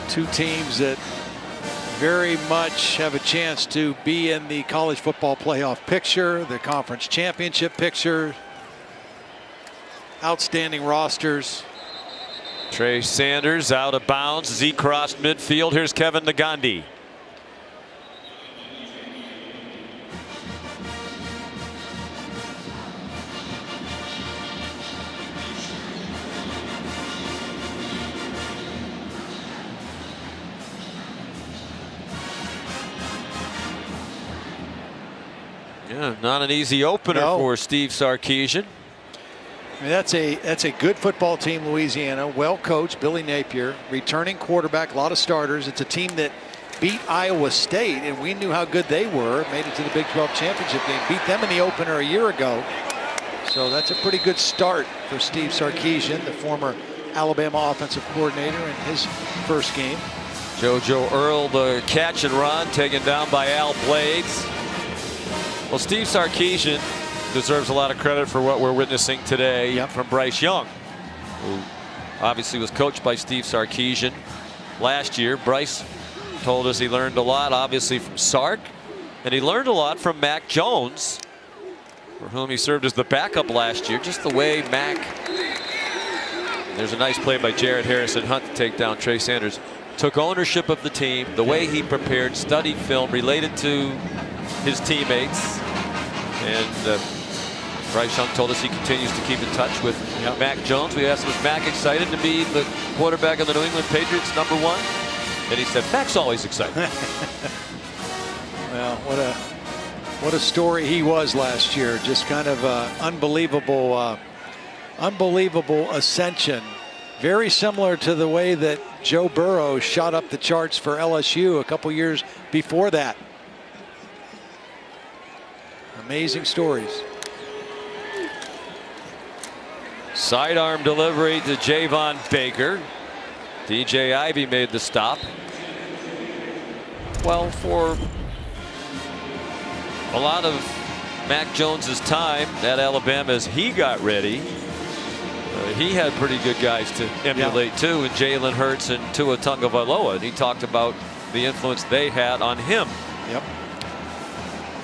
Two teams that very much have a chance to be in the college football playoff picture, the conference championship picture. Outstanding rosters. Trey Sanders out of bounds as he crossed midfield. Here's Kevin Nagandi. Yeah, not an easy opener for Steve Sarkisian. I mean, that's a good football team, Louisiana, well coached. Billy Napier, returning quarterback, a lot of starters. It's a team that beat Iowa State, and we knew how good they were. Made it to the Big 12 championship game, beat them in the opener a year ago. So that's a pretty good start for Steve Sarkisian, the former Alabama offensive coordinator, in his first game. JoJo Earl, the catch and run, taken down by Al Blades. Well, Steve Sarkisian deserves a lot of credit for what we're witnessing today from Bryce Young, who obviously was coached by Steve Sarkisian last year. Bryce told us he learned a lot, obviously, from Sark, and he learned a lot from Mac Jones, for whom he served as the backup last year. Just the way Mac, there's a nice play by Jared Harrison Hunt to take down Trey Sanders, took ownership of the team, the way he prepared, studied film related to his teammates, and Bryce Young told us he continues to keep in touch with Mac Jones. We asked him, is Mac excited to be the quarterback of the New England Patriots, #1? And he said, Mac's always excited. Well, what a story he was last year. Just kind of unbelievable ascension. Very similar to the way that Joe Burrow shot up the charts for LSU a couple years before that. Amazing stories. Sidearm delivery to Javon Baker. DJ Ivey made the stop. Well, for a lot of Mac Jones's time at Alabama as he got ready, he had pretty good guys to emulate too, and Jalen Hurts and Tua Tagovailoa. And he talked about the influence they had on him. Yep.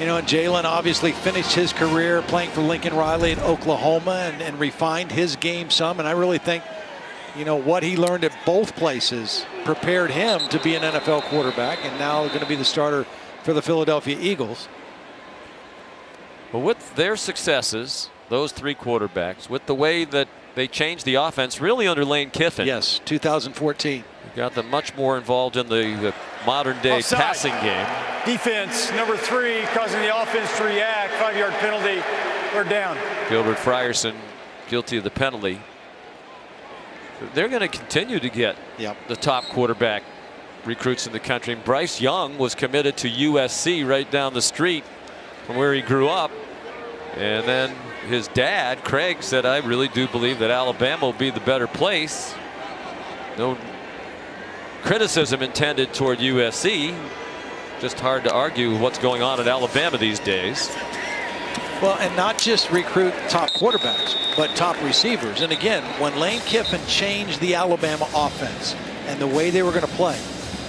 You know, and Jalen obviously finished his career playing for Lincoln Riley in Oklahoma and refined his game some. And I really think, you know, what he learned at both places prepared him to be an NFL quarterback, and now going to be the starter for the Philadelphia Eagles. But with their successes, those three quarterbacks, with the way that they changed the offense really under Lane Kiffin. Yes, 2014. Got them much more involved in the modern day passing game. Defense, number 3, causing the offense to react. 5-yard penalty. They're down. Gilbert Frierson guilty of the penalty. They're going to continue to get the top quarterback recruits in the country. And Bryce Young was committed to USC right down the street from where he grew up. And then his dad, Craig, said, I really do believe that Alabama will be the better place. No criticism intended toward USC. Just hard to argue what's going on at Alabama these days. Well, and not just recruit top quarterbacks, but top receivers. And again, when Lane Kiffin changed the Alabama offense and the way they were going to play,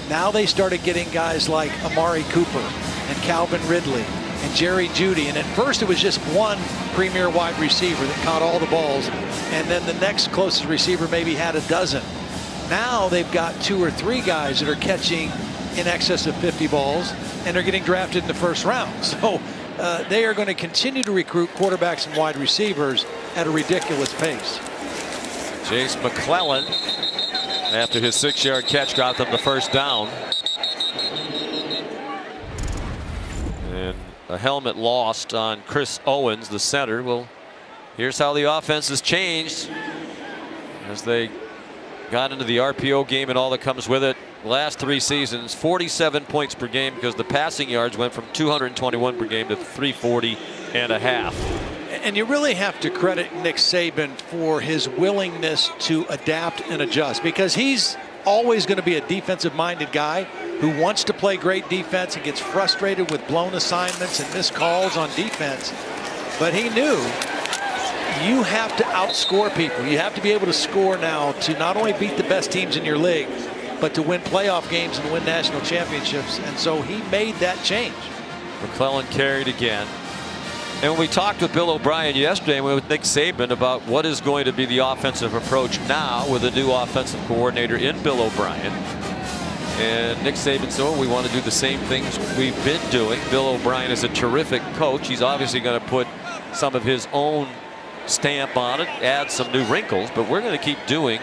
now they started getting guys like Amari Cooper and Calvin Ridley and Jerry Jeudy. And at first it was just one premier wide receiver that caught all the balls, and then the next closest receiver maybe had a dozen. Now they've got 2 or 3 guys that are catching in excess of 50 balls, and they're getting drafted in the first round. So they are going to continue to recruit quarterbacks and wide receivers at a ridiculous pace. Chase McClellan, after his 6-yard catch, got them the first down. And a helmet lost on Chris Owens, the center. Well, here's how the offense has changed as they got into the RPO game and all that comes with it. Last 3 seasons, 47 points per game, because the passing yards went from 221 per game to 340 and a half. And you really have to credit Nick Saban for his willingness to adapt and adjust, because he's always going to be a defensive-minded guy who wants to play great defense and gets frustrated with blown assignments and missed calls on defense. But he knew you have to outscore people. You have to be able to score now to not only beat the best teams in your league, but to win playoff games and win national championships. And so he made that change. McClellan carried again. And when we talked with Bill O'Brien yesterday and with Nick Saban about what is going to be the offensive approach now with a new offensive coordinator in Bill O'Brien, and Nick Saban said, we want to do the same things we've been doing. Bill O'Brien is a terrific coach. He's obviously going to put some of his own stamp on it, add some new wrinkles, but we're going to keep doing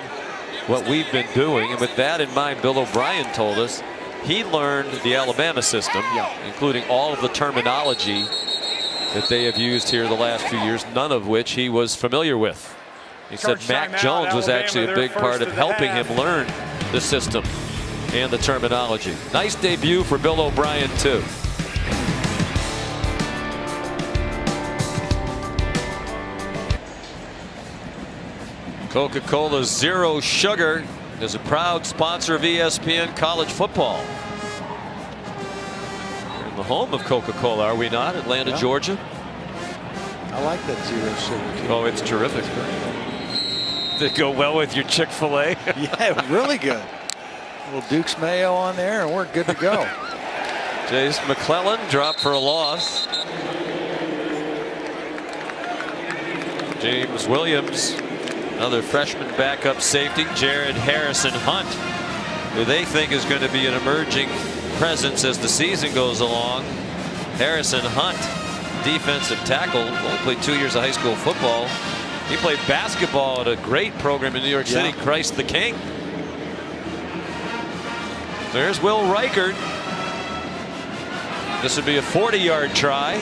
what we've been doing. And with that in mind, Bill O'Brien told us he learned the Alabama system, including all of the terminology that they have used here the last few years, none of which he was familiar with. He said Mac Jones was actually a big part of helping him learn the system and the terminology. Nice debut for Bill O'Brien, too. Coca-Cola Zero Sugar is a proud sponsor of ESPN College Football. We're in the home of Coca-Cola, are we not? Atlanta, Georgia. I like that Zero Sugar. Oh, it's terrific. Did it go well with your Chick-fil-A? Yeah, really good. A little Duke's Mayo on there, and we're good to go. Chase McClellan dropped for a loss. James Williams, another freshman backup safety. Jared Harrison Hunt, who they think is going to be an emerging presence as the season goes along. Harrison Hunt, defensive tackle, only played 2 years of high school football. He played basketball at a great program in New York City, Christ the King. There's Will Reichert. This would be a 40-yard try.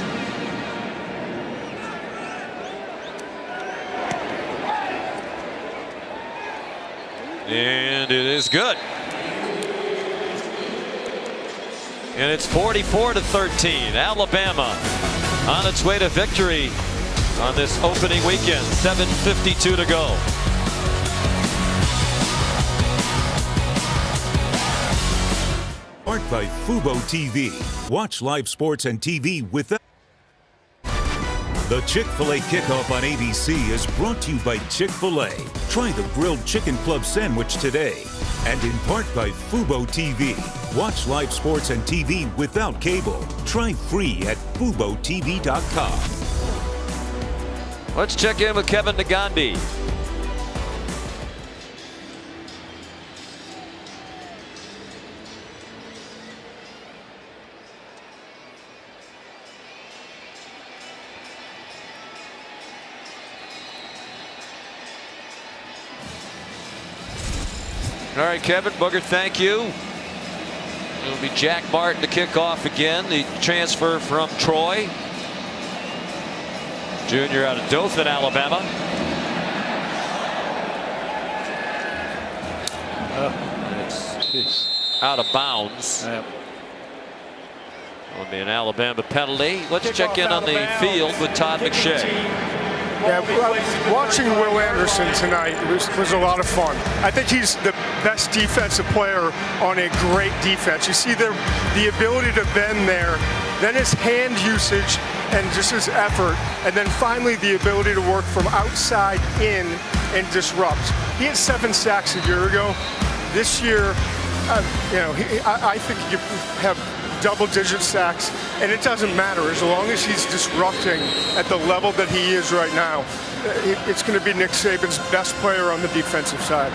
And it is good. And it's 44-13. Alabama on its way to victory on this opening weekend. 7:52 to go. Powered by Fubo TV. Watch live sports and TV without. The Chick-fil-A Kickoff on ABC is brought to you by Chick-fil-A. Try the grilled chicken club sandwich today. And in part by Fubo TV. Watch live sports and TV without cable. Try free at FuboTV.com. Let's check in with Kevin Nagandi. All right, Kevin, Booger, thank you. It'll be Jack Martin to kick off again, the transfer from Troy. Junior out of Dothan, Alabama. It's out of bounds. Will be an Alabama penalty. Let's check in on the field with Todd McShay. Yeah, watching Will Anderson tonight was a lot of fun. I think he's the best defensive player on a great defense. You see the ability to bend there, then his hand usage and just his effort, and then finally the ability to work from outside in and disrupt. He had 7 sacks a year ago. This year, I think he could have double-digit sacks, and it doesn't matter as long as he's disrupting at the level that he is right now. It's going to be Nick Saban's best player on the defensive side.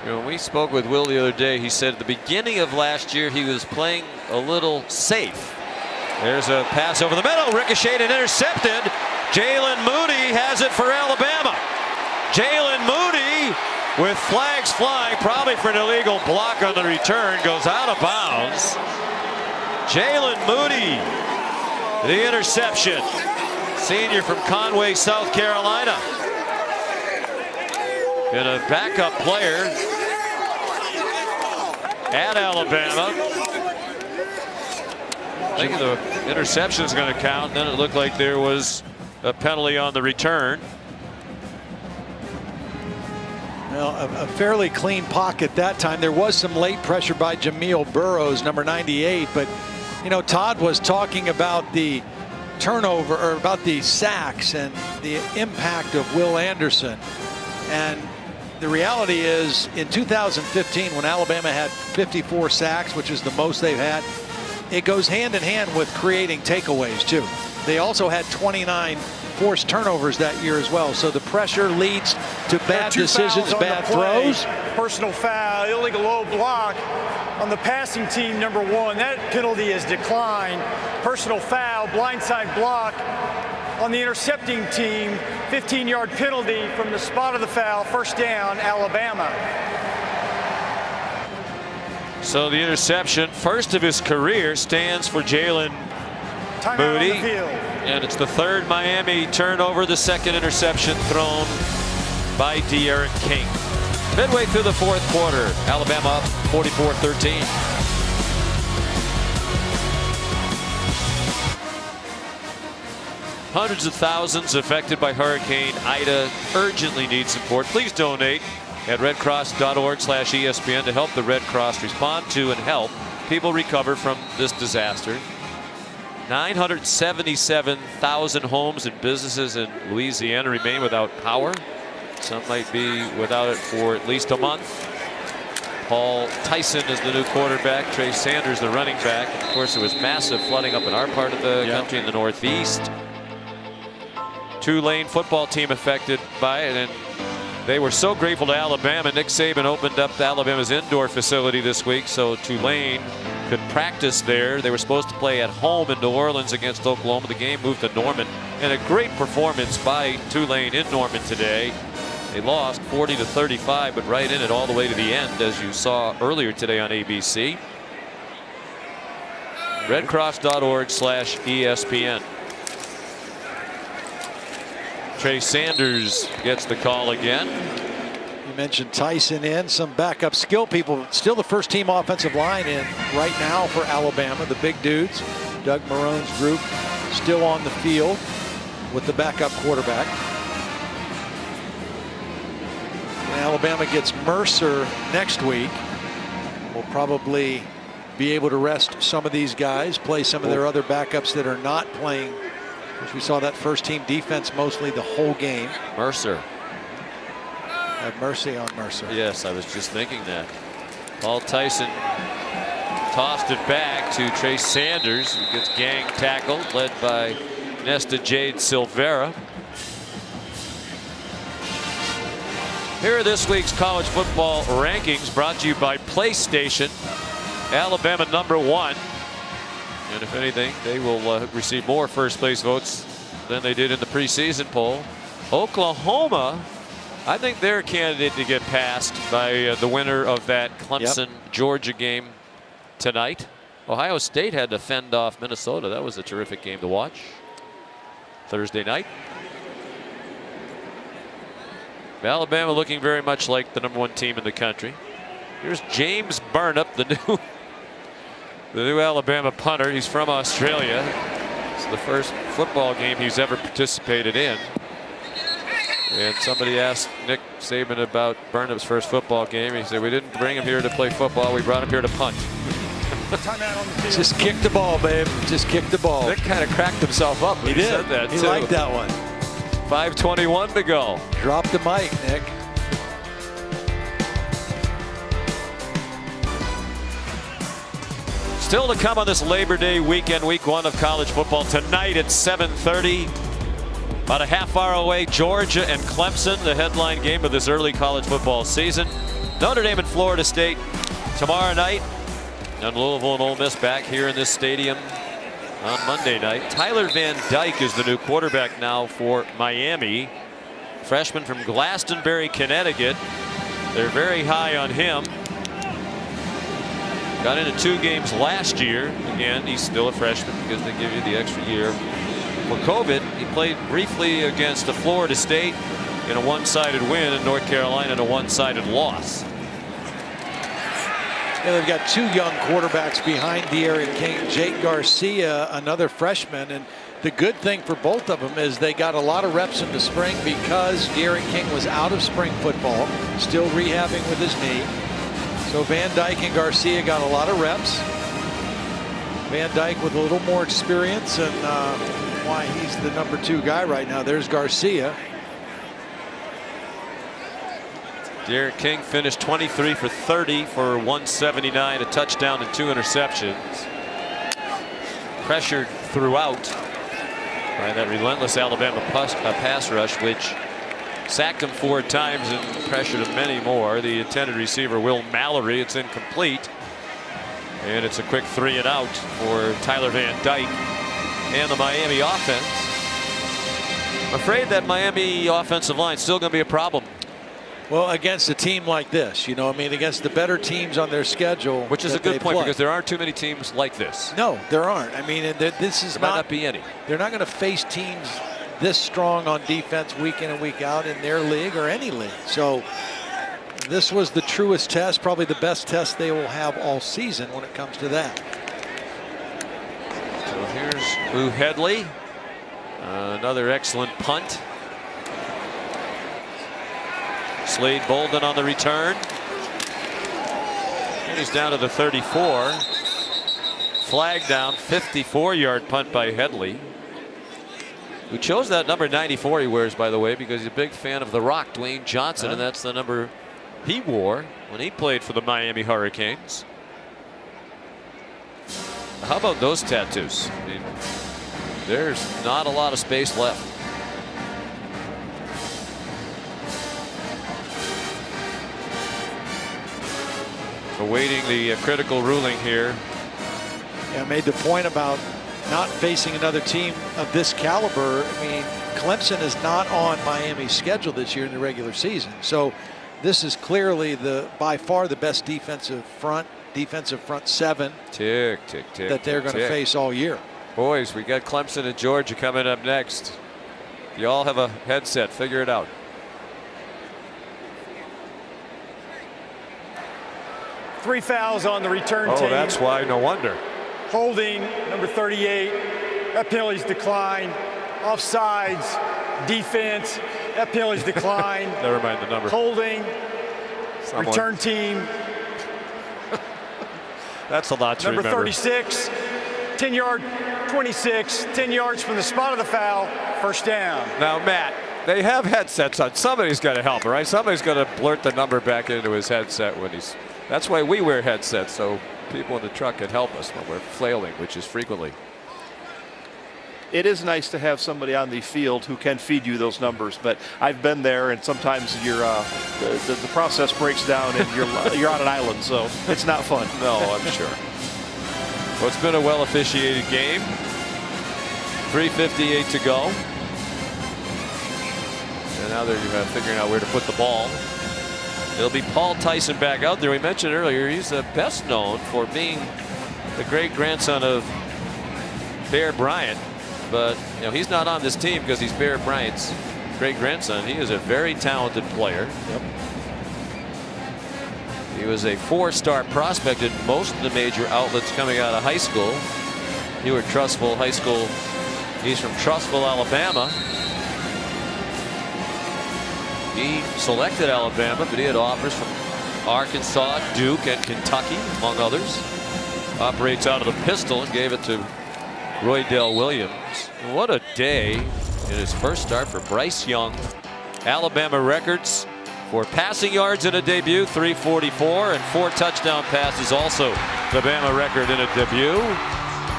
When we spoke with Will the other day, he said at the beginning of last year he was playing a little safe. There's a pass over the middle, ricocheted and intercepted. Jalen Moody has it for Alabama. Jalen Moody, with flags flying, probably for an illegal block on the return, goes out of bounds. Jalen Moody, the interception. Senior from Conway, South Carolina. And a backup player at Alabama. I think the interception is going to count. Then it looked like there was a penalty on the return. Well, a fairly clean pocket that time. There was some late pressure by Jameel Burroughs, number 98, but Todd was talking about the turnover, or about the sacks and the impact of Will Anderson. And the reality is, in 2015, when Alabama had 54 sacks, which is the most they've had, it goes hand in hand with creating takeaways too. They also had 29 forced turnovers that year as well. So the pressure leads to bad decisions, bad throws. Personal foul, illegal low block on the passing team, number 1. That penalty has declined. Personal foul, blindside block on the intercepting team. 15-yard penalty from the spot of the foul. First down, Alabama. So the interception, first of his career, stands for Jalen Moody. And it's the 3rd Miami turnover, the 2nd interception thrown by D'Eriq King. Midway through the 4th quarter, Alabama up 44-13. Hundreds of thousands affected by Hurricane Ida urgently need support. Please donate at redcross.org/ESPN to help the Red Cross respond to and help people recover from this disaster. 977,000 homes and businesses in Louisiana remain without power. Some might be without it for at least a month. Paul Tyson is the new quarterback. Trey Sanders the running back. Of course, there was massive flooding up in our part of the country in the Northeast. Tulane football team affected by it, and they were so grateful to Alabama. Nick Saban opened up Alabama's indoor facility this week so Tulane could practice there. They were supposed to play at home in New Orleans against Oklahoma. The game moved to Norman, and a great performance by Tulane in Norman today. They lost 40-35, but right in it all the way to the end, as you saw earlier today on ABC. redcross.org/ESPN. Trey Sanders gets the call again. You mentioned Tyson in, some backup skill people. Still the first team offensive line in right now for Alabama. The big dudes. Doug Marone's group still on the field with the backup quarterback. And Alabama gets Mercer next week. We'll probably be able to rest some of these guys, play some of their other backups that are not playing. Which we saw that first team defense mostly the whole game. Mercer. Have mercy on Mercer. Yes, I was just thinking that. Paul Tyson tossed it back to Trey Sanders, who gets gang tackled, led by Nesta Jade Silvera. Here are this week's college football rankings, brought to you by PlayStation. Alabama #1. And if anything, they will receive more first place votes than they did in the preseason poll. Oklahoma, I think they're a candidate to get passed by the winner of that Clemson-Georgia game tonight. Ohio State had to fend off Minnesota. That was a terrific game to watch Thursday night. Alabama looking very much like the #1 team in the country. Here's James Barnup, the new Alabama punter. He's from Australia. It's the first football game he's ever participated in. And somebody asked Nick Saban about Burnup's first football game. He said, we didn't bring him here to play football. We brought him here to punt. Just kick the ball, babe. Just kick the ball. Nick kind of cracked himself up. He did. Said that He too. liked that one. 5:21 to go. Drop the mic, Nick. Still to come on this Labor Day weekend, week 1 of college football. Tonight at 7:30. About a half hour away, Georgia and Clemson, the headline game of this early college football season. Notre Dame and Florida State tomorrow night. And Louisville and Ole Miss back here in this stadium on Monday night. Tyler Van Dyke is the new quarterback now for Miami. Freshman from Glastonbury, Connecticut. They're very high on him. Got into 2 games last year. Again, he's still a freshman because they give you the extra year. For COVID, he played briefly against Florida State in a one-sided win, and North Carolina in a one-sided loss. Yeah, they've got 2 young quarterbacks behind De'Aaron King. Jake Garcia, another freshman. And the good thing for both of them is they got a lot of reps in the spring because De'Aaron King was out of spring football, still rehabbing with his knee. So Van Dyke and Garcia got a lot of reps. Van Dyke with a little more experience, and why he's the #2 guy right now. There's Garcia. De'Aaron King finished 23 for 30 for 179, a touchdown and 2 interceptions. Pressured throughout by that relentless Alabama pass rush, which sacked him 4 times and pressured him many more. The intended receiver, Will Mallory, it's incomplete. And it's a quick 3 and out for Tyler Van Dyke and the Miami offense. I'm afraid that Miami offensive line is still going to be a problem. Well, against a team like this, you know, I mean, against the better teams on their schedule. Which is a good point because there aren't too many teams like this. No, there aren't. I mean, this is there might not be any. They're not going to face teams this strong on defense week in and week out in their league or any league. So this was the truest test, probably the best test they will have all season when it comes to that. So here's Lou Headley. Another excellent punt. Slade Bolden on the return. And he's down to the 34. Flag down, 54-yard punt by Headley, who chose that number 94 he wears, by the way, because he's a big fan of The Rock, Dwayne Johnson, and that's the number he wore when he played for the Miami Hurricanes. How about those tattoos? I mean, there's not a lot of space left. Awaiting the critical ruling here. I made the point about not facing another team of this caliber. I mean, Clemson is not on Miami's schedule this year in the regular season. So this is clearly by far the best defensive front 7 that they're going to face all year. Boys, we got Clemson and Georgia coming up next. You all have a headset. Figure it out. Three fouls on the return team. Oh, that's why. No wonder. Holding, number 38. That penalty's declined. Offsides, defense. That penalty's declined. Never mind the number. Holding, return team. That's a lot to remember. Number 36, 10-yard, 26, 10 yards from the spot of the foul, first down. Now, Matt, they have headsets on. Somebody's got to help, right? Somebody's got to blurt the number back into his headset when he's. That's why we wear headsets, so people in the truck can help us when we're flailing, which is frequently. It is nice to have somebody on the field who can feed you those numbers, but I've been there, and sometimes the process breaks down, and you're on an island, so it's not fun. No, I'm sure. Well, it's been a well officiated game. 3:58 to go, and now they're figuring out where to put the ball. It'll be Paul Tyson back out there. We mentioned earlier he's best known for being the great grandson of Bear Bryant, but you know he's not on this team because he's Bear Bryant's great-grandson. He is a very talented player. Yep. He was a 4-star prospect in most of the major outlets coming out of high school. You were Trussville High School. He's from Trussville, Alabama. He selected Alabama, but he had offers from Arkansas, Duke, and Kentucky, among others. Operates out of the pistol and gave it to Roy Dale Williams. What a day in his first start for Bryce Young. Alabama records for passing yards in a debut, 344, and 4 touchdown passes, also the Bama record in a debut.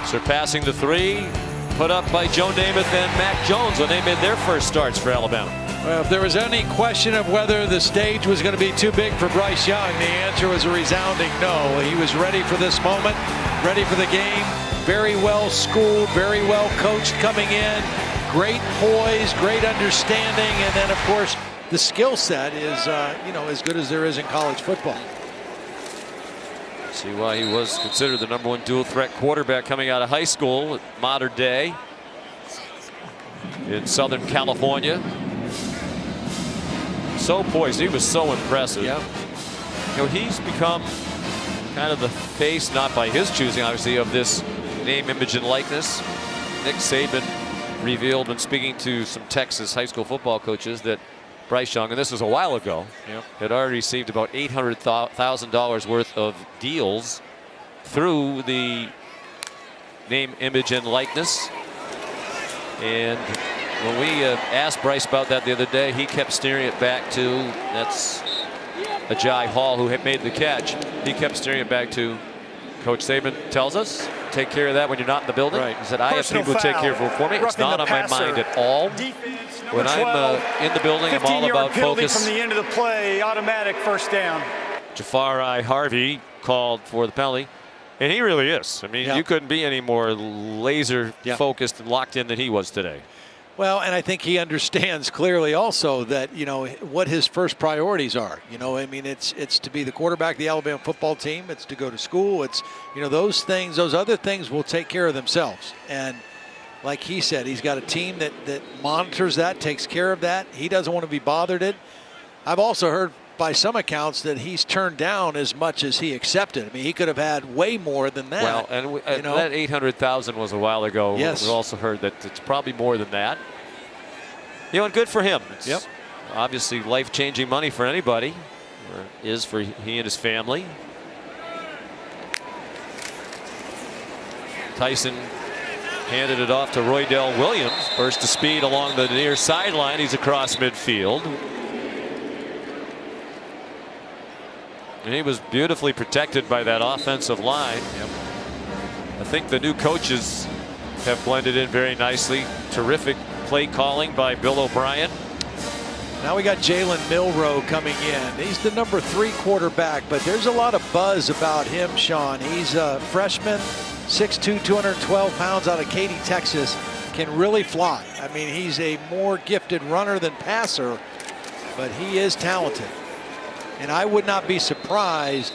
Surpassing the 3 put up by Joe Namath and Mac Jones when they made their first starts for Alabama. Well, if there was any question of whether the stage was going to be too big for Bryce Young, the answer was a resounding no. He was ready for this moment, ready for the game, very well schooled, very well coached coming in, great poise, great understanding, and then of course the skill set is as good as there is in college football. See why he was considered the #1 dual threat quarterback coming out of high school at modern day in Southern California. So poised. He was so impressive. Yep. You know, he's become kind of the face, not by his choosing, obviously, of this name, image, and likeness. Nick Saban revealed when speaking to some Texas high school football coaches that Bryce Young, and this was a while ago, had already received about $800,000 worth of deals through the name, image, and likeness. And when we asked Bryce about that the other day, he kept steering it back to, that's Ajay Hall who had made the catch. He kept steering it back to, Coach Saban tells us, take care of that when you're not in the building. Right. He said, I have people who take care of it for me. It's not on my mind at all. When I'm in the building, I'm all about focus. From the end of the play, automatic first down. Jafari Harvey called for the penalty. And he really is. I mean, you couldn't be any more laser focused and locked in than he was today. Well, and I think he understands clearly also that, what his first priorities are. I mean, it's to be the quarterback of the Alabama football team. It's to go to school. It's, those things, those other things will take care of themselves. And like he said, he's got a team that monitors that, takes care of that. He doesn't want to be bothered it. I've also heard by some accounts that he's turned down as much as he accepted. I mean, he could have had way more than that. Well, and that $800,000 was a while ago. Yes. We also heard that it's probably more than that. And good for him. It's obviously life-changing money for anybody, or is for he and his family. Tyson handed it off to Roy Dale Williams. Burst of speed along the near sideline. He's across midfield. And he was beautifully protected by that offensive line. I think the new coaches have blended in very nicely. Terrific play calling by Bill O'Brien. Now we got Jalen Milroe coming in. He's the number 3 quarterback, but there's a lot of buzz about him, Sean. He's a freshman, 6'2", 212 pounds out of Katy, Texas. Can really fly. I mean, he's a more gifted runner than passer, but he is talented. And I would not be surprised,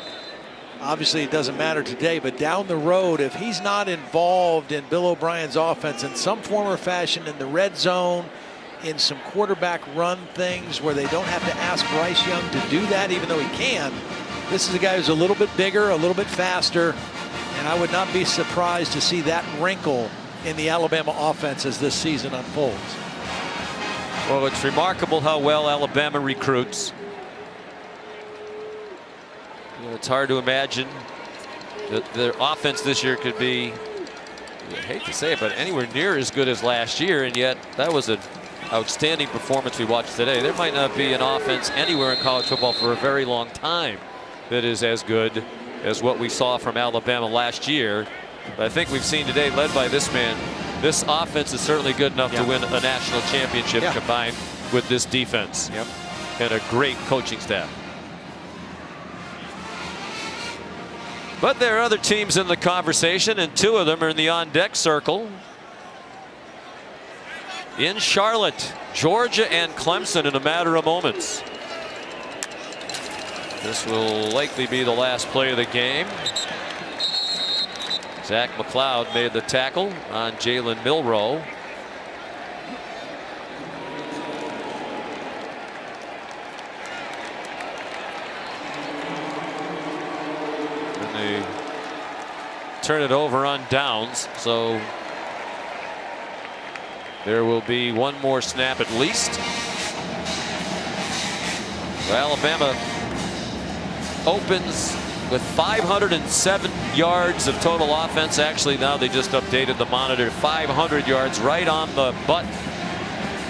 obviously it doesn't matter today, but down the road, if he's not involved in Bill O'Brien's offense in some form or fashion, in the red zone, in some quarterback run things where they don't have to ask Bryce Young to do that, even though he can. This is a guy who's a little bit bigger, a little bit faster, and I would not be surprised to see that wrinkle in the Alabama offense as this season unfolds. Well, it's remarkable how well Alabama recruits. It's hard to imagine that their offense this year could be, I hate to say it, but anywhere near as good as last year, and yet that was an outstanding performance we watched today. There might not be an offense anywhere in college football for a very long time that is as good as what we saw from Alabama last year. But I think we've seen today, led by this man, this offense is certainly good enough to win a national championship combined with this defense and a great coaching staff. But there are other teams in the conversation, and 2 of them are in the on-deck circle. In Charlotte, Georgia and Clemson in a matter of moments. This will likely be the last play of the game. Zach McLeod made the tackle on Jalen Milroe. They turn it over on downs, so there will be one more snap at least. Alabama opens with 507 yards of total offense. Actually, now they just updated the monitor. 500 yards right on the button.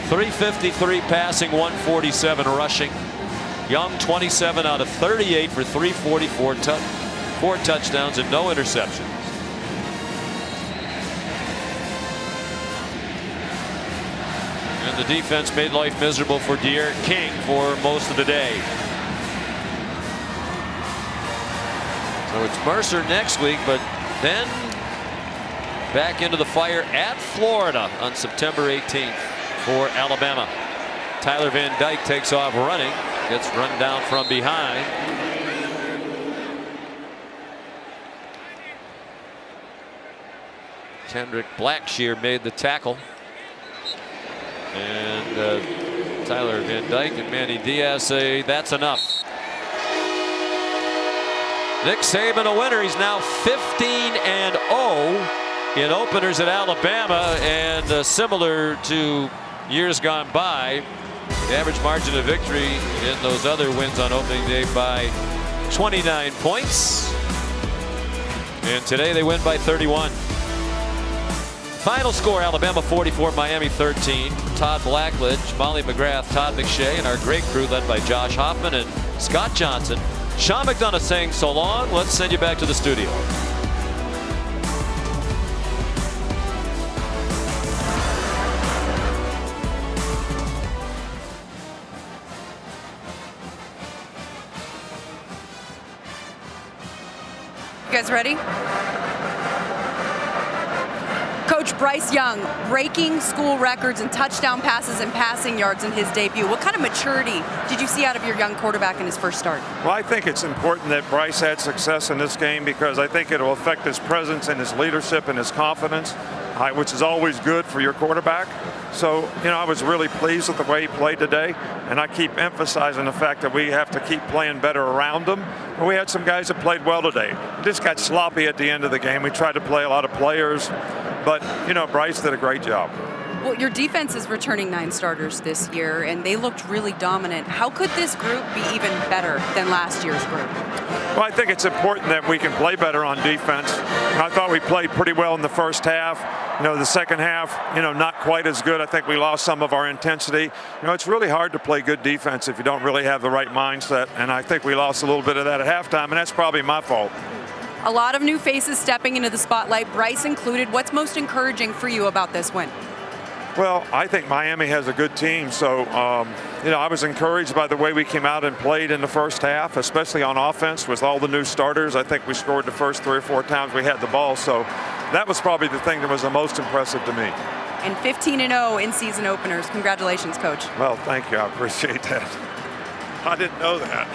353 passing, 147 rushing. Young 27 out of 38 for 344, 4 touchdowns and no interceptions. And the defense made life miserable for D'Eriq King for most of the day. So it's Mercer next week, but then back into the fire at Florida on September 18th for Alabama. Tyler Van Dyke takes off running, gets run down from behind. Kendrick Blackshear made the tackle. And Tyler Van Dyke and Manny Diaz say that's enough. Nick Saban a winner. He's now 15-0 in openers at Alabama, and similar to years gone by, the average margin of victory in those other wins on opening day by 29 points. And today they win by 31. Final score: Alabama 44, Miami 13. Todd Blackledge, Molly McGrath, Todd McShay, and our great crew led by Josh Hoffman and Scott Johnson. Sean McDonough saying so long. Let's send you back to the studio. You guys ready? Coach Bryce Young breaking school records in touchdown passes and passing yards in his debut. What kind of maturity did you see out of your young quarterback in his first start? Well, I think it's important that Bryce had success in this game because I think it'll affect his presence and his leadership and his confidence, which is always good for your quarterback. So, you know, I was really pleased with the way he played today, and I keep emphasizing the fact that we have to keep playing better around him. And we had some guys that played well today. Just got sloppy at the end of the game. We tried to play a lot of players, but, you know, Bryce did a great job. Well, your defense is returning 9 starters this year, and they looked really dominant. How could this group be even better than last year's group? Well, I think it's important that we can play better on defense. I thought we played pretty well in the first half. You know, the second half, you know, not quite as good. I think we lost some of our intensity. You know, it's really hard to play good defense if you don't really have the right mindset, and I think we lost a little bit of that at halftime, and that's probably my fault. A lot of new faces stepping into the spotlight, Bryce included. What's most encouraging for you about this win? Well, I think Miami has a good team, so you know, I was encouraged by the way we came out and played in the first half, especially on offense with all the new starters. I think we scored the first 3 or 4 times we had the ball, so that was probably the thing that was the most impressive to me. And 15-0 in season openers. Congratulations, Coach. Well, thank you. I appreciate that. I didn't know that.